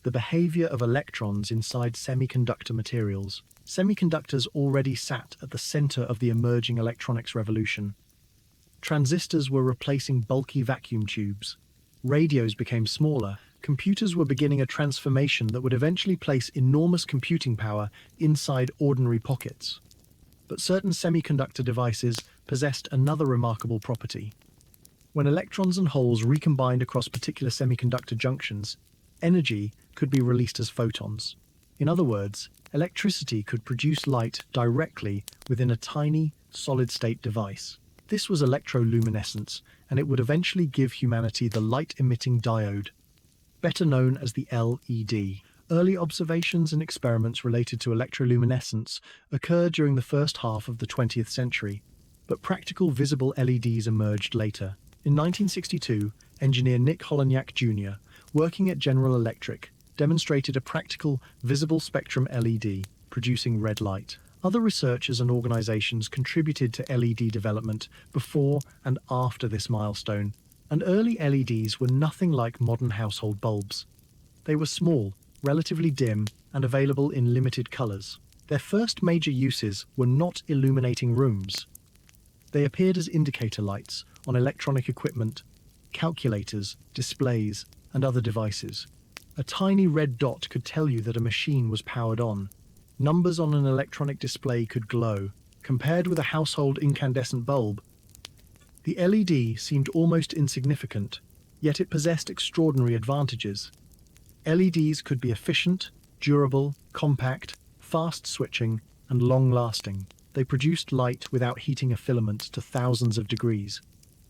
the behavior of electrons inside semiconductor materials. Semiconductors already sat at the center of the emerging electronics revolution. Transistors were replacing bulky vacuum tubes. Radios became smaller. Computers were beginning a transformation that would eventually place enormous computing power inside ordinary pockets. But certain semiconductor devices possessed another remarkable property. When electrons and holes recombined across particular semiconductor junctions, energy could be released as photons. In other words, electricity could produce light directly within a tiny, solid-state device. This was electroluminescence, and it would eventually give humanity the light-emitting diode, better known as the LED. Early observations and experiments related to electroluminescence occurred during the first half of the 20th century, but practical visible LEDs emerged later. In 1962, engineer Nick Holonyak Jr., working at General Electric, demonstrated a practical, visible spectrum LED, producing red light. Other researchers and organizations contributed to LED development before and after this milestone, And early LEDs were nothing like modern household bulbs. They were small, relatively dim, and available in limited colors. Their first major uses were not illuminating rooms. They appeared as indicator lights on electronic equipment, calculators, displays, and other devices. A tiny red dot could tell you that a machine was powered on. Numbers on an electronic display could glow. Compared with a household incandescent bulb, the LED seemed almost insignificant, yet it possessed extraordinary advantages. LEDs could be efficient, durable, compact, fast-switching, and long-lasting. They produced light without heating a filament to thousands of degrees.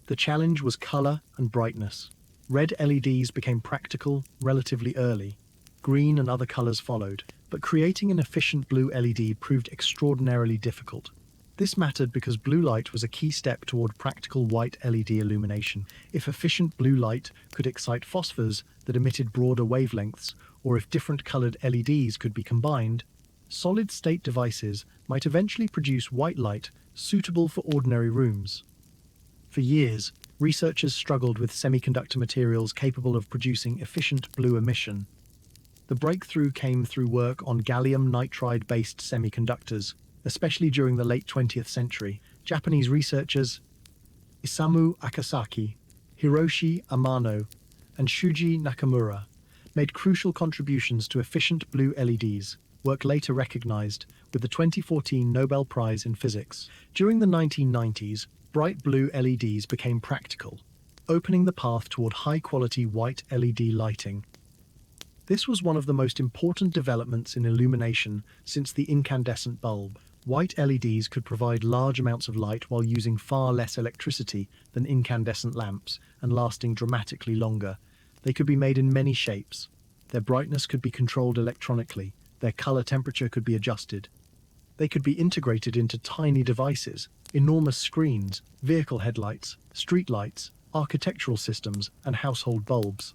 The challenge was color and brightness. Red LEDs became practical relatively early. Green and other colors followed, but creating an efficient blue LED proved extraordinarily difficult. This mattered because blue light was a key step toward practical white LED illumination. If efficient blue light could excite phosphors that emitted broader wavelengths, or if different colored LEDs could be combined, solid-state devices might eventually produce white light suitable for ordinary rooms. For years, researchers struggled with semiconductor materials capable of producing efficient blue emission. The breakthrough came through work on gallium nitride-based semiconductors, especially during the late 20th century. Japanese researchers Isamu Akasaki, Hiroshi Amano, and Shuji Nakamura made crucial contributions to efficient blue LEDs, work later recognized with the 2014 Nobel Prize in Physics. During the 1990s, bright blue LEDs became practical, opening the path toward high-quality white LED lighting. This was one of the most important developments in illumination since the incandescent bulb. White LEDs could provide large amounts of light while using far less electricity than incandescent lamps and lasting dramatically longer. They could be made in many shapes. Their brightness could be controlled electronically. Their color temperature could be adjusted. They could be integrated into tiny devices, enormous screens, vehicle headlights, streetlights, architectural systems, and household bulbs.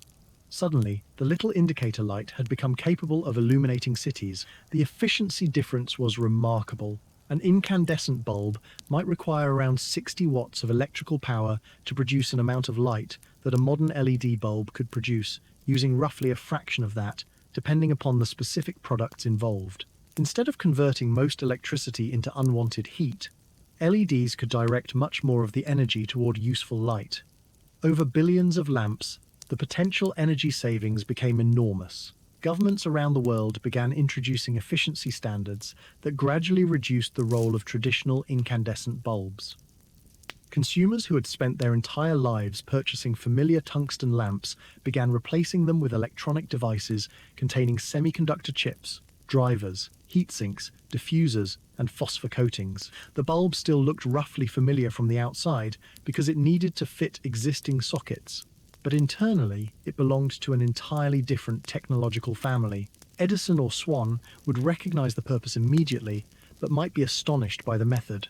Suddenly, the little indicator light had become capable of illuminating cities. The efficiency difference was remarkable. An incandescent bulb might require around 60 watts of electrical power to produce an amount of light that a modern LED bulb could produce, using roughly a fraction of that, depending upon the specific products involved. Instead of converting most electricity into unwanted heat, LEDs could direct much more of the energy toward useful light. Over billions of lamps, the potential energy savings became enormous. Governments around the world began introducing efficiency standards that gradually reduced the role of traditional incandescent bulbs. Consumers who had spent their entire lives purchasing familiar tungsten lamps began replacing them with electronic devices containing semiconductor chips, drivers, heat sinks, diffusers, and phosphor coatings. The bulb still looked roughly familiar from the outside because it needed to fit existing sockets. But internally, it belonged to an entirely different technological family. Edison or Swan would recognize the purpose immediately, but might be astonished by the method.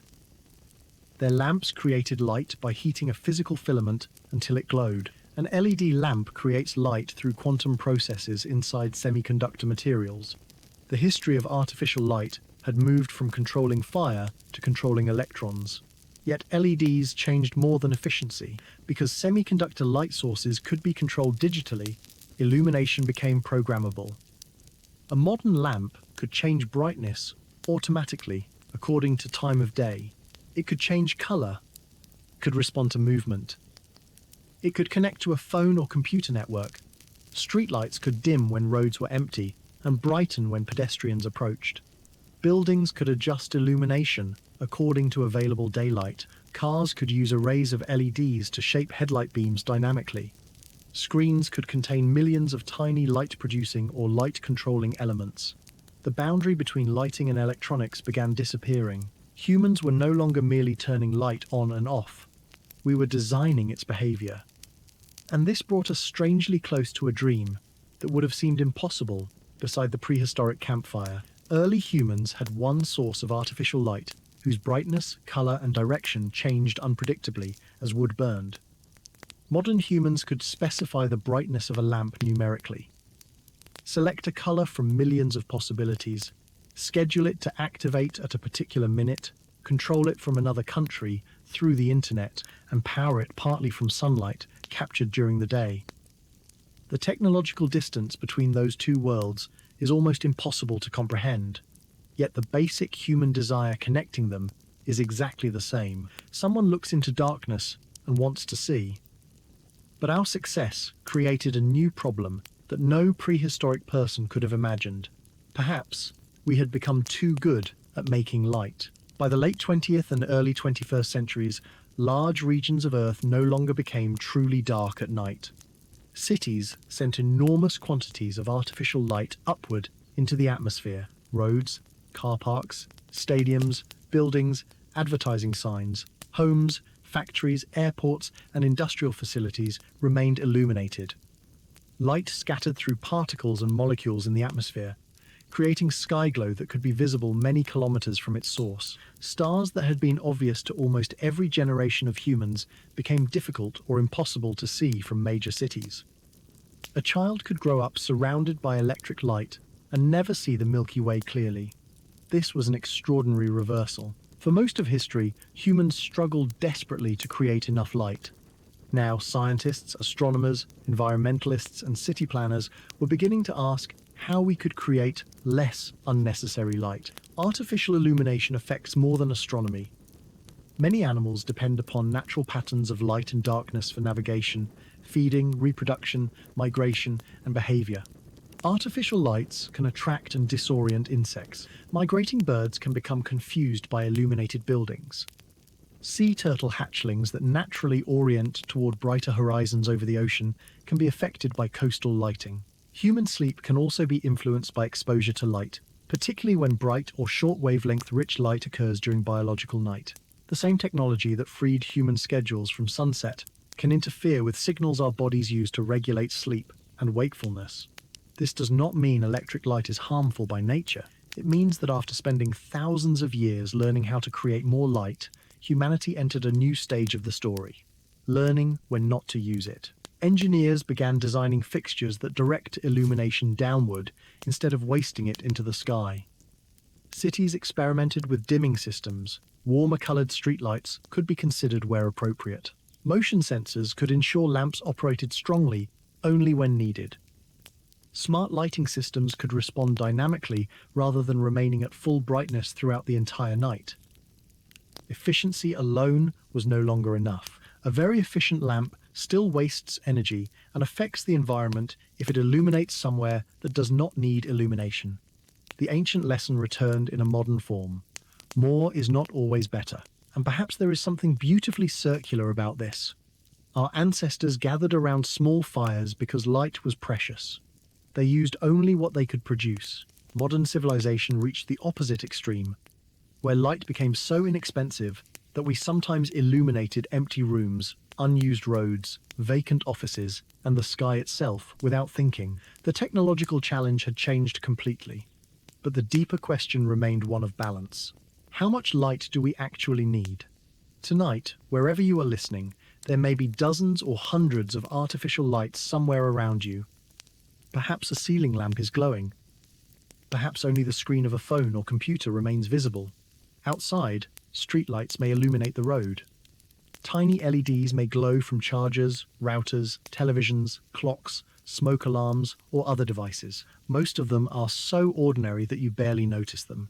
Their lamps created light by heating a physical filament until it glowed. An LED lamp creates light through quantum processes inside semiconductor materials. The history of artificial light had moved from controlling fire to controlling electrons. Yet LEDs changed more than efficiency. Because semiconductor light sources could be controlled digitally, illumination became programmable. A modern lamp could change brightness automatically according to time of day. It could change color, could respond to movement. It could connect to a phone or computer network. Streetlights could dim when roads were empty and brighten when pedestrians approached. Buildings could adjust illumination according to available daylight. Cars could use arrays of LEDs to shape headlight beams dynamically. Screens could contain millions of tiny light-producing or light-controlling elements. The boundary between lighting and electronics began disappearing. Humans were no longer merely turning light on and off. We were designing its behavior. And this brought us strangely close to a dream that would have seemed impossible beside the prehistoric campfire. Early humans had one source of artificial light, whose brightness, color, and direction changed unpredictably as wood burned. Modern humans could specify the brightness of a lamp numerically. Select a color from millions of possibilities, schedule it to activate at a particular minute, control it from another country through the internet, and power it partly from sunlight captured during the day. The technological distance between those two worlds is almost impossible to comprehend, yet the basic human desire connecting them is exactly the same. Someone looks into darkness and wants to see. But our success created a new problem that no prehistoric person could have imagined. Perhaps we had become too good at making light. By the late 20th and early 21st centuries, large regions of Earth no longer became truly dark at night. Cities sent enormous quantities of artificial light upward into the atmosphere. Roads, car parks, stadiums, buildings, advertising signs, homes, factories, airports, and industrial facilities remained illuminated. Light scattered through particles and molecules in the atmosphere, creating sky glow that could be visible many kilometers from its source. Stars that had been obvious to almost every generation of humans became difficult or impossible to see from major cities. A child could grow up surrounded by electric light and never see the Milky Way clearly. This was an extraordinary reversal. For most of history, humans struggled desperately to create enough light. Now, scientists, astronomers, environmentalists, and city planners were beginning to ask how we could create less unnecessary light. Artificial illumination affects more than astronomy. Many animals depend upon natural patterns of light and darkness for navigation, feeding, reproduction, migration, and behavior. Artificial lights can attract and disorient insects. Migrating birds can become confused by illuminated buildings. Sea turtle hatchlings that naturally orient toward brighter horizons over the ocean can be affected by coastal lighting. Human sleep can also be influenced by exposure to light, particularly when bright or short wavelength rich light occurs during biological night. The same technology that freed human schedules from sunset can interfere with signals our bodies use to regulate sleep and wakefulness. This does not mean electric light is harmful by nature. It means that after spending thousands of years learning how to create more light, humanity entered a new stage of the story, learning when not to use it. Engineers began designing fixtures that direct illumination downward instead of wasting it into the sky. Cities experimented with dimming systems. Warmer-colored streetlights could be considered where appropriate. Motion sensors could ensure lamps operated strongly only when needed. Smart lighting systems could respond dynamically rather than remaining at full brightness throughout the entire night. Efficiency alone was no longer enough. A very efficient lamp still wastes energy and affects the environment if it illuminates somewhere that does not need illumination. The ancient lesson returned in a modern form. More is not always better. And perhaps there is something beautifully circular about this. Our ancestors gathered around small fires because light was precious. They used only what they could produce. Modern civilization reached the opposite extreme, where light became so inexpensive that we sometimes illuminated empty rooms, unused roads, vacant offices, and the sky itself without thinking. The technological challenge had changed completely, but the deeper question remained one of balance. How much light do we actually need? Tonight, wherever you are listening, there may be dozens or hundreds of artificial lights somewhere around you. Perhaps a ceiling lamp is glowing. Perhaps only the screen of a phone or computer remains visible. Outside, streetlights may illuminate the road. Tiny LEDs may glow from chargers, routers, televisions, clocks, smoke alarms, or other devices. Most of them are so ordinary that you barely notice them.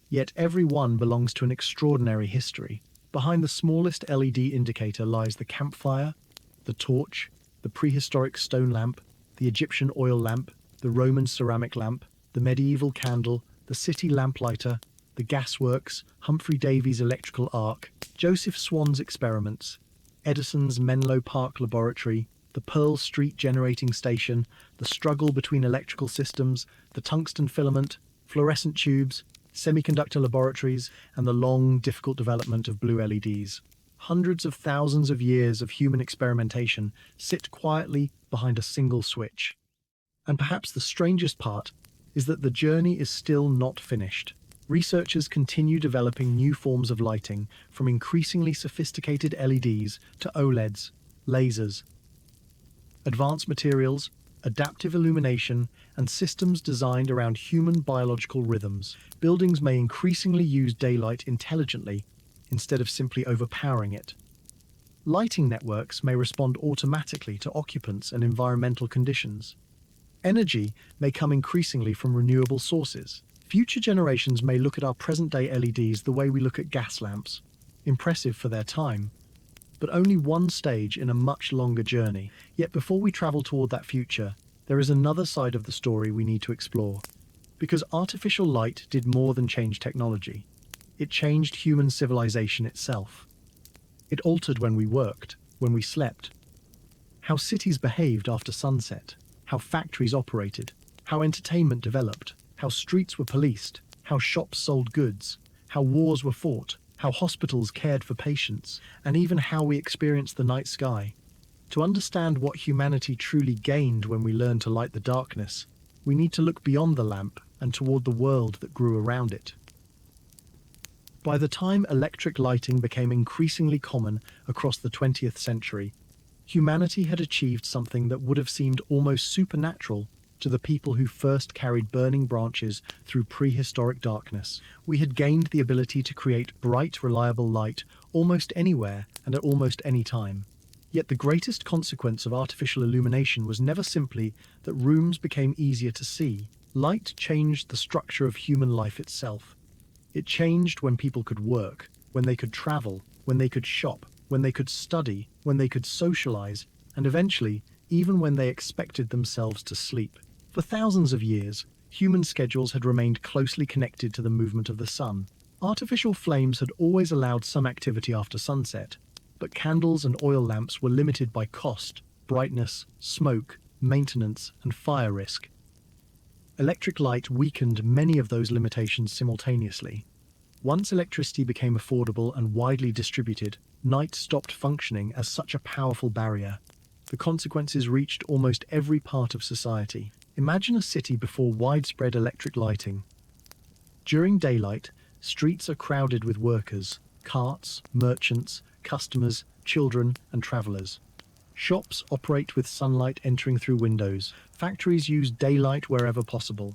Yet every one belongs to an extraordinary history. Behind the smallest LED indicator lies the campfire, the torch, the prehistoric stone lamp, the Egyptian oil lamp, the Roman ceramic lamp, the medieval candle, the city lamplighter, the gasworks, Humphrey Davy's electrical arc, Joseph Swan's experiments, Edison's Menlo Park laboratory, the Pearl Street generating station, the struggle between electrical systems, the tungsten filament, fluorescent tubes, semiconductor laboratories, and the long, difficult development of blue LEDs. Hundreds of thousands of years of human experimentation sit quietly behind a single switch. And perhaps the strangest part is that the journey is still not finished. Researchers continue developing new forms of lighting, from increasingly sophisticated LEDs to OLEDs, lasers, advanced materials, adaptive illumination, and systems designed around human biological rhythms. Buildings may increasingly use daylight intelligently instead of simply overpowering it. Lighting networks may respond automatically to occupants and environmental conditions. Energy may come increasingly from renewable sources. Future generations may look at our present-day LEDs the way we look at gas lamps, impressive for their time, but only one stage in a much longer journey. Yet before we travel toward that future, there is another side of the story we need to explore. Because artificial light did more than change technology. It changed human civilization itself. It altered when we worked, when we slept, how cities behaved after sunset, how factories operated, how entertainment developed, how streets were policed, how shops sold goods, how wars were fought, how hospitals cared for patients, and even how we experienced the night sky. To understand what humanity truly gained when we learned to light the darkness, we need to look beyond the lamp and toward the world that grew around it. By the time electric lighting became increasingly common across the 20th century, humanity had achieved something that would have seemed almost supernatural to the people who first carried burning branches through prehistoric darkness. We had gained the ability to create bright, reliable light almost anywhere and at almost any time. Yet the greatest consequence of artificial illumination was never simply that rooms became easier to see. Light changed the structure of human life itself. It changed when people could work, when they could travel, when they could shop, when they could study, when they could socialize, and eventually, even when they expected themselves to sleep. For thousands of years, human schedules had remained closely connected to the movement of the sun. Artificial flames had always allowed some activity after sunset, but candles and oil lamps were limited by cost, brightness, smoke, maintenance, and fire risk. Electric light weakened many of those limitations simultaneously. Once electricity became affordable and widely distributed, night stopped functioning as such a powerful barrier. The consequences reached almost every part of society. Imagine a city before widespread electric lighting. During daylight, streets are crowded with workers, carts, merchants, customers, children, and travelers. Shops operate with sunlight entering through windows. Factories use daylight wherever possible.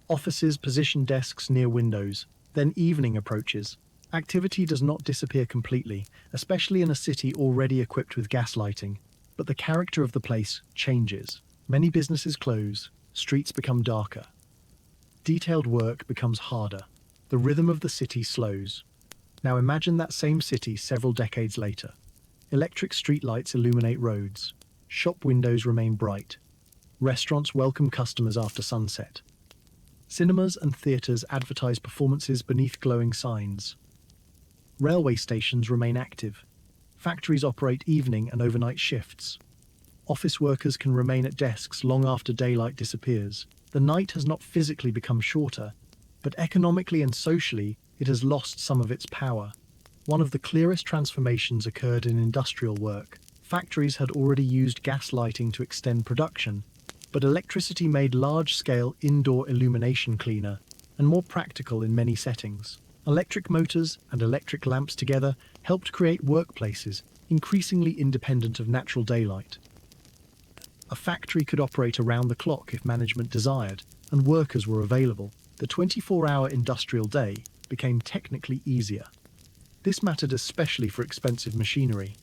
Offices position desks near windows. Then evening approaches. Activity does not disappear completely, especially in a city already equipped with gas lighting. But the character of the place changes. Many businesses close. Streets become darker. Detailed work becomes harder. The rhythm of the city slows. Now imagine that same city several decades later. Electric streetlights illuminate roads. Shop windows remain bright. Restaurants welcome customers after sunset. Cinemas and theaters advertise performances beneath glowing signs. Railway stations remain active. Factories operate evening and overnight shifts. Office workers can remain at desks long after daylight disappears. The night has not physically become shorter, but economically and socially, it has lost some of its power. One of the clearest transformations occurred in industrial work. Factories had already used gas lighting to extend production, but electricity made large-scale indoor illumination cleaner and more practical in many settings. Electric motors and electric lamps together helped create workplaces increasingly independent of natural daylight. A factory could operate around the clock if management desired, and workers were available. The 24-hour industrial day became technically easier. This mattered especially for expensive machinery.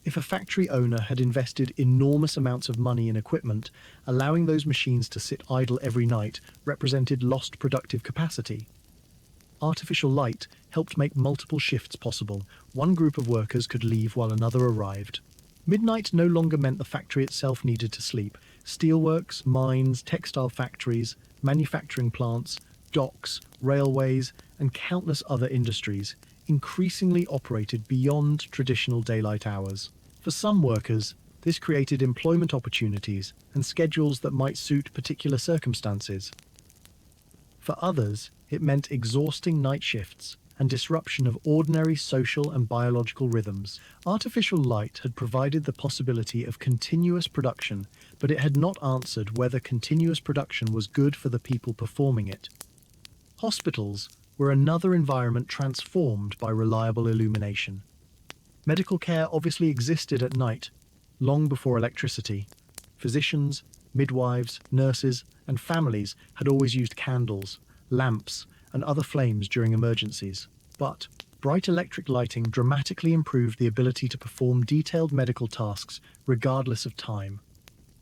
If a factory owner had invested enormous amounts of money in equipment, allowing those machines to sit idle every night represented lost productive capacity. Artificial light helped make multiple shifts possible. One group of workers could leave while another arrived. Midnight no longer meant the factory itself needed to sleep. Steelworks, mines, textile factories, manufacturing plants, docks, railways, and countless other industries increasingly operated beyond traditional daylight hours. For some workers, this created employment opportunities and schedules that might suit particular circumstances. For others, it meant exhausting night shifts and disruption of ordinary social and biological rhythms. Artificial light had provided the possibility of continuous production, but it had not answered whether continuous production was good for the people performing it. Hospitals were another environment transformed by reliable illumination. Medical care obviously existed at night, long before electricity. Physicians, Midwives, nurses, and families had always used candles, lamps, and other flames during emergencies. But bright electric lighting dramatically improved the ability to perform detailed medical tasks regardless of time.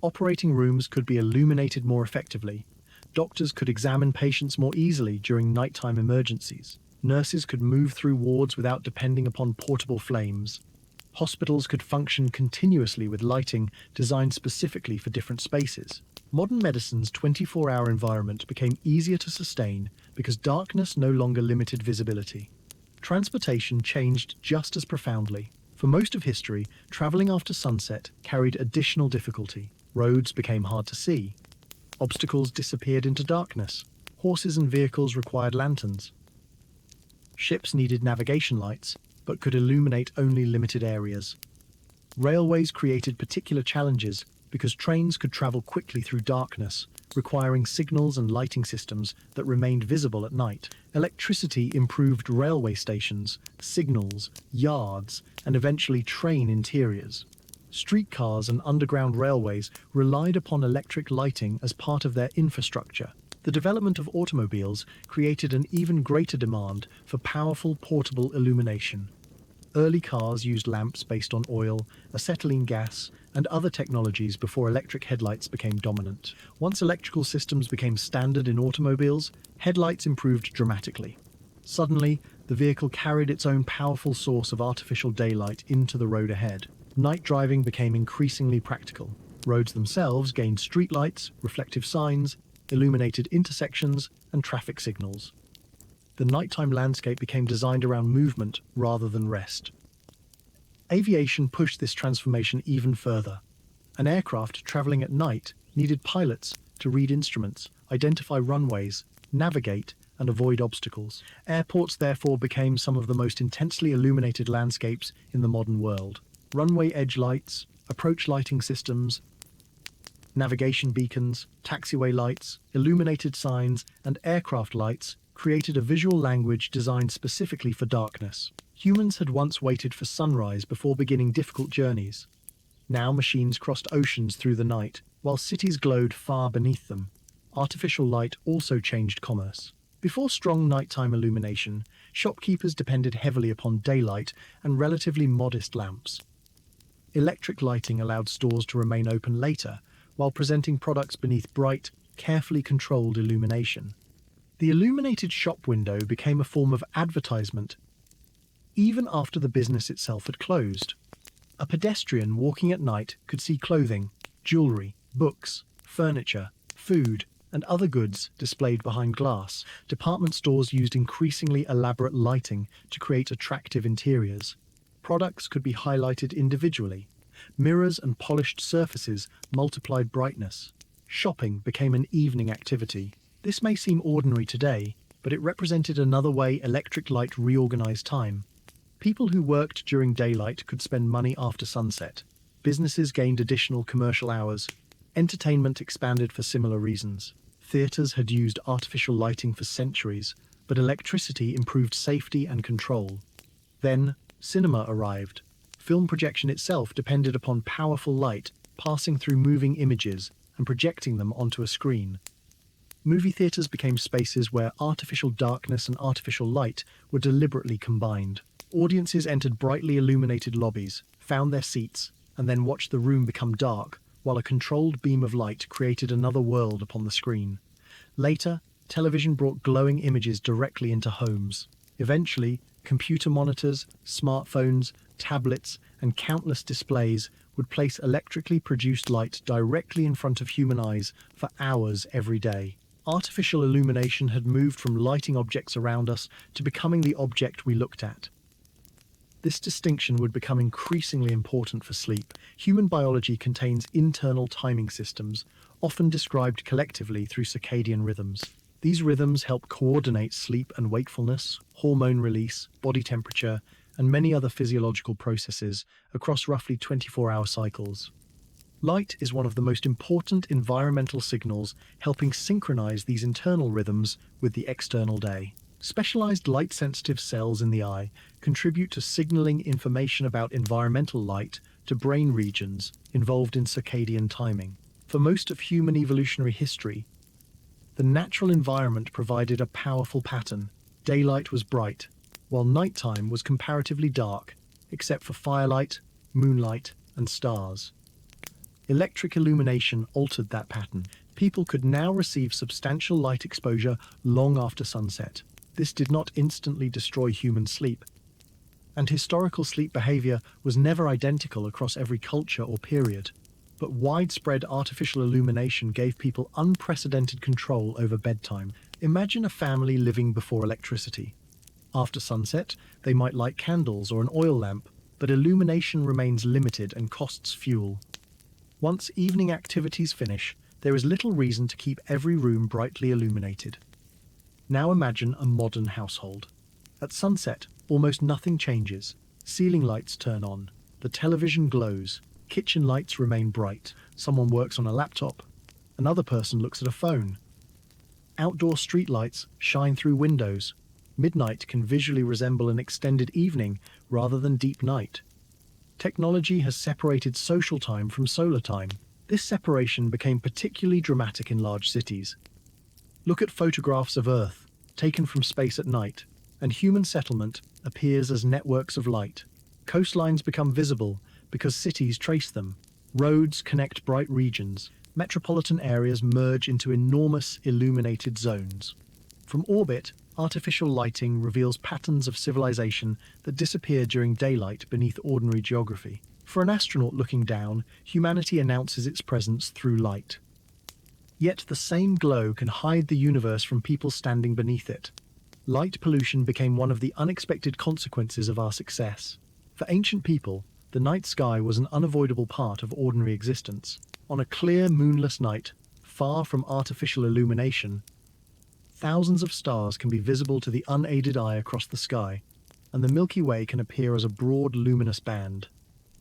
Operating rooms could be illuminated more effectively. Doctors could examine patients more easily during nighttime emergencies. Nurses could move through wards without depending upon portable flames. Hospitals could function continuously with lighting designed specifically for different spaces. Modern medicine's 24-hour environment became easier to sustain because darkness no longer limited visibility. Transportation changed just as profoundly. For most of history, traveling after sunset carried additional difficulty. Roads became hard to see. Obstacles disappeared into darkness. Horses and vehicles required lanterns. Ships needed navigation lights, but could illuminate only limited areas. Railways created particular challenges because trains could travel quickly through darkness, requiring signals and lighting systems that remained visible at night. Electricity improved railway stations, signals, yards, and eventually train interiors. Streetcars and underground railways relied upon electric lighting as part of their infrastructure. The development of automobiles created an even greater demand for powerful portable illumination. Early cars used lamps based on oil, acetylene gas, and other technologies before electric headlights became dominant. Once electrical systems became standard in automobiles, headlights improved dramatically. Suddenly, the vehicle carried its own powerful source of artificial daylight into the road ahead. Night driving became increasingly practical. Roads themselves gained streetlights, reflective signs, illuminated intersections, and traffic signals. The nighttime landscape became designed around movement rather than rest. Aviation pushed this transformation even further. An aircraft traveling at night needed pilots to read instruments, identify runways, navigate, and avoid obstacles. Airports therefore became some of the most intensely illuminated landscapes in the modern world. Runway edge lights, approach lighting systems, navigation beacons, taxiway lights, illuminated signs, and aircraft lights created a visual language designed specifically for darkness. Humans had once waited for sunrise before beginning difficult journeys. Now machines crossed oceans through the night, while cities glowed far beneath them. Artificial light also changed commerce. Before strong nighttime illumination, shopkeepers depended heavily upon daylight and relatively modest lamps. Electric lighting allowed stores to remain open later, while presenting products beneath bright, carefully controlled illumination. The illuminated shop window became a form of advertisement, even after the business itself had closed. A pedestrian walking at night could see clothing, jewelry, books, furniture, food, and other goods displayed behind glass. Department stores used increasingly elaborate lighting to create attractive interiors. Products could be highlighted individually. Mirrors and polished surfaces multiplied brightness. Shopping became an evening activity. This may seem ordinary today, but it represented another way electric light reorganized time. People who worked during daylight could spend money after sunset. Businesses gained additional commercial hours. Entertainment expanded for similar reasons. Theaters had used artificial lighting for centuries, but electricity improved safety and control. Then, cinema arrived. Film projection itself depended upon powerful light passing through moving images and projecting them onto a screen. Movie theaters became spaces where artificial darkness and artificial light were deliberately combined. Audiences entered brightly illuminated lobbies, found their seats, and then watched the room become dark, while a controlled beam of light created another world upon the screen. Later, television brought glowing images directly into homes. Eventually, computer monitors, smartphones, tablets, and countless displays would place electrically produced light directly in front of human eyes for hours every day. Artificial illumination had moved from lighting objects around us to becoming the object we looked at. This distinction would become increasingly important for sleep. Human biology contains internal timing systems, often described collectively through circadian rhythms. These rhythms help coordinate sleep and wakefulness, hormone release, body temperature, and many other physiological processes across roughly 24-hour cycles. Light is one of the most important environmental signals, helping synchronize these internal rhythms with the external day. Specialized light-sensitive cells in the eye contribute to signaling information about environmental light to brain regions involved in circadian timing. For For most of human evolutionary history, the natural environment provided a powerful pattern. Daylight was bright, while nighttime was comparatively dark, except for firelight, moonlight, and stars. Electric illumination altered that pattern. People could now receive substantial light exposure long after sunset. This did not instantly destroy human sleep, and historical sleep behavior was never identical across every culture or period. But widespread artificial illumination gave people unprecedented control over bedtime. Imagine a family living before electricity. After sunset, they might light candles or an oil lamp, but illumination remains limited and costs fuel. Once evening activities finish, there is little reason to keep every room brightly illuminated. Now imagine a modern household. At sunset, almost nothing changes. Ceiling lights turn on, the television glows, kitchen lights remain bright, someone works on a laptop, another person looks at a phone. Outdoor streetlights shine through windows. Midnight can visually resemble an extended evening rather than deep night. Technology has separated social time from solar time. This separation became particularly dramatic in large cities. Look at photographs of Earth, taken from space at night, and human settlement appears as networks of light. Coastlines become visible because cities trace them. Roads connect bright regions. Metropolitan areas merge into enormous illuminated zones. From orbit, artificial lighting reveals patterns of civilization that disappear during daylight beneath ordinary geography. For an astronaut looking down, humanity announces its presence through light. Yet the same glow can hide the universe from people standing beneath it. Light pollution became one of the unexpected consequences of our success. For ancient people, the night sky was an unavoidable part of ordinary existence. On a clear, moonless night, far from artificial illumination, thousands of stars can be visible to the unaided eye across the sky, and the Milky Way can appear as a broad, luminous band.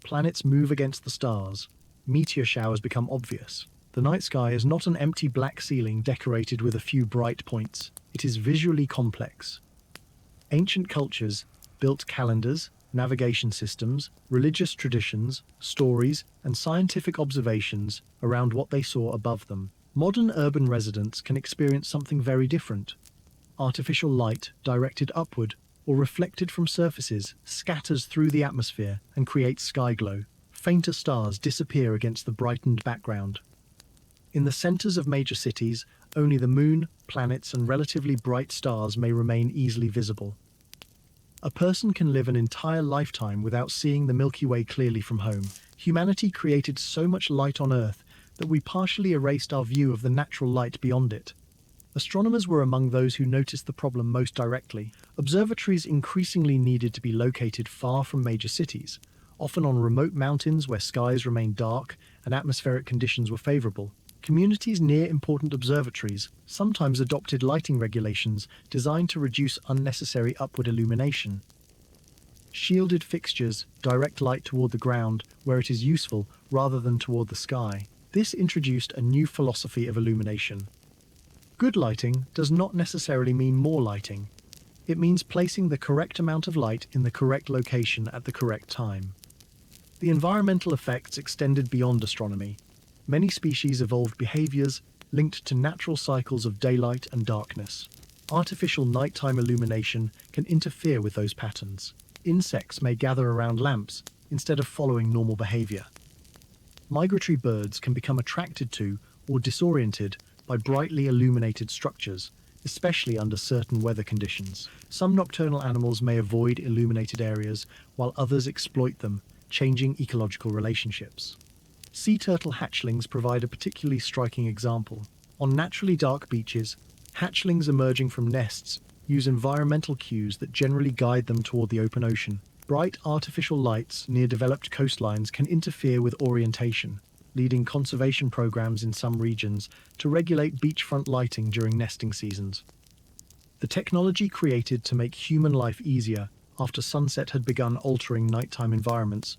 Planets move against the stars. Meteor showers become obvious. The night sky is not an empty black ceiling decorated with a few bright points. It is visually complex. Ancient cultures built calendars, navigation systems, religious traditions, stories, and scientific observations around what they saw above them. Modern urban residents can experience something very different. Artificial light, directed upward or reflected from surfaces, scatters through the atmosphere and creates sky glow. Fainter stars disappear against the brightened background. In the centers of major cities, only the moon, planets, and relatively bright stars may remain easily visible. A person can live an entire lifetime without seeing the Milky Way clearly from home. Humanity created so much light on Earth that we partially erased our view of the natural light beyond it. Astronomers were among those who noticed the problem most directly. Observatories increasingly needed to be located far from major cities, often on remote mountains where skies remained dark and atmospheric conditions were favorable. Communities near important observatories sometimes adopted lighting regulations designed to reduce unnecessary upward illumination. Shielded fixtures direct light toward the ground where it is useful rather than toward the sky. This introduced a new philosophy of illumination. Good lighting does not necessarily mean more lighting. It means placing the correct amount of light in the correct location at the correct time. The environmental effects extended beyond astronomy. Many species evolved behaviors linked to natural cycles of daylight and darkness. Artificial nighttime illumination can interfere with those patterns. Insects may gather around lamps instead of following normal behavior. Migratory birds can become attracted to or disoriented by brightly illuminated structures, especially under certain weather conditions. Some nocturnal animals may avoid illuminated areas, while others exploit them, changing ecological relationships. Sea turtle hatchlings provide a particularly striking example. On naturally dark beaches, hatchlings emerging from nests use environmental cues that generally guide them toward the open ocean. Bright artificial lights near developed coastlines can interfere with orientation, leading conservation programs in some regions to regulate beachfront lighting during nesting seasons. The technology created to make human life easier after sunset had begun altering nighttime environments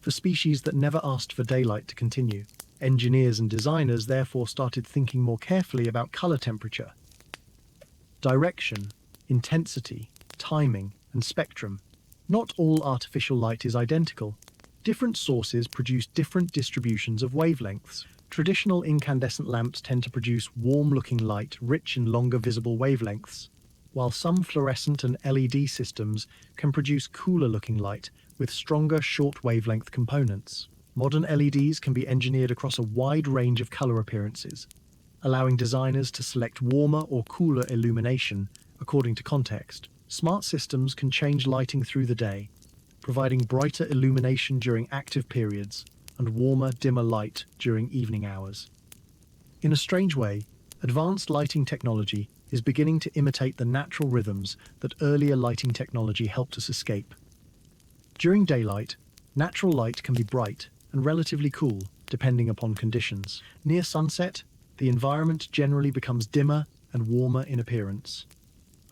for species that never asked for daylight to continue. Engineers and designers therefore started thinking more carefully about color temperature, direction, intensity, timing, and spectrum. Not all artificial light is identical. Different sources produce different distributions of wavelengths. Traditional incandescent lamps tend to produce warm-looking light rich in longer visible wavelengths, while some fluorescent and LED systems can produce cooler-looking light with stronger short-wavelength components. Modern LEDs can be engineered across a wide range of color appearances, allowing designers to select warmer or cooler illumination according to context. Smart systems can change lighting through the day, providing brighter illumination during active periods and warmer, dimmer light during evening hours. In a strange way, advanced lighting technology is beginning to imitate the natural rhythms that earlier lighting technology helped us escape. During daylight, natural light can be bright and relatively cool, depending upon conditions. Near sunset, the environment generally becomes dimmer and warmer in appearance.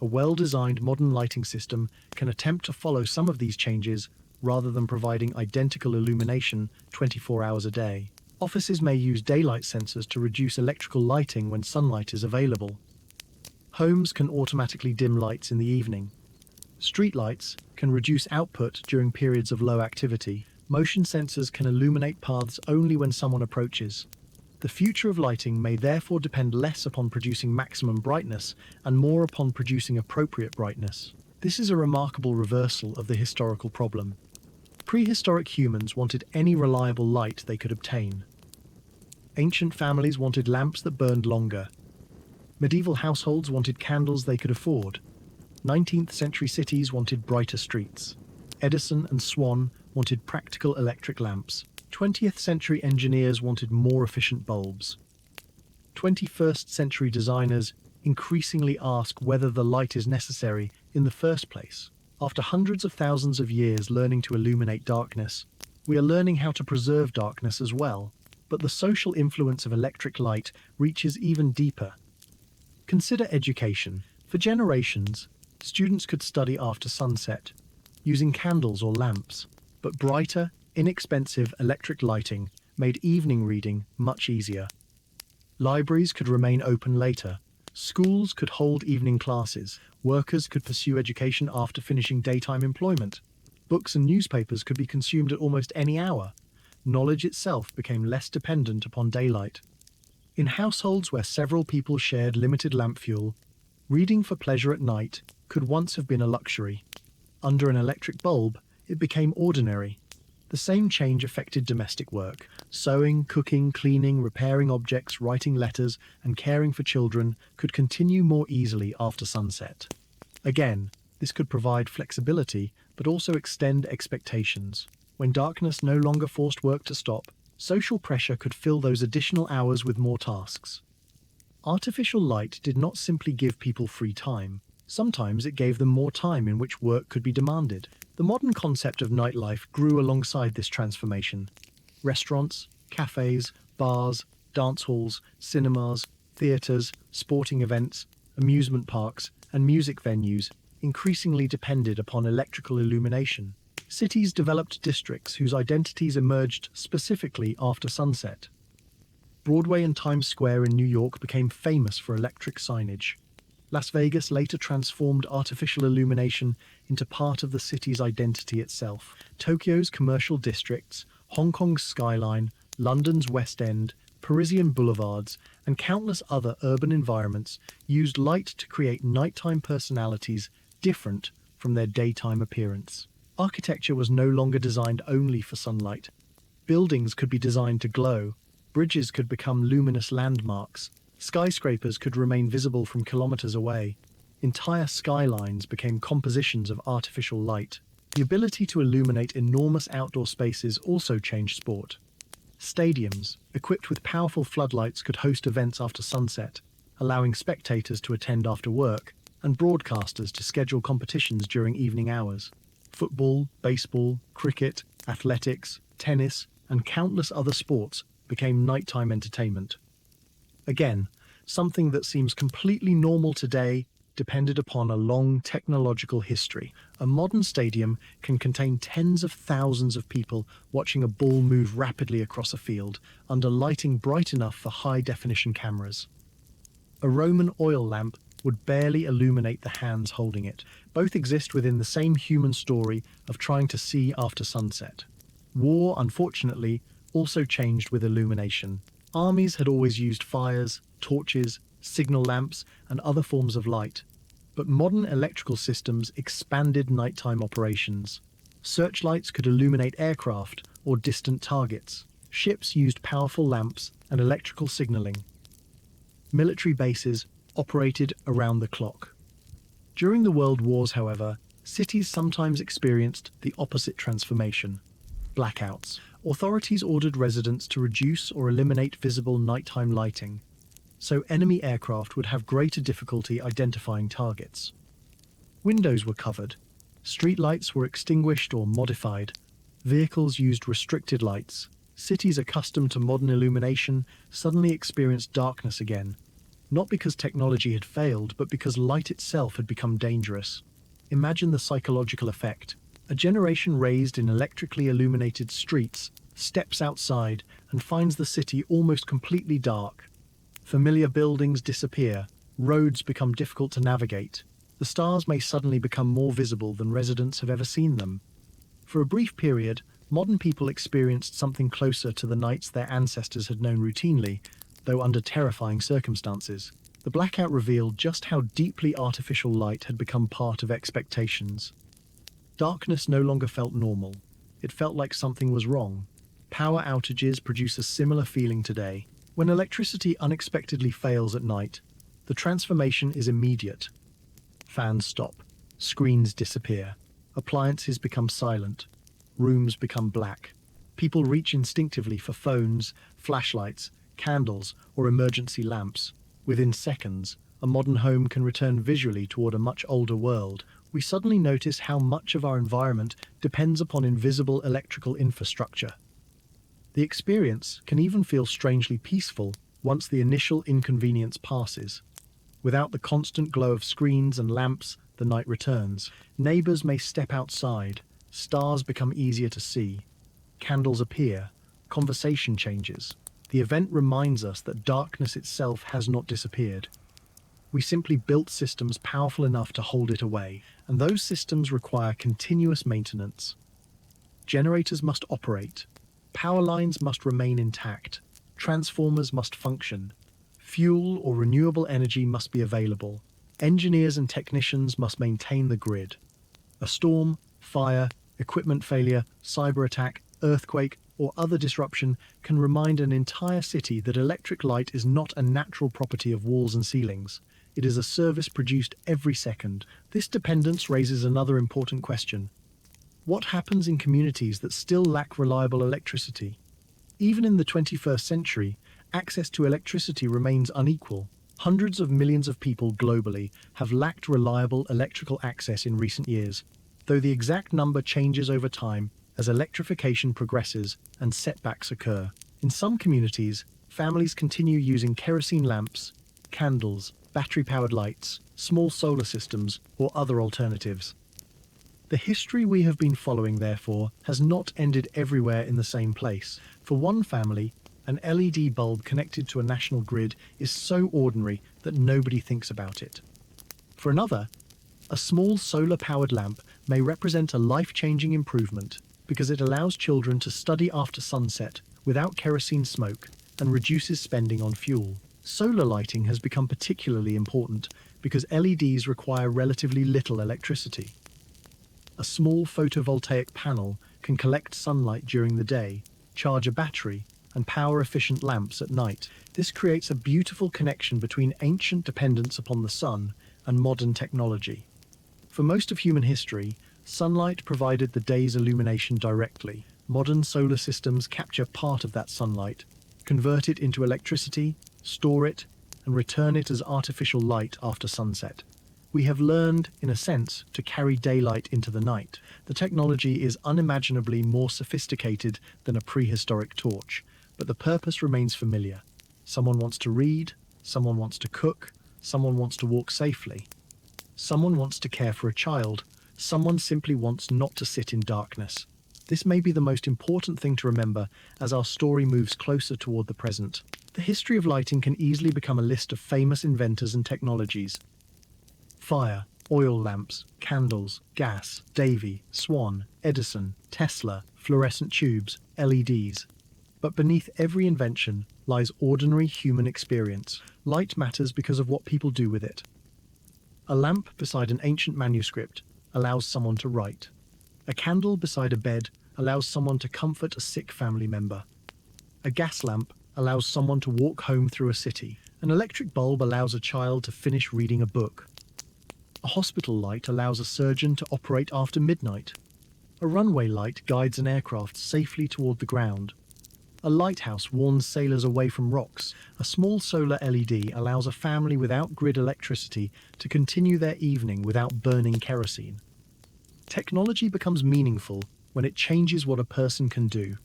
A well-designed modern lighting system can attempt to follow some of these changes rather than providing identical illumination 24 hours a day. Offices may use daylight sensors to reduce electrical lighting when sunlight is available. Homes can automatically dim lights in the evening. Streetlights can reduce output during periods of low activity. Motion sensors can illuminate paths only when someone approaches. The future of lighting may therefore depend less upon producing maximum brightness and more upon producing appropriate brightness. This is a remarkable reversal of the historical problem. Prehistoric humans wanted any reliable light they could obtain. Ancient families wanted lamps that burned longer. Medieval households wanted candles they could afford. 19th-century cities wanted brighter streets. Edison and Swan wanted practical electric lamps. 20th-century engineers wanted more efficient bulbs. 21st-century designers increasingly ask whether the light is necessary in the first place. After hundreds of thousands of years learning to illuminate darkness, we are learning how to preserve darkness as well. But the social influence of electric light reaches even deeper. Consider education. For generations, students could study after sunset, using candles or lamps, but brighter, inexpensive electric lighting made evening reading much easier. Libraries could remain open later. Schools could hold evening classes. Workers could pursue education after finishing daytime employment. Books and newspapers could be consumed at almost any hour. Knowledge itself became less dependent upon daylight. In households where several people shared limited lamp fuel, reading for pleasure at night could once have been a luxury. Under an electric bulb, it became ordinary. The same change affected domestic work. Sewing, cooking, cleaning, repairing objects, writing letters, and caring for children could continue more easily after sunset. Again, this could provide flexibility, but also extend expectations. When darkness no longer forced work to stop, social pressure could fill those additional hours with more tasks. Artificial light did not simply give people free time. Sometimes it gave them more time in which work could be demanded. The modern concept of nightlife grew alongside this transformation. Restaurants, cafes, bars, dance halls, cinemas, theaters, sporting events, amusement parks, and music venues increasingly depended upon electrical illumination. Cities developed districts whose identities emerged specifically after sunset. Broadway and Times Square in New York became famous for electric signage. Las Vegas later transformed artificial illumination into part of the city's identity itself. Tokyo's commercial districts, Hong Kong's skyline, London's West End, Parisian boulevards, and countless other urban environments used light to create nighttime personalities different from their daytime appearance. Architecture was no longer designed only for sunlight. Buildings could be designed to glow, bridges could become luminous landmarks, skyscrapers could remain visible from kilometers away. Entire skylines became compositions of artificial light. The ability to illuminate enormous outdoor spaces also changed sport. Stadiums, equipped with powerful floodlights, could host events after sunset, allowing spectators to attend after work, and broadcasters to schedule competitions during evening hours. Football, baseball, cricket, athletics, tennis, and countless other sports became nighttime entertainment. Again, something that seems completely normal today depended upon a long technological history. A modern stadium can contain tens of thousands of people watching a ball move rapidly across a field under lighting bright enough for high-definition cameras. A Roman oil lamp would barely illuminate the hands holding it. Both exist within the same human story of trying to see after sunset. War, unfortunately, also changed with illumination. Armies had always used fires, torches, signal lamps, and other forms of light, but modern electrical systems expanded nighttime operations. Searchlights could illuminate aircraft or distant targets. Ships used powerful lamps and electrical signaling. Military bases operated around the clock. During the World Wars, however, cities sometimes experienced the opposite transformation: blackouts. Authorities ordered residents to reduce or eliminate visible nighttime lighting, so enemy aircraft would have greater difficulty identifying targets. Windows were covered, streetlights were extinguished or modified, vehicles used restricted lights. Cities accustomed to modern illumination suddenly experienced darkness again, not because technology had failed, but because light itself had become dangerous. Imagine the psychological effect. A generation raised in electrically illuminated streets steps outside and finds the city almost completely dark. Familiar buildings disappear, roads become difficult to navigate. The stars may suddenly become more visible than residents have ever seen them. For a brief period, modern people experienced something closer to the nights their ancestors had known routinely, though under terrifying circumstances. The blackout revealed just how deeply artificial light had become part of expectations. Darkness no longer felt normal. It felt like something was wrong. Power outages produce a similar feeling today. When electricity unexpectedly fails at night, the transformation is immediate. Fans stop, screens disappear, appliances become silent, rooms become black. People reach instinctively for phones, flashlights, candles, or emergency lamps. Within seconds, a modern home can return visually toward a much older world. We suddenly notice how much of our environment depends upon invisible electrical infrastructure. The experience can even feel strangely peaceful once the initial inconvenience passes. Without the constant glow of screens and lamps, the night returns. Neighbors may step outside, stars become easier to see, candles appear, conversation changes. The event reminds us that darkness itself has not disappeared. We simply built systems powerful enough to hold it away, and those systems require continuous maintenance. Generators must operate, power lines must remain intact, transformers must function, fuel or renewable energy must be available, engineers and technicians must maintain the grid. A storm, fire, equipment failure, cyber attack, earthquake, or other disruption can remind an entire city that electric light is not a natural property of walls and ceilings. It is a service produced every second. This dependence raises another important question. What happens in communities that still lack reliable electricity? Even in the 21st century, access to electricity remains unequal. Hundreds of millions of people globally have lacked reliable electrical access in recent years, though the exact number changes over time as electrification progresses and setbacks occur. In some communities, families continue using kerosene lamps, candles, battery-powered lights, small solar systems, or other alternatives. The history we have been following, therefore, has not ended everywhere in the same place. For one family, an LED bulb connected to a national grid is so ordinary that nobody thinks about it. For another, a small solar-powered lamp may represent a life-changing improvement because it allows children to study after sunset without kerosene smoke and reduces spending on fuel. Solar lighting has become particularly important because LEDs require relatively little electricity. A small photovoltaic panel can collect sunlight during the day, charge a battery, and power efficient lamps at night. This creates a beautiful connection between ancient dependence upon the sun and modern technology. For most of human history, sunlight provided the day's illumination directly. Modern solar systems capture part of that sunlight, convert it into electricity, store it, and return it as artificial light after sunset. We have learned, in a sense, to carry daylight into the night. The technology is unimaginably more sophisticated than a prehistoric torch, but the purpose remains familiar. Someone wants to read, someone wants to cook, someone wants to walk safely. Someone wants to care for a child, someone simply wants not to sit in darkness. This may be the most important thing to remember as our story moves closer toward the present. The history of lighting can easily become a list of famous inventors and technologies. Fire, oil lamps, candles, gas, Davy, Swan, Edison, Tesla, fluorescent tubes, LEDs. But beneath every invention lies ordinary human experience. Light matters because of what people do with it. A lamp beside an ancient manuscript allows someone to write. A candle beside a bed allows someone to comfort a sick family member. A gas lamp allows someone to walk home through a city. An electric bulb allows a child to finish reading a book. A hospital light allows a surgeon to operate after midnight. A runway light guides an aircraft safely toward the ground. A lighthouse warns sailors away from rocks. A small solar LED allows a family without grid electricity to continue their evening without burning kerosene. Technology becomes meaningful when it changes what a person can do.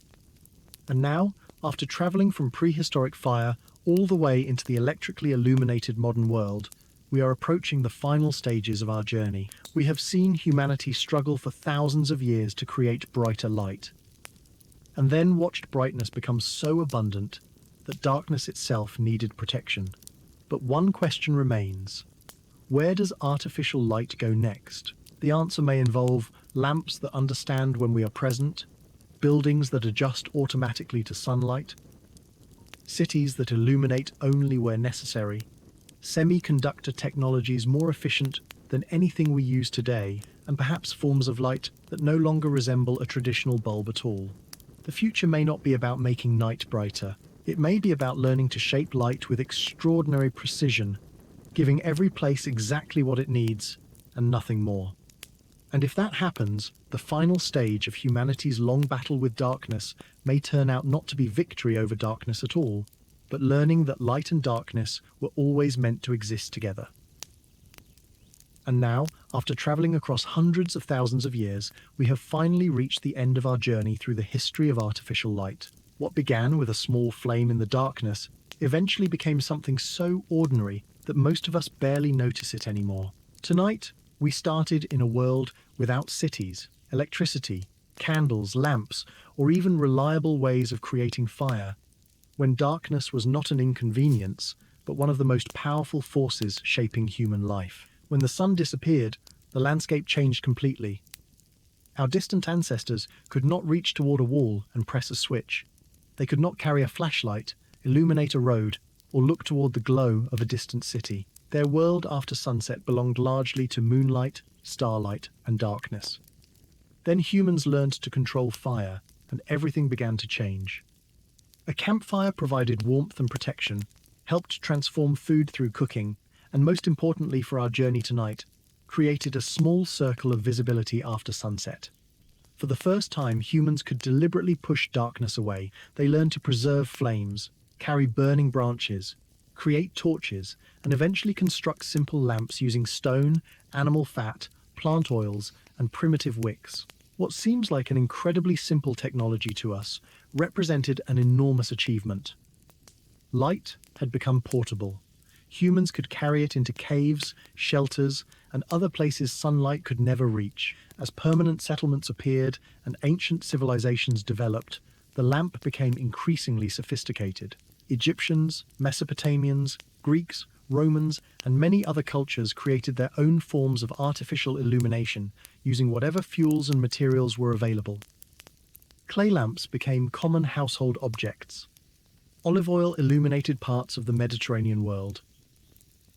And now, after traveling from prehistoric fire all the way into the electrically illuminated modern world, we are approaching the final stages of our journey. We have seen humanity struggle for thousands of years to create brighter light, and then watched brightness become so abundant that darkness itself needed protection. But one question remains: where does artificial light go next? The answer may involve lamps that understand when we are present, buildings that adjust automatically to sunlight, cities that illuminate only where necessary, semiconductor technologies more efficient than anything we use today, and perhaps forms of light that no longer resemble a traditional bulb at all. The future may not be about making night brighter. It may be about learning to shape light with extraordinary precision, giving every place exactly what it needs and nothing more. And if that happens, the final stage of humanity's long battle with darkness may turn out not to be victory over darkness at all, but learning that light and darkness were always meant to exist together. And now, after traveling across hundreds of thousands of years, we have finally reached the end of our journey through the history of artificial light. What began with a small flame in the darkness eventually became something so ordinary that most of us barely notice it anymore. Tonight, we started in a world without cities, electricity, candles, lamps, or even reliable ways of creating fire, when darkness was not an inconvenience, but one of the most powerful forces shaping human life. When the sun disappeared, the landscape changed completely. Our distant ancestors could not reach toward a wall and press a switch. They could not carry a flashlight, illuminate a road, or look toward the glow of a distant city. Their world after sunset belonged largely to moonlight, starlight, and darkness. Then humans learned to control fire, and everything began to change. A campfire provided warmth and protection, helped transform food through cooking, and most importantly for our journey tonight, created a small circle of visibility after sunset. For the first time, humans could deliberately push darkness away. They learned to preserve flames, carry burning branches, create torches, and eventually construct simple lamps using stone, animal fat, plant oils, and primitive wicks. What seems like an incredibly simple technology to us represented an enormous achievement. Light had become portable. Humans could carry it into caves, shelters, and other places sunlight could never reach. As permanent settlements appeared and ancient civilizations developed, the lamp became increasingly sophisticated. Egyptians, Mesopotamians, Greeks, Romans, and many other cultures created their own forms of artificial illumination using whatever fuels and materials were available. Clay lamps became common household objects. Olive oil illuminated parts of the Mediterranean world.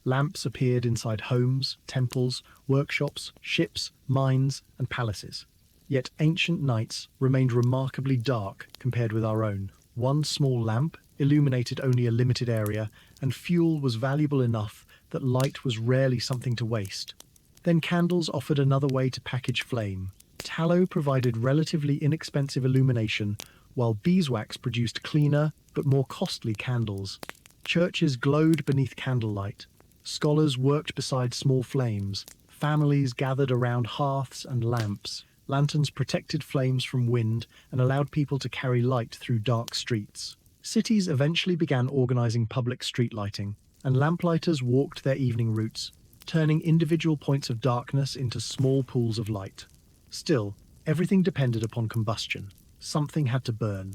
Lamps appeared inside homes, temples, workshops, ships, mines, and palaces. Yet ancient nights remained remarkably dark compared with our own. One small lamp illuminated only a limited area, and fuel was valuable enough that light was rarely something to waste. Then candles offered another way to package flame. Tallow provided relatively inexpensive illumination, while beeswax produced cleaner but more costly candles. Churches glowed beneath candlelight. Scholars worked beside small flames. Families gathered around hearths and lamps. Lanterns protected flames from wind and allowed people to carry light through dark streets. Cities eventually began organizing public street lighting, and lamplighters walked their evening routes, turning individual points of darkness into small pools of light. Still, everything depended upon combustion. Something had to burn.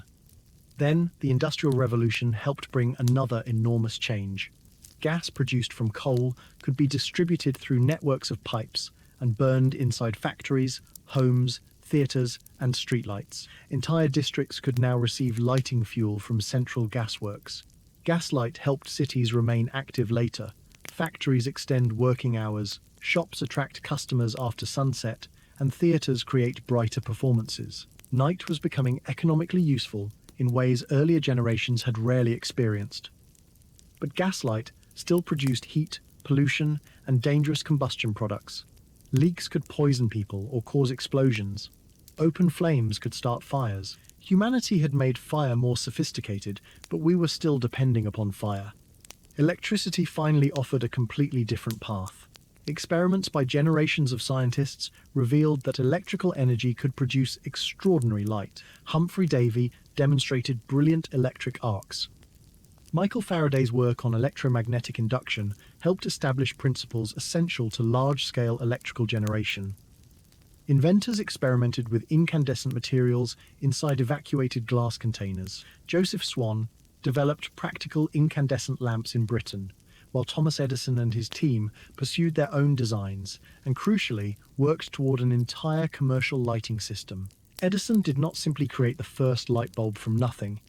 Then, the Industrial Revolution helped bring another enormous change. Gas produced from coal could be distributed through networks of pipes and burned inside factories, homes, theatres, and streetlights. Entire districts could now receive lighting fuel from central gasworks. Gaslight helped cities remain active later. Factories extend working hours, shops attract customers after sunset, and theatres create brighter performances. Night was becoming economically useful in ways earlier generations had rarely experienced. But gaslight still produced heat, pollution, and dangerous combustion products. Leaks could poison people or cause explosions. Open flames could start fires. Humanity had made fire more sophisticated, but we were still depending upon fire. Electricity finally offered a completely different path. Experiments by generations of scientists revealed that electrical energy could produce extraordinary light. Humphrey Davy demonstrated brilliant electric arcs. Michael Faraday's work on electromagnetic induction helped establish principles essential to large-scale electrical generation. Inventors experimented with incandescent materials inside evacuated glass containers. Joseph Swan developed practical incandescent lamps in Britain, while Thomas Edison and his team pursued their own designs and, crucially, worked toward an entire commercial lighting system. Edison did not simply create the first light bulb from nothing.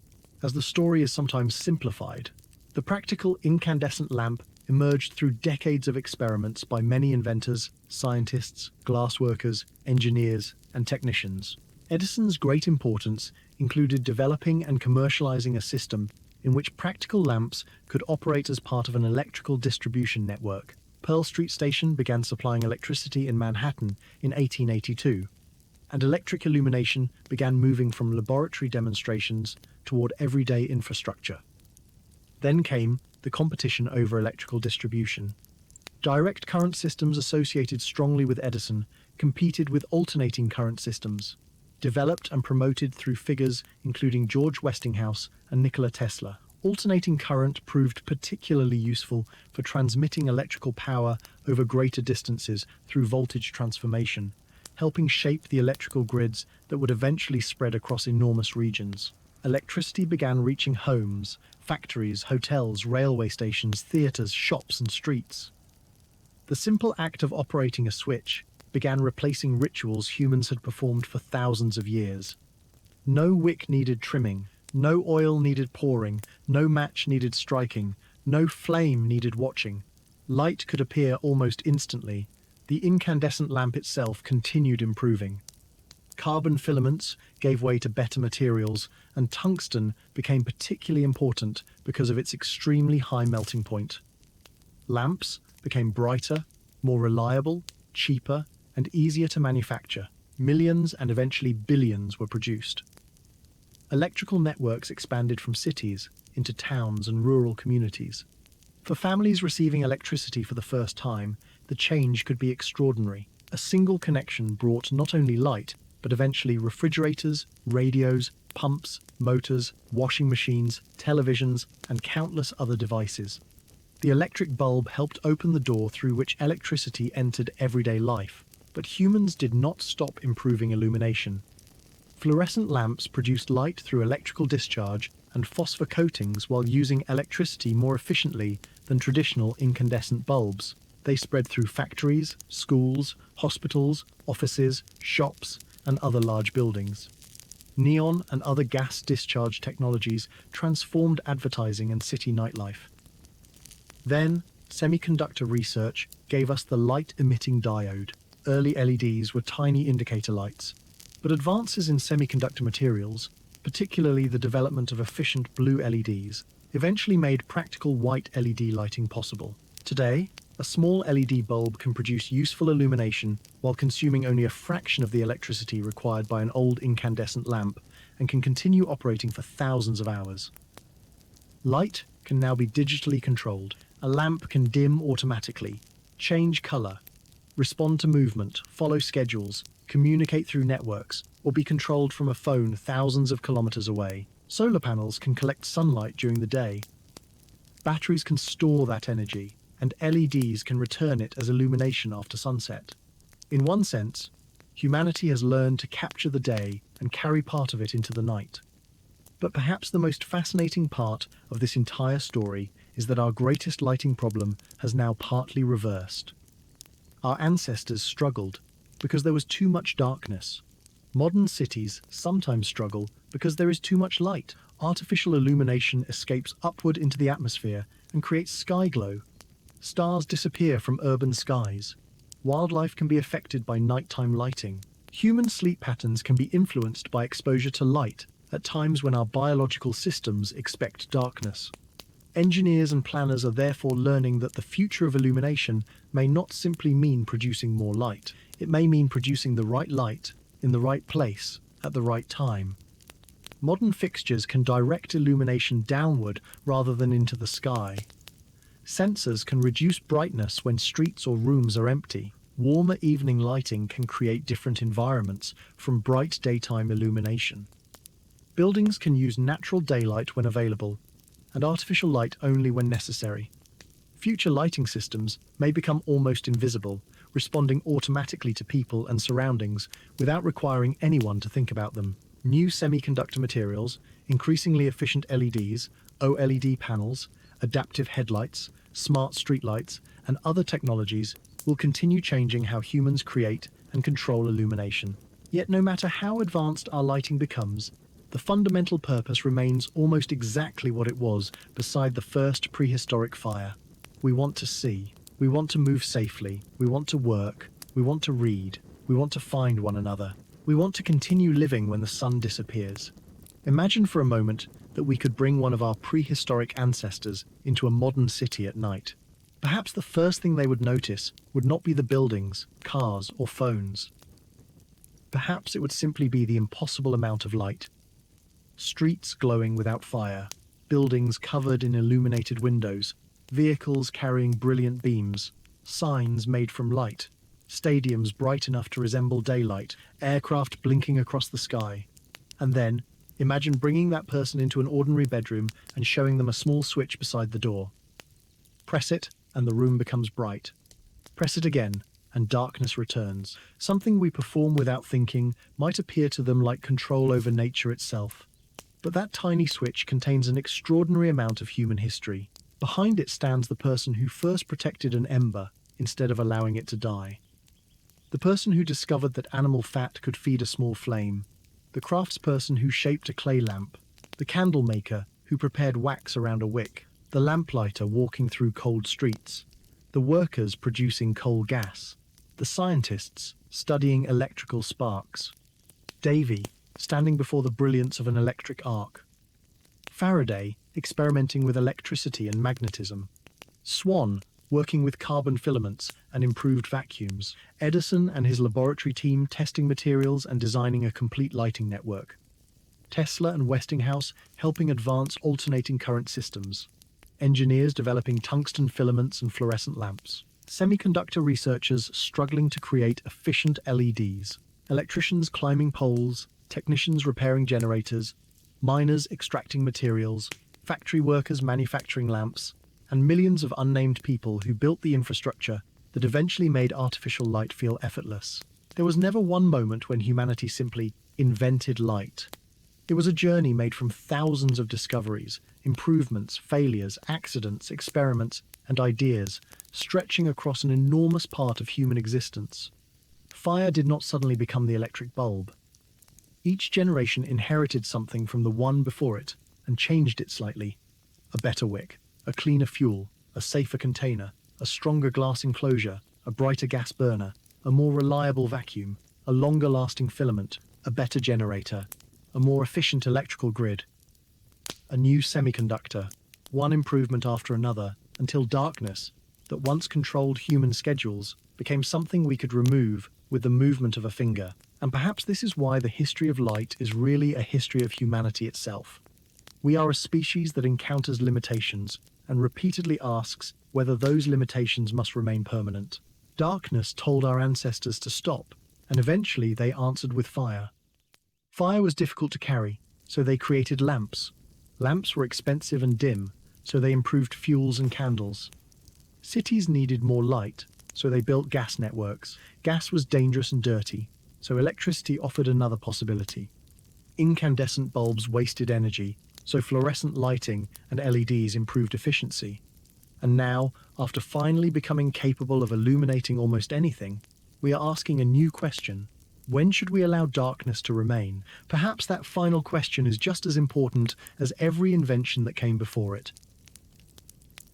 As the story is sometimes simplified, the practical incandescent lamp emerged through decades of experiments by many inventors, scientists, glassworkers, engineers, and technicians. Edison's great importance included developing and commercializing a system in which practical lamps could operate as part of an electrical distribution network. Pearl Street Station began supplying electricity in Manhattan in 1882, and electric illumination began moving from laboratory demonstrations toward everyday infrastructure. Then came the competition over electrical distribution. Direct current systems associated strongly with Edison competed with alternating current systems, developed and promoted through figures including George Westinghouse and Nikola Tesla. Alternating current proved particularly useful for transmitting electrical power over greater distances through voltage transformation, helping shape the electrical grids that would eventually spread across enormous regions. Electricity began reaching homes, factories, hotels, railway stations, theatres, shops, and streets. The simple act of operating a switch began replacing rituals humans had performed for thousands of years. No wick needed trimming, no oil needed pouring, no match needed striking, no flame needed watching. Light could appear almost instantly. The incandescent lamp itself continued improving. Carbon filaments gave way to better materials, and tungsten became particularly important because of its extremely high melting point. Lamps became brighter, more reliable, cheaper, and easier to manufacture. Millions and eventually billions were produced. Electrical networks expanded from cities into towns and rural communities. For families receiving electricity for the first time, the change could be extraordinary. A single connection brought not only light, but eventually refrigerators, radios, pumps, motors, washing machines, televisions, and countless other devices. The electric bulb helped open the door through which electricity entered everyday life. But humans did not stop improving illumination. Fluorescent lamps produced light through electrical discharge and phosphor coatings while using electricity more efficiently than traditional incandescent bulbs. They spread through factories, schools, hospitals, offices, shops, and other large buildings. Neon and other gas discharge technologies transformed advertising and city nightlife. Then, semiconductor research gave us the light-emitting diode. Early LEDs were tiny indicator lights, but advances in semiconductor materials, particularly the development of efficient blue LEDs, eventually made practical white LED lighting possible. Today, a small LED bulb can produce useful illumination while consuming only a fraction of the electricity required by an old incandescent lamp and can continue operating for thousands of hours. Light can now be digitally controlled. A lamp can dim automatically, change color, respond to movement, follow schedules, communicate through networks, or be controlled from a phone thousands of kilometers away. Solar panels can collect sunlight during the day. Batteries can store that energy, and LEDs can return it as illumination after sunset. In one sense, humanity has learned to capture the day and carry part of it into the night. But perhaps the most fascinating part of this entire story is that our greatest lighting problem has now partly reversed. Our ancestors struggled because there was too much darkness. Modern cities sometimes struggle because there is too much light. Artificial illumination escapes upward into the atmosphere and creates sky glow. Stars disappear from urban skies. Wildlife can be affected by nighttime lighting. Human sleep patterns can be influenced by exposure to light at times when our biological systems expect darkness. Engineers and planners are therefore learning that the future of illumination may not simply mean producing more light. It may mean producing the right light in the right place at the right time. Modern fixtures can direct illumination downward rather than into the sky. Sensors can reduce brightness when streets or rooms are empty. Warmer evening lighting can create different environments from bright daytime illumination. Buildings can use natural daylight when available, and artificial light only when necessary. Future lighting systems may become almost invisible, responding automatically to people and surroundings without requiring anyone to think about them. New semiconductor materials, increasingly efficient LEDs, OLED panels, adaptive headlights, smart streetlights, and other technologies will continue changing how humans create and control illumination. Yet no matter how advanced our lighting becomes, the fundamental purpose remains almost exactly what it was beside the first prehistoric fire. We want to see. We want to move safely. We want to work. We want to read. We want to find one another. We want to continue living when the sun disappears. Imagine for a moment that we could bring one of our prehistoric ancestors into a modern city at night. Perhaps the first thing they would notice would not be the buildings, cars, or phones. Perhaps it would simply be the impossible amount of light. Streets glowing without fire, buildings covered in illuminated windows, vehicles carrying brilliant beams, signs made from light, stadiums bright enough to resemble daylight, aircraft blinking across the sky. And then, imagine bringing that person into an ordinary bedroom and showing them a small switch beside the door. Press it, and the room becomes bright. Press it again, and darkness returns. Something we perform without thinking might appear to them like control over nature itself. But that tiny switch contains an extraordinary amount of human history. Behind it stands the person who first protected an ember instead of allowing it to die. The person who discovered that animal fat could feed a small flame. The craftsperson who shaped a clay lamp. The candle maker who prepared wax around a wick. The lamplighter walking through cold streets. The workers producing coal gas. The scientists studying electrical sparks. Davy standing before the brilliance of an electric arc. Faraday experimenting with electricity and magnetism. Swan working with carbon filaments and improved vacuums. Edison and his laboratory team testing materials and designing a complete lighting network. Tesla and Westinghouse helping advance alternating current systems. Engineers developing tungsten filaments and fluorescent lamps. Semiconductor researchers struggling to create efficient LEDs. Electricians climbing poles, technicians repairing generators, miners extracting materials, factory workers manufacturing lamps, and millions of unnamed people who built the infrastructure that eventually made artificial light feel effortless. There was never one moment when humanity simply invented light. It was a journey made from thousands of discoveries, improvements, failures, accidents, experiments, and ideas, stretching across an enormous part of human existence. Fire did not suddenly become the electric bulb. Each generation inherited something from the one before it and changed it slightly. A better wick, a cleaner fuel, a safer container, a stronger glass enclosure, a brighter gas burner, a more reliable vacuum, a longer-lasting filament, a better generator, a more efficient electrical grid, a new semiconductor, one improvement after another, until darkness, that once controlled human schedules, became something we could remove with the movement of a finger. And perhaps this is why the history of light is really a history of humanity itself. We are a species that encounters limitations and repeatedly asks whether those limitations must remain permanent. Darkness told our ancestors to stop, and eventually they answered with fire. Fire was difficult to carry, so they created lamps. Lamps were expensive and dim, so they improved fuels and candles. Cities needed more light, so they built gas networks. Gas was dangerous and dirty, so electricity offered another possibility. Incandescent bulbs wasted energy, so fluorescent lighting and LEDs improved efficiency. And now, after finally becoming capable of illuminating almost anything, we are asking a new question. When should we allow darkness to remain? Perhaps that final question is just as important as every invention that came before it.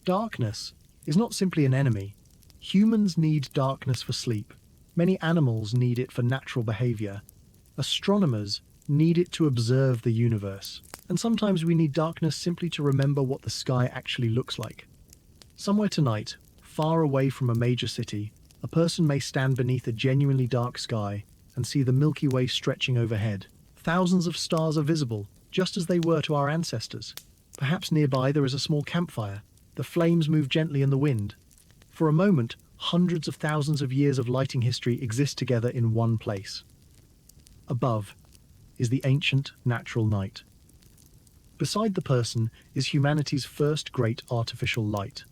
Darkness is not simply an enemy. Humans need darkness for sleep. Many animals need it for natural behavior. Astronomers need it to observe the universe. And sometimes we need darkness simply to remember what the sky actually looks like. Somewhere tonight, far away from a major city, a person may stand beneath a genuinely dark sky and see the Milky Way stretching overhead. Thousands of stars are visible, just as they were to our ancestors. Perhaps nearby there is a small campfire. The flames move gently in the wind. For a moment, hundreds of thousands of years of lighting history exist together in one place. Above is the ancient natural night. Beside the person is humanity's first great artificial light.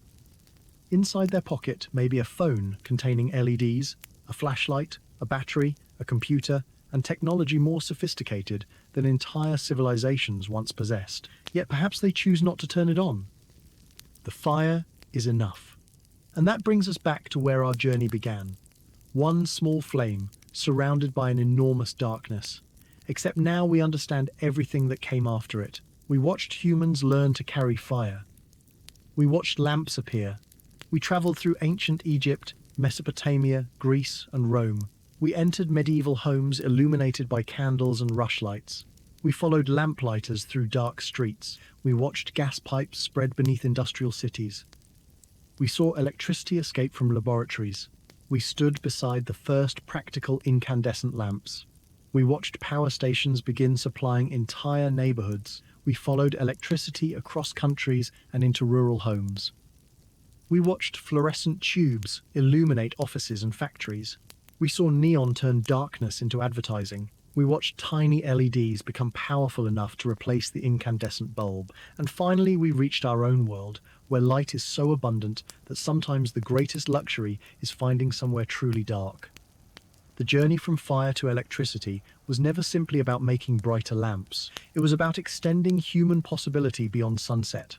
Inside their pocket may be a phone containing LEDs, a flashlight, a battery, a computer, and technology more sophisticated than entire civilizations once possessed. Yet perhaps they choose not to turn it on. The fire is enough. And that brings us back to where our journey began. One small flame, surrounded by an enormous darkness. Except now we understand everything that came after it. We watched humans learn to carry fire. We watched lamps appear. We traveled through ancient Egypt, Mesopotamia, Greece, and Rome. We entered medieval homes illuminated by candles and rushlights. We followed lamplighters through dark streets. We watched gas pipes spread beneath industrial cities. We saw electricity escape from laboratories. We stood beside the first practical incandescent lamps. We watched power stations begin supplying entire neighborhoods. We followed electricity across countries and into rural homes. We watched fluorescent tubes illuminate offices and factories. We saw neon turn darkness into advertising. We watched tiny LEDs become powerful enough to replace the incandescent bulb. And finally, we reached our own world, where light is so abundant that sometimes the greatest luxury is finding somewhere truly dark. The journey from fire to electricity was never simply about making brighter lamps. It was about extending human possibility beyond sunset.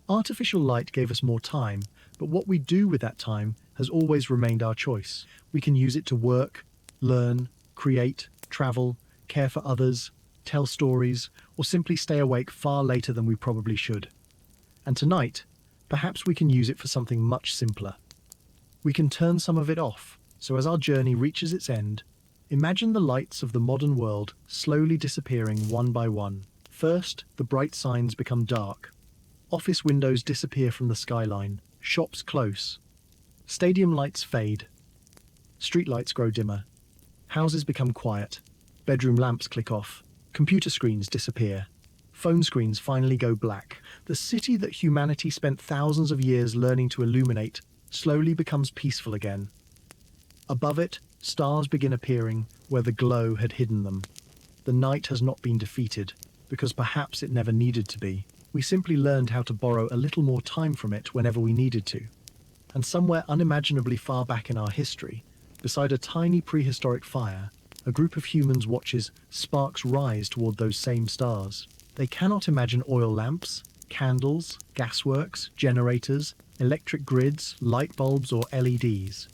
Artificial light gave us more time, but what we do with that time has always remained our choice. We can use it to work, learn, create, travel, care for others, tell stories, or simply stay awake far later than we probably should. And tonight, perhaps we can use it for something much simpler. We can turn some of it off, so as our journey reaches its end, imagine the lights of the modern world slowly disappearing one by one. First, the bright signs become dark. Office windows disappear from the skyline, shops close. Stadium lights fade. Streetlights grow dimmer. Houses become quiet. Bedroom lamps click off. Computer screens disappear. Phone screens finally go black. The city that humanity spent thousands of years learning to illuminate slowly becomes peaceful again. Above it, stars begin appearing where the glow had hidden them. The night has not been defeated, because perhaps it never needed to be. We simply learned how to borrow a little more time from it whenever we needed to. And somewhere unimaginably far back in our history, beside a tiny prehistoric fire, a group of humans watches sparks rise toward those same stars. They cannot imagine oil lamps, candles, gasworks, generators, electric grids, light bulbs, or LEDs.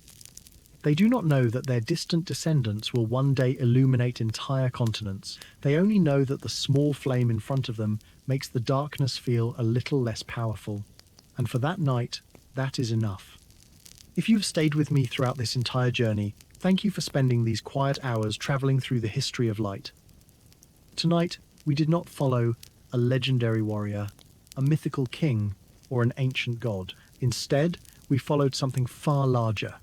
They do not know that their distant descendants will one day illuminate entire continents. They only know that the small flame in front of them makes the darkness feel a little less powerful. And for that night, that is enough. If you've stayed with me throughout this entire journey, thank you for spending these quiet hours traveling through the history of light. Tonight, we did not follow a legendary warrior, a mythical king, or an ancient god. Instead, we followed something far larger.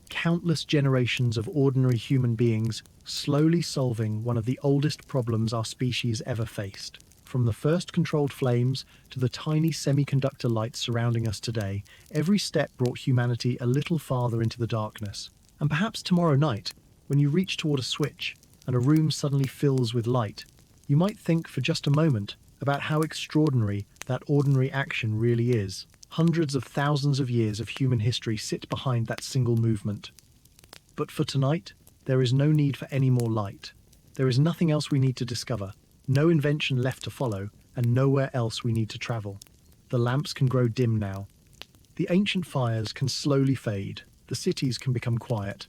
Countless generations of ordinary human beings slowly solving one of the oldest problems our species ever faced. From the first controlled flames to the tiny semiconductor lights surrounding us today, every step brought humanity a little farther into the darkness. And perhaps tomorrow night, when you reach toward a switch and a room suddenly fills with light, you might think for just a moment about how extraordinary that ordinary action really is. Hundreds of thousands of years of human history sit behind that single movement. But for tonight, there is no need for any more light. There is nothing else we need to discover, no invention left to follow, and nowhere else we need to travel. The lamps can grow dim now. The ancient fires can slowly fade. The cities can become quiet.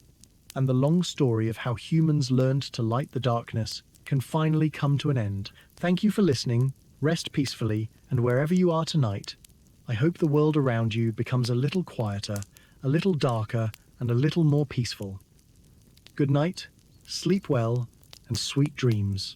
and the long story of how humans learned to light the darkness can finally come to an end. Thank you for listening, rest peacefully, and wherever you are tonight, I hope the world around you becomes a little quieter, a little darker, and a little more peaceful. Good night, sleep well, and sweet dreams.